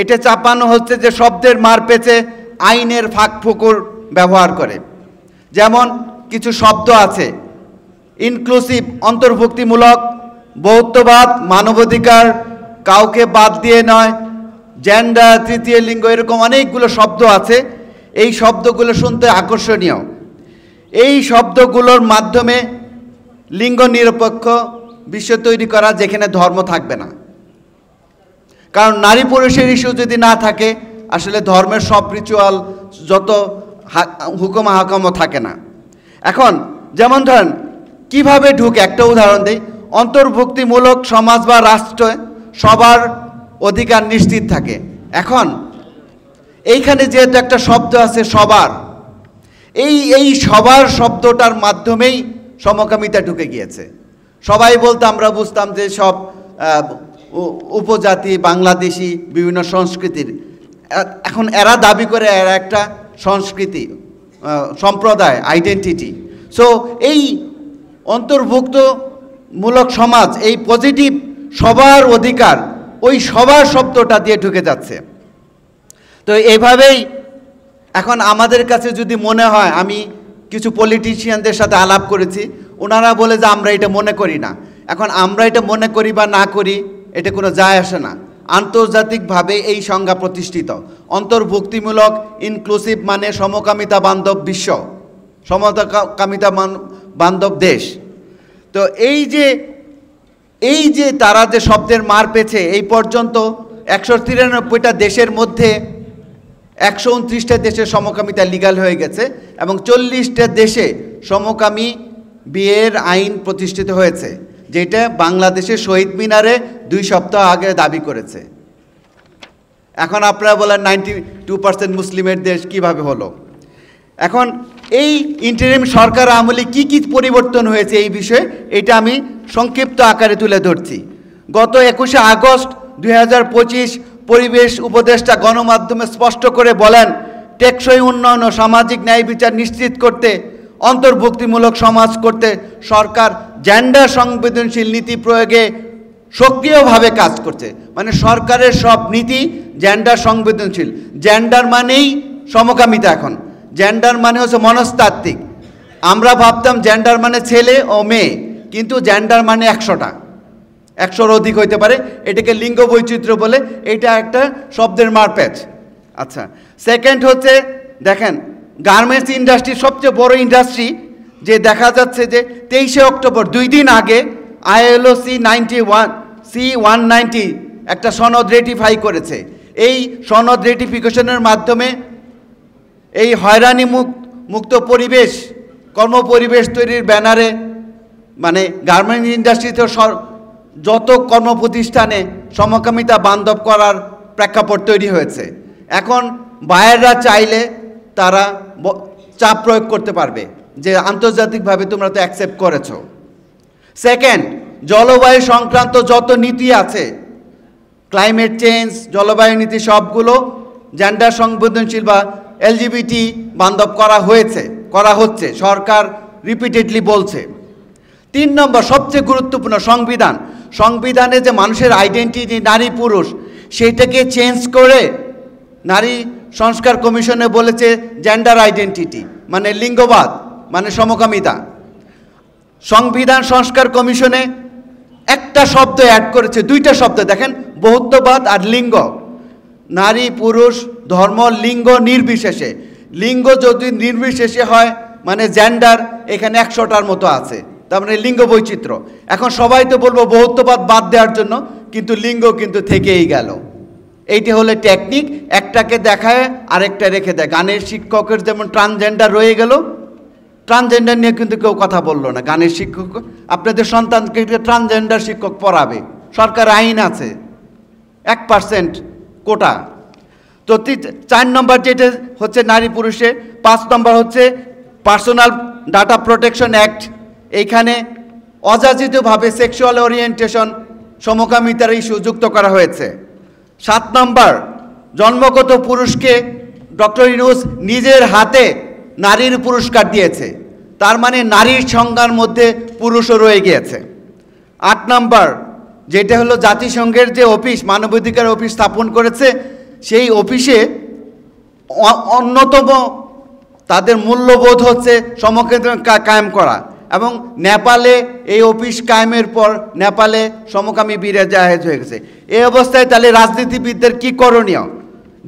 এটা চাপানো হচ্ছে যে শব্দের মার পেঁচে আইনের ফাঁক ফোকর ব্যবহার করে। যেমন কিছু শব্দ আছে ইনক্লুসিভ, অন্তর্ভুক্তিমূলক, বহুত্ববাদ, মানবাধিকার, কাউকে বাদ দিয়ে নয়, জেন্ডার, তৃতীয় লিঙ্গ, এরকম অনেকগুলো শব্দ আছে। এই শব্দগুলো শুনতে আকর্ষণীয়। এই শব্দগুলোর মাধ্যমে লিঙ্গ নিরপেক্ষ বিশ্ব তৈরি করা, যেখানে ধর্ম থাকবে না। কারণ নারী পুরুষের ইস্যু যদি না থাকে, আসলে ধর্মের সব রিচুয়াল যত হুকুম হাকামও থাকে না। এখন যেমন ধরেন কিভাবে ঢুকে, একটা উদাহরণ দিই। অন্তর্ভুক্তিমূলক সমাজ বা রাষ্ট্রে সবার অধিকার নিশ্চিত থাকে। এখন এইখানে যেহেতু একটা শব্দ আছে সবার, এই সবার শব্দটার মাধ্যমেই সমকামিতা ঢুকে গিয়েছে। সবাই বলতে আমরা বুঝতাম যে সব উপজাতি, বাংলাদেশি, বিভিন্ন সংস্কৃতির, এখন এরা দাবি করে এরা একটা সংস্কৃতি, সম্প্রদায়, আইডেন্টিটি। সো এই অন্তর্ভুক্তমূলক সমাজ, এই পজিটিভ সবার অধিকার, ওই সবার শব্দটা দিয়ে ঢুকে যাচ্ছে। তো এইভাবেই এখন আমাদের কাছে যদি মনে হয়, আমি কিছু পলিটিশিয়ানদের সাথে আলাপ করেছি, ওনারা বলে যে আমরা এটা মনে করি না। এখন আমরা এটা মনে করি বা না করি এটা কোনো যায় আসে না। আন্তর্জাতিকভাবে এই সংজ্ঞা প্রতিষ্ঠিত। অন্তর্ভুক্তিমূলক, ইনক্লুসিভ মানে সমকামিতা বান্ধব বিশ্ব, সমকামিতা বান্ধব দেশ। তো এই যে তারা যে শব্দের মার পেয়েছে, এই পর্যন্ত 193টা দেশের মধ্যে 129টা দেশে সমকামিতা লিগ্যাল হয়ে গেছে এবং 40টা দেশে সমকামী বিয়ের আইন প্রতিষ্ঠিত হয়েছে, যেটা বাংলাদেশের শহীদ মিনারে 2 সপ্তাহ আগে দাবি করেছে। এখন আপনারা বলেন 92% মুসলিমের দেশ কিভাবে হলো? এখন এই ইন্টারিম সরকার আমলে কি পরিবর্তন হয়েছে এই বিষয়ে, এটা আমি সংক্ষিপ্ত আকারে তুলে ধরছি। গত 21শে আগস্ট 2025 পরিবেশ উপদেষ্টা গণমাধ্যমে স্পষ্ট করে বলেন, টেকসই উন্নয়ন ও সামাজিক ন্যায় বিচার নিশ্চিত করতে, অন্তর্ভুক্তিমূলক সমাজ করতে সরকার জেন্ডার সংবেদনশীল নীতি প্রয়োগে সক্রিয়ভাবে কাজ করছে। মানে সরকারের সব নীতি জেন্ডার সংবেদনশীল। জেন্ডার মানেই সমকামিতা। এখন জেন্ডার মানে হচ্ছে মনস্তাত্ত্বিক। আমরা ভাবতাম জেন্ডার মানে ছেলে ও মেয়ে, কিন্তু জেন্ডার মানে 100টা, 100-র অধিক হইতে পারে। এটাকে লিঙ্গ বৈচিত্র্য বলে, এটা একটা শব্দের মারপ্যাচ। আচ্ছা, সেকেন্ড হচ্ছে দেখেন, গার্মেন্টস ইন্ডাস্ট্রি সবচেয়ে বড় ইন্ডাস্ট্রি, যে দেখা যাচ্ছে যে 23শে অক্টোবর 2 দিন আগে ILO C190 একটা সনদ রেটিফাই করেছে। এই সনদ রেটিফিকেশনের মাধ্যমে এই হয়রানি মুক্ত পরিবেশ, কর্মপরিবেশ তৈরির ব্যানারে, মানে গার্মেন্টস ইন্ডাস্ট্রিতে যত কর্মপ্রতিষ্ঠানে সমকামিতা বান্ধব করার প্রেক্ষাপট তৈরি হয়েছে। এখন বায়াররা চাইলে তারা চাপ প্রয়োগ করতে পারবে যে আন্তর্জাতিকভাবে তোমরা তো অ্যাকসেপ্ট করেছো। সেকেন্ড, জলবায়ু সংক্রান্ত যত নীতি আছে, ক্লাইমেট চেঞ্জ, জলবায়ু নীতি, সবগুলো জেন্ডার সংবেদনশীল বা LGBT বান্ধব করা হচ্ছে, সরকার রিপিটেডলি বলছে। 3 নম্বর, সবচেয়ে গুরুত্বপূর্ণ, সংবিধানে যে মানুষের আইডেন্টিটি নারী পুরুষ, সেটাকে চেঞ্জ করে নারী সংস্কার কমিশনে বলেছে জেন্ডার আইডেন্টিটি, মানে লিঙ্গবাদ, মানে সমকামিতা। সংবিধান সংস্কার কমিশনে একটা শব্দ অ্যাড করেছে, 2টা শব্দ দেখেন, বহুত্ববাদ আর লিঙ্গ। নারী পুরুষ ধর্ম লিঙ্গ নির্বিশেষে, লিঙ্গ যদি নির্বিশেষে হয় মানে জেন্ডার এখানে 100টার মতো আছে, তার মানে লিঙ্গ বৈচিত্র্য। এখন সবাই তো বলবো বহুত্ববাদ বাদ দেওয়ার জন্য, কিন্তু লিঙ্গ কিন্তু থেকেই গেল। এইটি হলো টেকনিক, একটাকে দেখায় আরেকটা রেখে দেয়। গানের শিক্ষকের যেমন ট্রান্সজেন্ডার রয়ে গেল, ট্রান্সজেন্ডার নিয়ে কিন্তু কেউ কথা বললো না। গানের শিক্ষক আপনাদের সন্তানকে ট্রান্সজেন্ডার শিক্ষক পড়াবে, সরকার আইন আছে, 1% কোটা। তো 4 নম্বর যেটা হচ্ছে নারী পুরুষের, 5 নম্বর হচ্ছে পার্সোনাল ডাটা প্রোটেকশন অ্যাক্ট। এইখানে অযাচিতভাবে সেক্সুয়াল ওরিয়েন্টেশন, সমকামিতার ইস্যু যুক্ত করা হয়েছে। 7 নম্বর, জন্মগত পুরুষকে ডক্টর ইউনূস নিজের হাতে নারীর পুরস্কার দিয়েছে, তার মানে নারীর সংজ্ঞার মধ্যে পুরুষও রয়ে গিয়েছে। 8 নম্বর, যেটা হলো জাতিসংঘের যে অফিস, মানবাধিকার অফিস স্থাপন করেছে, সেই অফিসে অন্যতম তাদের মূল্যবোধ হচ্ছে সমকামিতা কায়েম করা। এবং নেপালে এই অফিস কায়েমের পর নেপালে সমকামী বিয়ে জায়েজ হয়ে গেছে। এই অবস্থায় তাহলে রাজনীতিবিদদের কি করণীয়?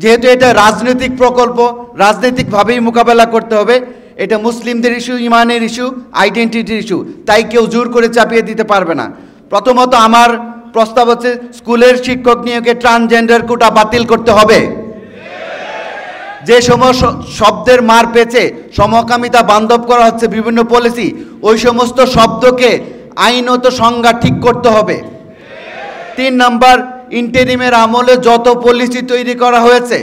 যেহেতু এটা রাজনৈতিক প্রকল্প, রাজনৈতিকভাবেই মোকাবেলা করতে হবে। এটা মুসলিমদের ইস্যু, ইমানের ইস্যু, আইডেন্টিটির ইস্যু, তাই কেউ জোর করে চাপিয়ে দিতে পারবে না। প্রথমত আমার প্রস্তাব হচ্ছে স্কুলের শিক্ষক নিয়োগে ট্রান্সজেন্ডার কোটা বাতিল করতে হবে। যে সমস্ত শব্দের মার পেছে সমকামিতা বান্ধব করা হচ্ছে বিভিন্ন পলিসি, ওই সমস্ত শব্দকে আইনত সংজ্ঞা ঠিক করতে হবে। 3 নম্বর, ইন্টারিমের আমলে যত পলিসি তৈরি করা হয়েছে,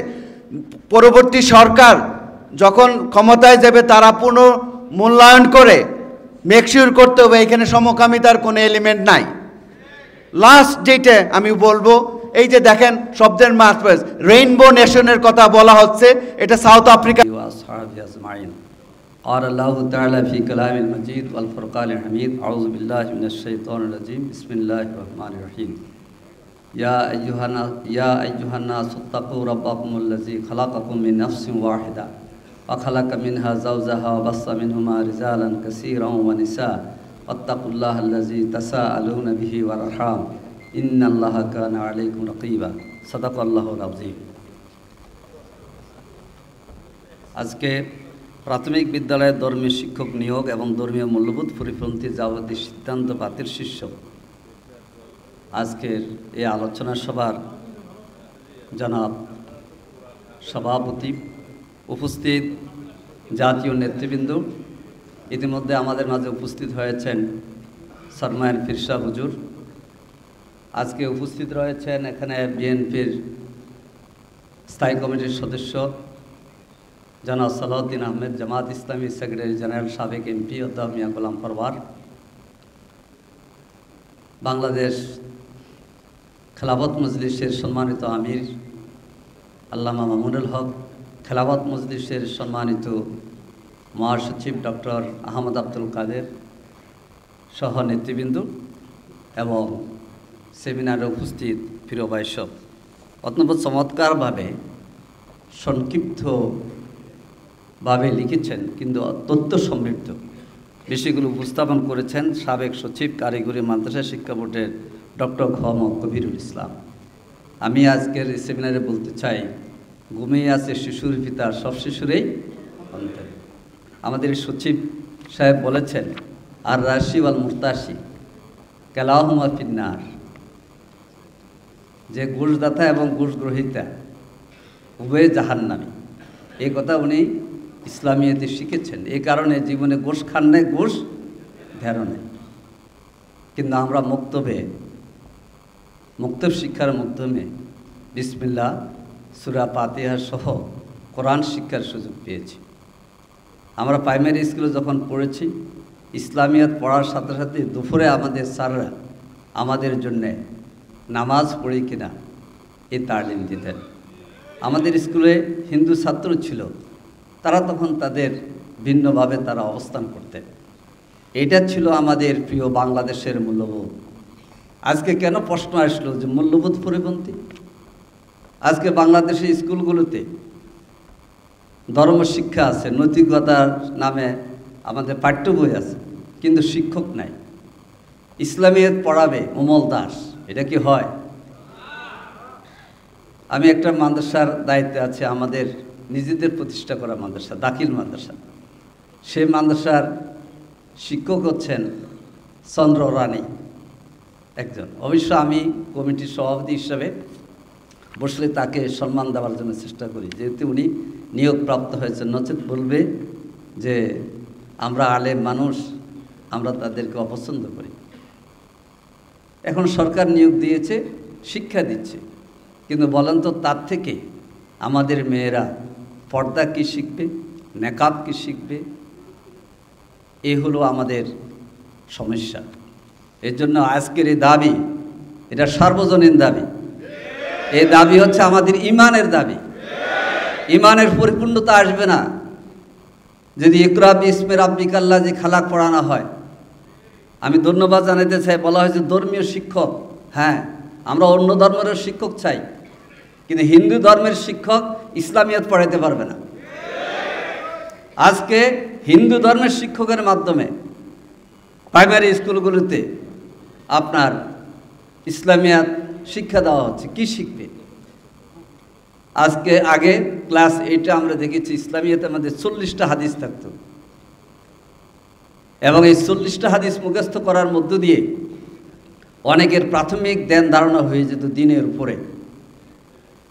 পরবর্তী সরকার যখন ক্ষমতায় যাবে তারা পুনঃ মূল্যায়ন করে মেকশিওর করতে হবে এখানে সমকামিতার কোনো এলিমেন্ট নাই। লাস্ট যেটা আমি বলবো, এই যে দেখেন শব্দের মাত্রা রেইনবো নেশনের কথা বলা হচ্ছে, এটা সাউথ আফ্রিকা। قال الله تعالى في كلام المجيد والفرقان الحميد أعوذ بالله من الشيطان الرجيم بسم الله الرحمن الرحيم يا أيها الناس اتقوا ربكم الذي خلقكم من نفس واحدة وخلق منها زوجها وبث منهما رجالا كثيرا ونساء واتقوا الله الذي تساءلون به والأرحام إن الله كان عليكم رقيبا صدق الله العظيم। আজকে প্রাথমিক বিদ্যালয়ে ধর্মীয় শিক্ষক নিয়োগ এবং ধর্মীয় মূল্যবোধ পরিপন্থী যাবতীয় সিদ্ধান্ত বাতিল শীর্ষক আজকের এই আলোচনা সভার জনাব সভাপতি, উপস্থিত জাতীয় নেতৃবৃন্দ, ইতিমধ্যে আমাদের মাঝে উপস্থিত হয়েছেন সরমায়ের ফিরসা হুজুর, আজকে উপস্থিত রয়েছেন এখানে বিএনপির স্থায়ী কমিটির সদস্য জনাব সালাউদ্দিন আহমেদ, জামাত ইসলামী সেক্রেটারি জেনারেল সাবেক এমপি অধ্যাপক মিয়া গোলাম পরওয়ার, বাংলাদেশ খেলাফত মজলিসের সম্মানিত আমির আল্লামা মামুনুল হক, খেলাফত মজলিসের সম্মানিত মহাসচিব ডক্টর আহমদ আব্দুল কাদের সহ নেতৃবৃন্দ এবং সেমিনারে উপস্থিত প্রিয় ভাইসব, অত্যন্ত চমৎকারভাবে সংক্ষিপ্তভাবে লিখেছেন কিন্তু তথ্য সমৃদ্ধ বিষয়গুলো উপস্থাপন করেছেন সাবেক সচিব কারিগরি মাদ্রাসা শিক্ষা বোর্ডের ডক্টর মোহাম্মদ কবিরুল ইসলাম। আমি আজকের এই সেমিনারে বলতে চাই, ঘুমিয়ে আছে শিশুর পিতা, সব শিশুরেই অন্তরে। আমাদের সচিব সাহেব বলেছেন, আর রাশি ওয়াল মুরতাশি কালাহুমা ফিন্নার, যে ঘুষদাতা এবং ঘুষ গ্রহীতা উভয়ে জাহান্নামী। এই কথা উনি ইসলামিয়াতে শিখেছেন। এই কারণে জীবনে ঘুষ খান নাই, ঘুষ ধ্যারো নেই। কিন্তু আমরা মুক্তব শিক্ষার মাধ্যমে বিসমিল্লাহ, সূরা ফাতিহা সহ কোরআন শিক্ষার সুযোগ পেয়েছি। আমরা প্রাইমারি স্কুলে যখন পড়েছি, ইসলামিয়াত পড়ার সাথে সাথে দুপুরে আমাদের স্যাররা আমাদের জন্যে নামাজ পড়ি কিনা এই তালিম দিতেন। আমাদের স্কুলে হিন্দু ছাত্র ছিল, তারা তখন তাদের ভিন্নভাবে তারা অবস্থান করতেন। এটা ছিল আমাদের প্রিয় বাংলাদেশের মূল্যবোধ। আজকে কেন প্রশ্ন আসলো যে মূল্যবোধ পরিপন্থী? আজকে বাংলাদেশের স্কুলগুলোতে ধর্ম শিক্ষা আছে, নৈতিকতার নামে আমাদের পাঠ্য বই আছে, কিন্তু শিক্ষক নাই। ইসলামিয়াত পড়াবে অমল দাস, এটা কি হয়? আমি একটা মাদ্রাসার দায়িত্বে আছে, আমাদের নিজেদের প্রতিষ্ঠা করা মাদ্রাসা, দাখিল মাদ্রাসা। সেই মাদ্রাসার শিক্ষক হচ্ছেন চন্দ্র রানী একজন। অবশ্য আমি কমিটির সভাপতি হিসাবে বসলে তাকে সম্মান দেওয়ার জন্য চেষ্টা করি, যেহেতু উনি নিয়োগপ্রাপ্ত হয়েছেন। নচেত বলবে যে আমরা আলেম মানুষ, আমরা তাদেরকে অপছন্দ করি। এখন সরকার নিয়োগ দিয়েছে, শিক্ষা দিচ্ছে, কিন্তু বলেন তো তার থেকে আমাদের মেয়েরা পর্দা কি শিখবে, নেকাব কি শিখবে? এই হলো আমাদের সমস্যা। এর জন্য আজকের এই দাবি, এটা সার্বজনীন দাবি। এই দাবি হচ্ছে আমাদের ইমানের দাবি। ইমানের পরিপূর্ণতা আসবে না যদি ইকরা বিস্মে রাব্বিকাল্লাযী খালাক পড়ানো হয়। আমি ধন্যবাদ জানাতে চাই, বলা হয়েছে ধর্মীয় শিক্ষক। হ্যাঁ, আমরা অন্য ধর্মের শিক্ষক চাই, কিন্তু হিন্দু ধর্মের শিক্ষক ইসলামিয়াত পড়াইতে পারবে না। আজকে হিন্দু ধর্মের শিক্ষকের মাধ্যমে প্রাইমারি স্কুলগুলোতে আপনার ইসলামিয়াত শিক্ষা দেওয়া হচ্ছে। কি শিখবে? আজকে আগে ক্লাস 8-এ আমরা দেখেছি ইসলামিয়াতে আমাদের 40টা হাদিস থাকতো, এবং এই 40টা হাদিস মুখস্থ করার মধ্য দিয়ে অনেকের প্রাথমিক জ্ঞান ধারণা হয়ে যেত দিনের উপরে।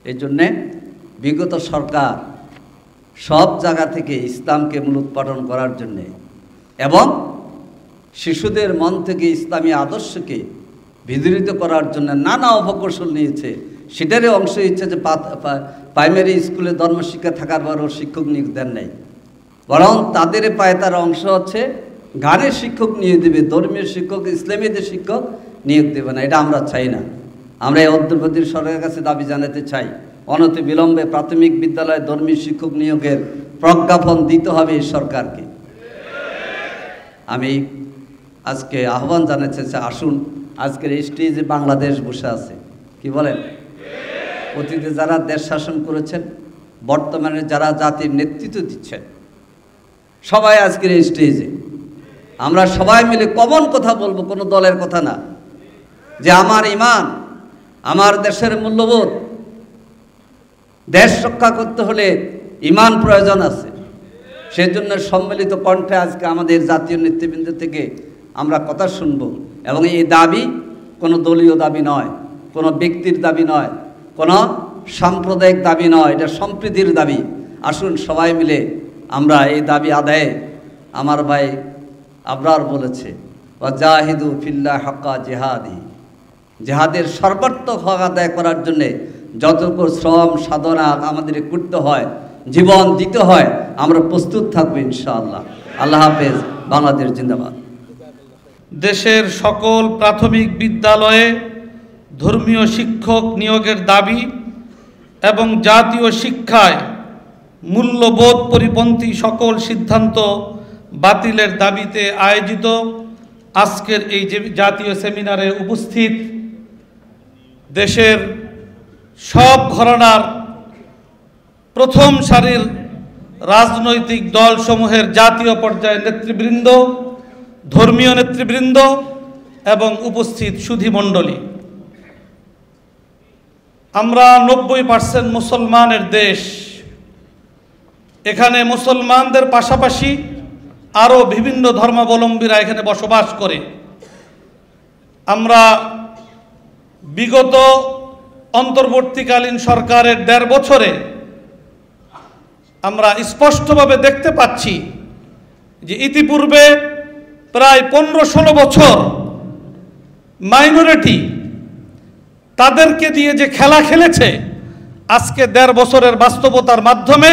এই জন্যে বিগত সরকার সব জায়গা থেকে ইসলামকে মূলোৎপাটন করার জন্যে এবং শিশুদের মন থেকে ইসলামী আদর্শকে বিদরিত করার জন্য নানা অপকৌশল নিয়েছে। সেটারই অংশ হচ্ছে যে প্রাইমারি স্কুলে ধর্মশিক্ষা থাকার পরও শিক্ষক নিয়োগ দেন নাই, বরং তাদের পায়ে তার অংশ হচ্ছে গানের শিক্ষক নিয়োগ দেবে, ধর্মীয় শিক্ষক, ইসলামীদের শিক্ষক নিয়োগ দেবে না। এটা আমরা চাই না। আমরা এই অন্তর্বর্তী সরকারের কাছে দাবি জানাতে চাই, অনতি বিলম্বে প্রাথমিক বিদ্যালয়ে ধর্মীয় শিক্ষক নিয়োগের প্রজ্ঞাপন দিতে হবে এই সরকারকে। আমি আজকে আহ্বান জানাতে চাই, আসুন আজকের এই স্টেজে বাংলাদেশ বসে আছে, কি বলেন? অতীতে যারা দেশ শাসন করেছেন, বর্তমানে যারা জাতির নেতৃত্ব দিচ্ছেন, সবাই আজকের এই স্টেজে আমরা সবাই মিলে কমন কথা বলবো, কোনো দলের কথা না, যে আমার ঈমান, আমার দেশের মূল্যবোধ, দেশ রক্ষা করতে হলে ঈমান প্রয়োজন আছে। সেজন্য সম্মিলিত কণ্ঠে আজকে আমাদের জাতীয় নেতৃবৃন্দ থেকে আমরা কথা শুনব। এবং এই দাবি কোনো দলীয় দাবি নয়, কোনো ব্যক্তির দাবি নয়, কোনো সাম্প্রদায়িক দাবি নয়, এটা সম্প্রীতির দাবি। আসুন সবাই মিলে আমরা এই দাবি আদায়ে, আমার ভাই আবরার বলেছে, ওয়াজাহিদু ফিল্লাহ হাক্কা জিহাদি, জিহাদের সর্বাত্মক হক আদায় করার জন্যে যতটুকু শ্রম সাধনা আমাদের করতে হয়, জীবন দিতে হয়, আমরা প্রস্তুত থাকবো ইনশাআল্লাহ। আল্লাহ হাফেজ। বাংলাদেশ জিন্দাবাদ। দেশের সকল প্রাথমিক বিদ্যালয়ে ধর্মীয় শিক্ষক নিয়োগের দাবি এবং জাতীয় শিক্ষায় মূল্যবোধ পরিপন্থী সকল সিদ্ধান্ত বাতিলের দাবিতে আয়োজিত আজকের এই জাতীয় সেমিনারে উপস্থিত দেশের সব ঘরানার প্রথম সারির রাজনৈতিক দলসমূহের জাতীয় পর্যায়ের নেতৃবৃন্দ, ধর্মীয় নেতৃবৃন্দ এবং উপস্থিত সুধীমণ্ডলী, আমরা 90% মুসলমানের দেশ। এখানে মুসলমানদের পাশাপাশি আরও বিভিন্ন ধর্মাবলম্বীরা এখানে বসবাস করে। আমরা বিগত অন্তর্বর্তীকালীন সরকারের 1.5 বছরে আমরা স্পষ্টভাবে দেখতে পাচ্ছি যে ইতিপূর্বে প্রায় 15-16 বছর মাইনরিটি তাদেরকে দিয়ে যে খেলা খেলেছে, আজকে 1.5 বছরের বাস্তবতার মাধ্যমে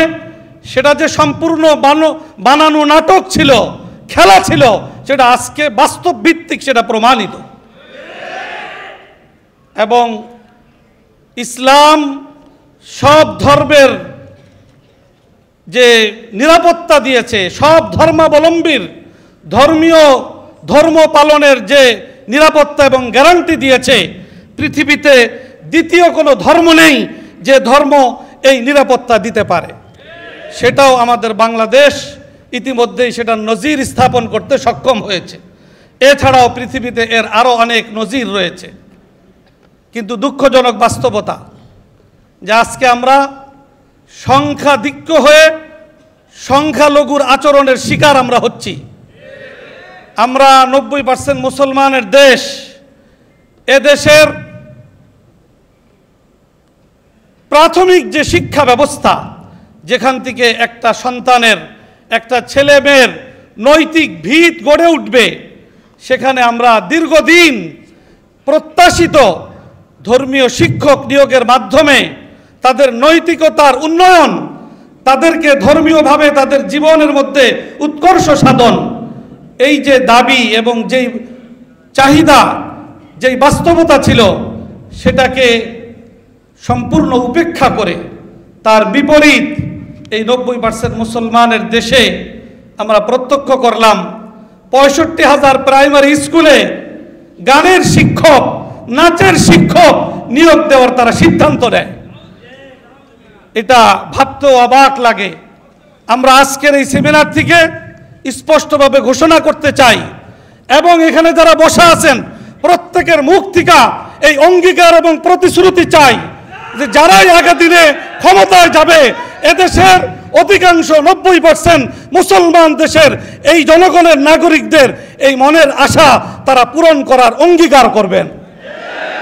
সেটা যে সম্পূর্ণ বানানো নাটক ছিল, খেলা ছিল, সেটা আজকে বাস্তব ভিত্তিক সেটা প্রমাণিত। এবং ইসলাম সব ধর্মের যে নিরাপত্তা দিয়েছে, সব ধর্মাবলম্বীর ধর্ম পালনের যে নিরাপত্তা এবং গ্যারান্টি দিয়েছে, পৃথিবীতে দ্বিতীয় কোনো ধর্ম নেই যে ধর্ম এই নিরাপত্তা দিতে পারে। সেটাও আমাদের বাংলাদেশ ইতিমধ্যেই সেটা নজির স্থাপন করতে সক্ষম হয়েছে। এছাড়াও পৃথিবীতে এর আরও অনেক নজির রয়েছে। কিন্তু দুঃখজনক বাস্তবতা যে আজকে আমরা সংখ্যাধিক্য হয়ে সংখ্যালঘুর আচরণের শিকার আমরা হচ্ছি। আমরা 90% মুসলমানের দেশ। এদেশের প্রাথমিক যে শিক্ষা ব্যবস্থা, যেখান থেকে একটা সন্তানের, একটা ছেলে মেয়ের নৈতিক ভিত গড়ে উঠবে, সেখানে আমরা দীর্ঘদিন প্রত্যাশিত ধর্মীয় শিক্ষক নিয়োগের মাধ্যমে তাদের নৈতিকতার উন্নয়ন, তাদেরকে ধর্মীয়ভাবে তাদের জীবনের মধ্যে উৎকর্ষ সাধন, এই যে দাবি এবং যেই চাহিদা, যেই বাস্তবতা ছিল, সেটাকে সম্পূর্ণ উপেক্ষা করে তার বিপরীত এই 90% মুসলমানের দেশে আমরা প্রত্যক্ষ করলাম 65,000 প্রাইমারি স্কুলে গানের শিক্ষক, নাচের শিক্ষক নিয়োগ দেওয়ার তারা সিদ্ধান্ত নেয়। এটা ভাবতেও অবাক লাগে। আমরা আজকের এই সেমিনার থেকে স্পষ্টভাবে ঘোষণা করতে চাই এবং এখানে যারা বসা আছেন প্রত্যেকের মুখ থেকে এই অঙ্গীকার এবং প্রতিশ্রুতি চাই যে যারাই আগামী ক্ষমতায় যাবে, এদেশের অধিকাংশ 90% মুসলমান দেশের এই জনগণের, নাগরিকদের এই মনের আশা তারা পূরণ করার অঙ্গীকার করবেন।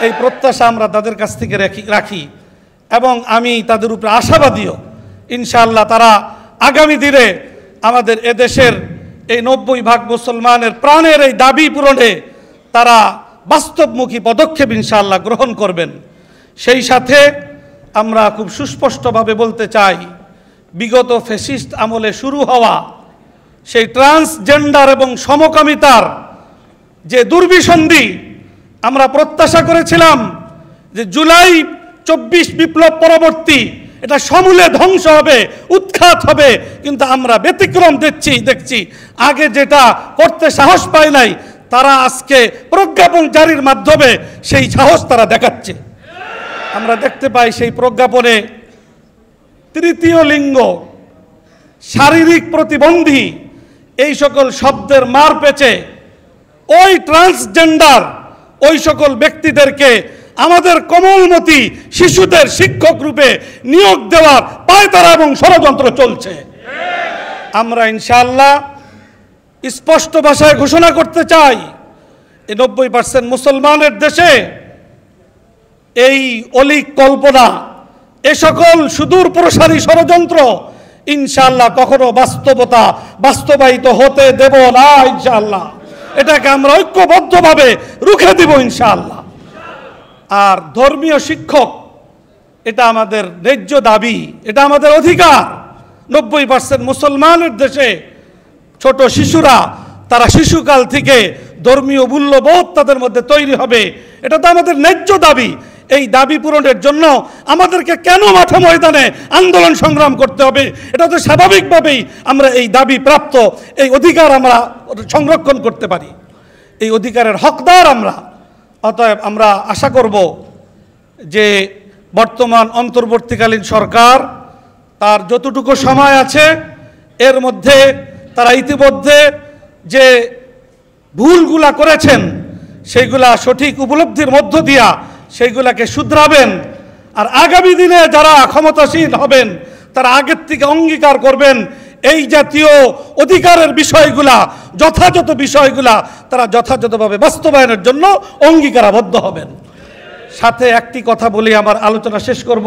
এই প্রত্যাশা আমরা তাদের কাছ থেকে রাখি এবং আমি তাদের উপরে আশাবাদীও। ইনশাআল্লাহ তারা আগামী দিনে আমাদের এদেশের এই 90% মুসলমানের প্রাণের এই দাবি পূরণে তারা বাস্তবমুখী পদক্ষেপ ইনশাআল্লাহ গ্রহণ করবেন। সেই সাথে আমরা খুব সুস্পষ্টভাবে বলতে চাই, বিগত ফ্যাসিস্ট আমলে শুরু হওয়া সেই ট্রান্সজেন্ডার এবং সমকামিতার যে দুর্বিসন্ধি, আমরা প্রত্যাশা করেছিলাম যে জুলাই 24 বিপ্লব পরবর্তী এটা সমূলে ধ্বংস হবে, উৎখাত হবে, কিন্তু আমরা ব্যতিক্রম দেখছি আগে যেটা করতে সাহস পায় নাই, তারা আজকে প্রজ্ঞাপন জারির মাধ্যমে সেই সাহস তারা দেখাচ্ছে। আমরা দেখতে পাই সেই প্রজ্ঞাপনে তৃতীয় লিঙ্গ, শারীরিক প্রতিবন্ধী এই সকল শব্দের মার পেচে ওই ট্রান্সজেন্ডার ওই সকল ব্যক্তিদেরকে আমাদের কোমলমতি শিশুদের শিক্ষক রূপে নিয়োগ দেওয়ার পায়তারা এবং ষড়যন্ত্র চলছে। আমরা ইনশাআল্লাহ স্পষ্ট ভাষায় ঘোষণা করতে চাই, এই 90% মুসলমানের দেশে এই অলীক কল্পনা, এ সকল সুদূর প্রসারী ষড়যন্ত্র ইনশাআল্লাহ কখনো বাস্তবায়িত হতে দেব না ইনশাআল্লাহ। এটাকে আমরা ঐক্যবদ্ধভাবে রুখে দিব ইনশাআল্লাহ। আর ধর্মীয় শিক্ষক এটা আমাদের ন্যায্য দাবি, এটা আমাদের অধিকার। 90% মুসলমানের দেশে ছোট শিশুরা তারা শিশুকাল থেকে ধর্মীয় মূল্যবোধ তাদের মধ্যে তৈরি হবে, এটা তো আমাদের ন্যায্য দাবি। এই দাবি পূরণের জন্য আমাদেরকে কেন মাঠে ময়দানে আন্দোলন সংগ্রাম করতে হবে? এটা তো স্বাভাবিকভাবেই আমরা এই দাবি প্রাপ্ত, এই অধিকার আমরা সংরক্ষণ করতে পারি, এই অধিকারের হকদার আমরা। অতএব আমরা আশা করব যে বর্তমান অন্তর্বর্তীকালীন সরকার তার যতটুকু সময় আছে এর মধ্যে তারা ইতিমধ্যে যে ভুলগুলা করেছেন সেইগুলা সঠিক উপলব্ধির মধ্য দিয়া সেইগুলাকে শুধরাবেন। আর আগামী দিনে যারা ক্ষমতাসীন হবেন তারা আগের থেকে অঙ্গীকার করবেন এই জাতীয় অধিকারের বিষয়গুলা, যথাযথ বিষয়গুলা তারা যথাযথভাবে বাস্তবায়নের জন্য অঙ্গীকারাবদ্ধ হবেন। সাথে একটি কথা বলি আমার আলোচনা শেষ করব।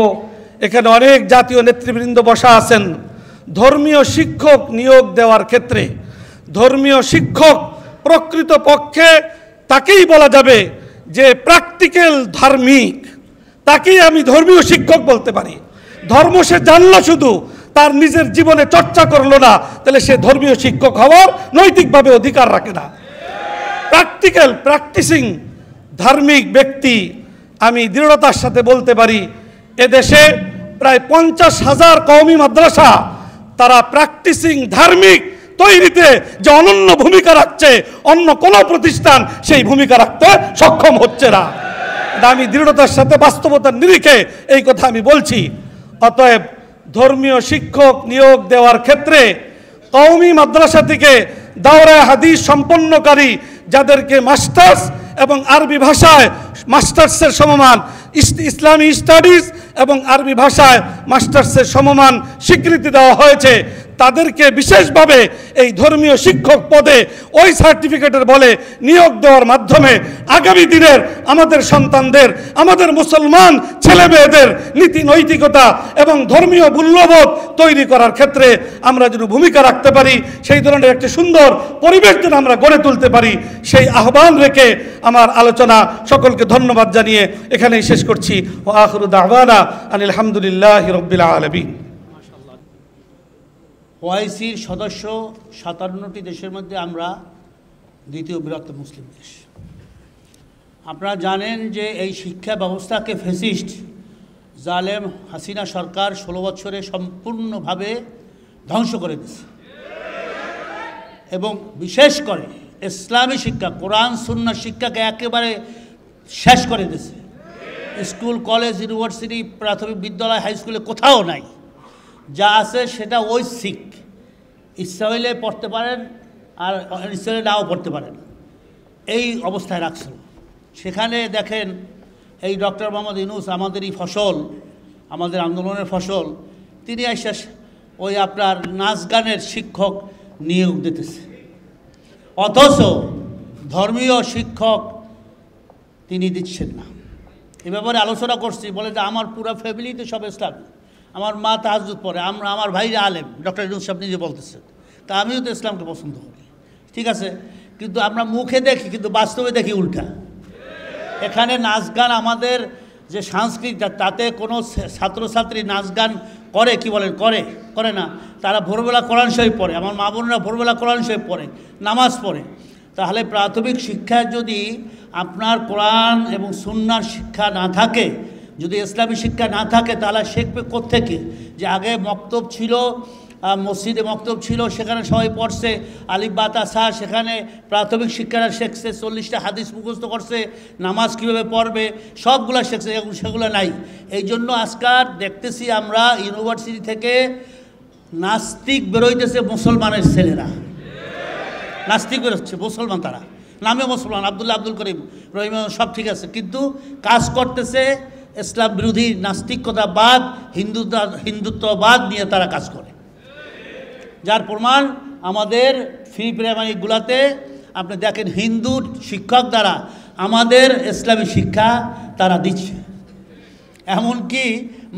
এখানে অনেক জাতীয় নেতৃবৃন্দ বসা আছেন। ধর্মীয় শিক্ষক নিয়োগ দেওয়ার ক্ষেত্রে ধর্মীয় শিক্ষক প্রকৃতপক্ষে তাকেই বলা যাবে যে প্র্যাকটিক্যাল ধার্মিক, তাকেই আমি ধর্মীয় শিক্ষক বলতে পারি। ধর্ম সে জানলো শুধু, তার নিজের জীবনে চর্চা করলো না, তাহলে সে ধর্মীয় শিক্ষক হওয়ার নৈতিকভাবে অধিকার রাখে না। প্র্যাকটিক্যাল প্র্যাকটিসিং ধার্মিক ব্যক্তি আমি দৃঢ়তার সাথে বলতে পারি এদেশে প্রায় 50,000 কওমি মাদ্রাসা তারা প্র্যাকটিসিং ধার্মিক তৈরিতে যে অনন্য ভূমিকা রাখছে, অন্য কোনো প্রতিষ্ঠান সেই ভূমিকা রাখতে সক্ষম হচ্ছে না। আমি দৃঢ়তার সাথে বাস্তবতার নিরিখে এই কথা আমি বলছি। অতএব ধর্মীয় শিক্ষক নিয়োগ দেওয়ার ক্ষেত্রে কওমি মাদ্রাসা থেকে দাওরা হাদিস সম্পন্নকারী যাদেরকে মাস্টার্স এবং আরবি ভাষায় মাস্টার্সের সমমান, ইসলামী স্টাডিজ এবং আরবি ভাষায় মাস্টার্সের সমমান স্বীকৃতি দেওয়া হয়েছে, তাদেরকে বিশেষভাবে এই ধর্মীয় শিক্ষক পদে ওই সার্টিফিকেটের বলে নিয়োগ দেওয়ার মাধ্যমে আগামী দিনের আমাদের সন্তানদের, আমাদের মুসলমান ছেলে মেয়েদের নীতি নৈতিকতা এবং ধর্মীয় মূল্যবোধ তৈরি করার ক্ষেত্রে আমরা যদি ভূমিকা রাখতে পারি, সেই ধরনের একটি সুন্দর পরিবেশ যেন আমরা গড়ে তুলতে পারি, সেই আহ্বান রেখে আমার আলোচনা সকলকে ধন্যবাদ জানিয়ে এখানেই শেষ করছি। ওয়া আখিরু দাওয়ানা আনিল হামদুলিল্লাহি রাব্বিল আলামিন। ওআইসির সদস্য 57টি দেশের মধ্যে আমরা দ্বিতীয় বৃহত্তম মুসলিম দেশ। আপনারা জানেন যে এই শিক্ষা ব্যবস্থাকে ফ্যাসিস্ট জালেম হাসিনা সরকার 16 বছরে সম্পূর্ণভাবে ধ্বংস করে দিয়েছে এবং বিশেষ করে ইসলামী শিক্ষা, কোরআন সুন্নাহ শিক্ষাকে একেবারে শেষ করে দিয়েছে। স্কুল, কলেজ, ইউনিভার্সিটি, প্রাথমিক বিদ্যালয়, হাই স্কুলে কোথাও নাই। যা আছে সেটা ওই শিখ, ইচ্ছা হইলে পড়তে পারেন আর ইচ্ছা হইলে নাও পড়তে পারেন, এই অবস্থায় রাখছিল। সেখানে দেখেন এই ডক্টর মোহাম্মদ ইউনূস আমাদেরই ফসল, আমাদের আন্দোলনের ফসল, তিনি এসে ওই আপনার নাচ গানের শিক্ষক নিয়োগ দিতেছে, অথচ ধর্মীয় শিক্ষক তিনি দিচ্ছেন না। এ ব্যাপারে আলোচনা করছি, বলে যে আমার পুরো ফ্যামিলিতে সব ইসলামী, আমার মা তাহাজ্জুদ পড়ে, আমার ভাইরা আলেম, ডক্টর ইউনূস সাহেব নিজে বলতেছেন, তা আমিও তো ইসলামকে পছন্দ করি। ঠিক আছে, কিন্তু আমরা মুখে দেখি কিন্তু বাস্তবে দেখি উল্টা। এখানে নাচ গান আমাদের যে সংস্কৃতি তাতে কোনো ছাত্রছাত্রী নাচ গান করে কি বলেন, করে না। তারা ভোরবেলা কোরআন শরীফ পড়ে, আমার মা বোনরা ভোরবেলা কোরআন শরীফ পড়ে, নামাজ পড়ে। তাহলে প্রাথমিক শিক্ষায় যদি আপনার কোরআন এবং সুন্নাহর শিক্ষা না থাকে, যদি ইসলামী শিক্ষা না থাকে, তাহলে শিখবে কোত্থেকে? যে আগে মক্তব ছিল, মসজিদে মক্তব ছিল, সেখানে সবাই পড়ছে আলিফ বা তা সা, সেখানে প্রাথমিক শিক্ষাটা শিখছে, 40টা হাদিস মুখস্থ করছে, নামাজ কীভাবে পড়বে সবগুলো শিখছে, সেগুলো নাই। এই জন্য আজকাল দেখতেছি আমরা ইউনিভার্সিটি থেকে নাস্তিক বেরোইতেছে মুসলমানের ছেলেরা, নাস্তিক বেরোচ্ছে মুসলমান, তারা নামে মুসলমান, আব্দুল করিম রহিম সব ঠিক আছে, কিন্তু কাজ করতেছে ইসলাম বিরোধী নাস্তিকতাবাদ, হিন্দুত্ববাদ নিয়ে তারা কাজ করে। যার প্রমাণ আমাদের ফ্রি প্রাইমারিগুলোতে আপনি দেখেন হিন্দু শিক্ষক দ্বারা আমাদের ইসলামী শিক্ষা তারা দিচ্ছে। এমনকি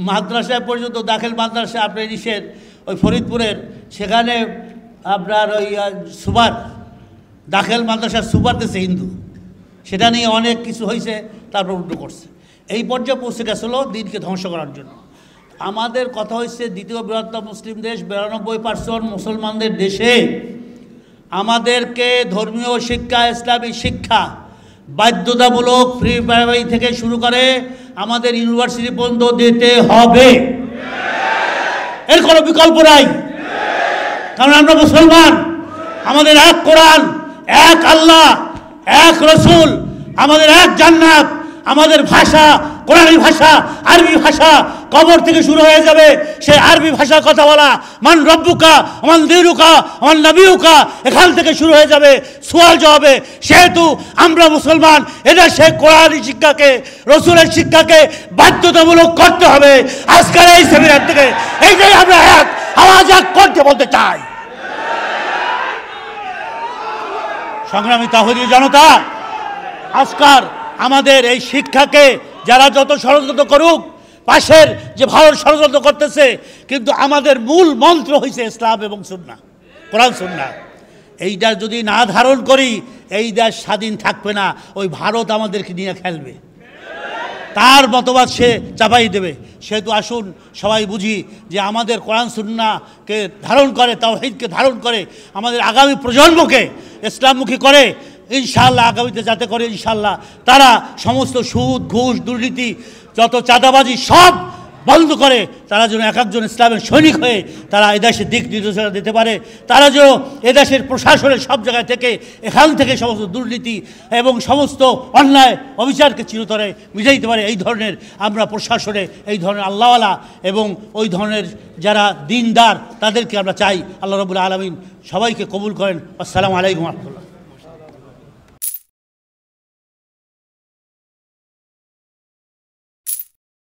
মাদ্রাসায় পর্যন্ত, দাখিল মাদ্রাসা আপনার ইসের ওই ফরিদপুরের, সেখানে আপনার ওই সুপার, দাখিল মাদ্রাসার সুপার দিচ্ছে হিন্দু, সেটা নিয়ে অনেক কিছু হয়েছে, তারপর উল্টো করছে। এই পর্যায়ে পৌঁছে গেছিল দিনকে ধ্বংস করার জন্য। আমাদের কথা হচ্ছে দ্বিতীয় বৃহত্তম মুসলিম দেশ, 92% মুসলমানদের দেশে আমাদেরকে ধর্মীয় শিক্ষা, ইসলামী শিক্ষা বাধ্যতামূলক ফ্রি প্রাইমারি থেকে শুরু করে আমাদের ইউনিভার্সিটি পর্যন্ত দিতে হবে, এর কোনো বিকল্প নাই। কারণ আমরা মুসলমান, আমাদের এক কোরআন, এক আল্লাহ, এক রসুল, আমাদের এক জান্নাত, আমাদের ভাষা কোরআনী ভাষা, আরবি ভাষা কবর থেকে শুরু হয়ে যাবে। সেই আরবি ভাষার কথা বলা, মান রব্বুকা মান দিনুকা মান নবিয়ুকা, এখান থেকে শুরু হয়ে যাবে সওয়াল জবাবে। সেহেতু আমরা মুসলমান, এটা সে কোরআনী শিক্ষাকে, রসুলের শিক্ষাকে বাধ্যতামূলক করতে হবে। আজকের এই সেমিনার থেকে এইটাই আমরা এক আওয়াজ এক করতে বলতে চাই। সংগ্রামী তাওহীদি জনতা, আজকাল আমাদের এই শিক্ষাকে যারা যত ষড়যন্ত্র করুক, পাশের যে ভারত ষড়যন্ত্র করতেছে, কিন্তু আমাদের মূল মন্ত্র হয়েছে ইসলাম এবং সুন্নাহ, কোরআন সুন্নাহ। এইটা যদি না ধারণ করি, এই দেশ স্বাধীন থাকবে না, ওই ভারত আমাদেরকে নিয়ে খেলবে, তার মতবাদ সে চাপাই দেবে। সেহেতু আসুন সবাই বুঝি যে আমাদের কোরআন সুন্নাহকে ধারণ করে, তাওহীদকে ধারণ করে, আমাদের আগামী প্রজন্মকে ইসলামমুখী করে। ইনশাআল্লাহ আগামীতে যাতে করে ইনশাআল্লাহ তারা সমস্ত সুদ, ঘুষ, দুর্নীতি, যত চাঁদাবাজি সব বন্ধ করে, তারা যেন এক একজন ইসলামের সৈনিক হয়ে তারা এদেশের দিক নির্দেশনা দিতে পারে। তারা যেন এদেশের প্রশাসনের সব জায়গা থেকে, এখান থেকে সমস্ত দুর্নীতি এবং সমস্ত অন্যায় অবিচারকে চিরতরে মিটাইতে পারে। এই ধরনের আমরা প্রশাসনে এই ধরনের আল্লাহওয়ালা এবং ওই ধরনের যারা দিনদার, তাদেরকে আমরা চাই। আল্লাহ রাব্বুল আলামিন সবাইকে কবুল করেন। আসসালামু আলাইকুম ওয়া রাহমাতুল্লাহ।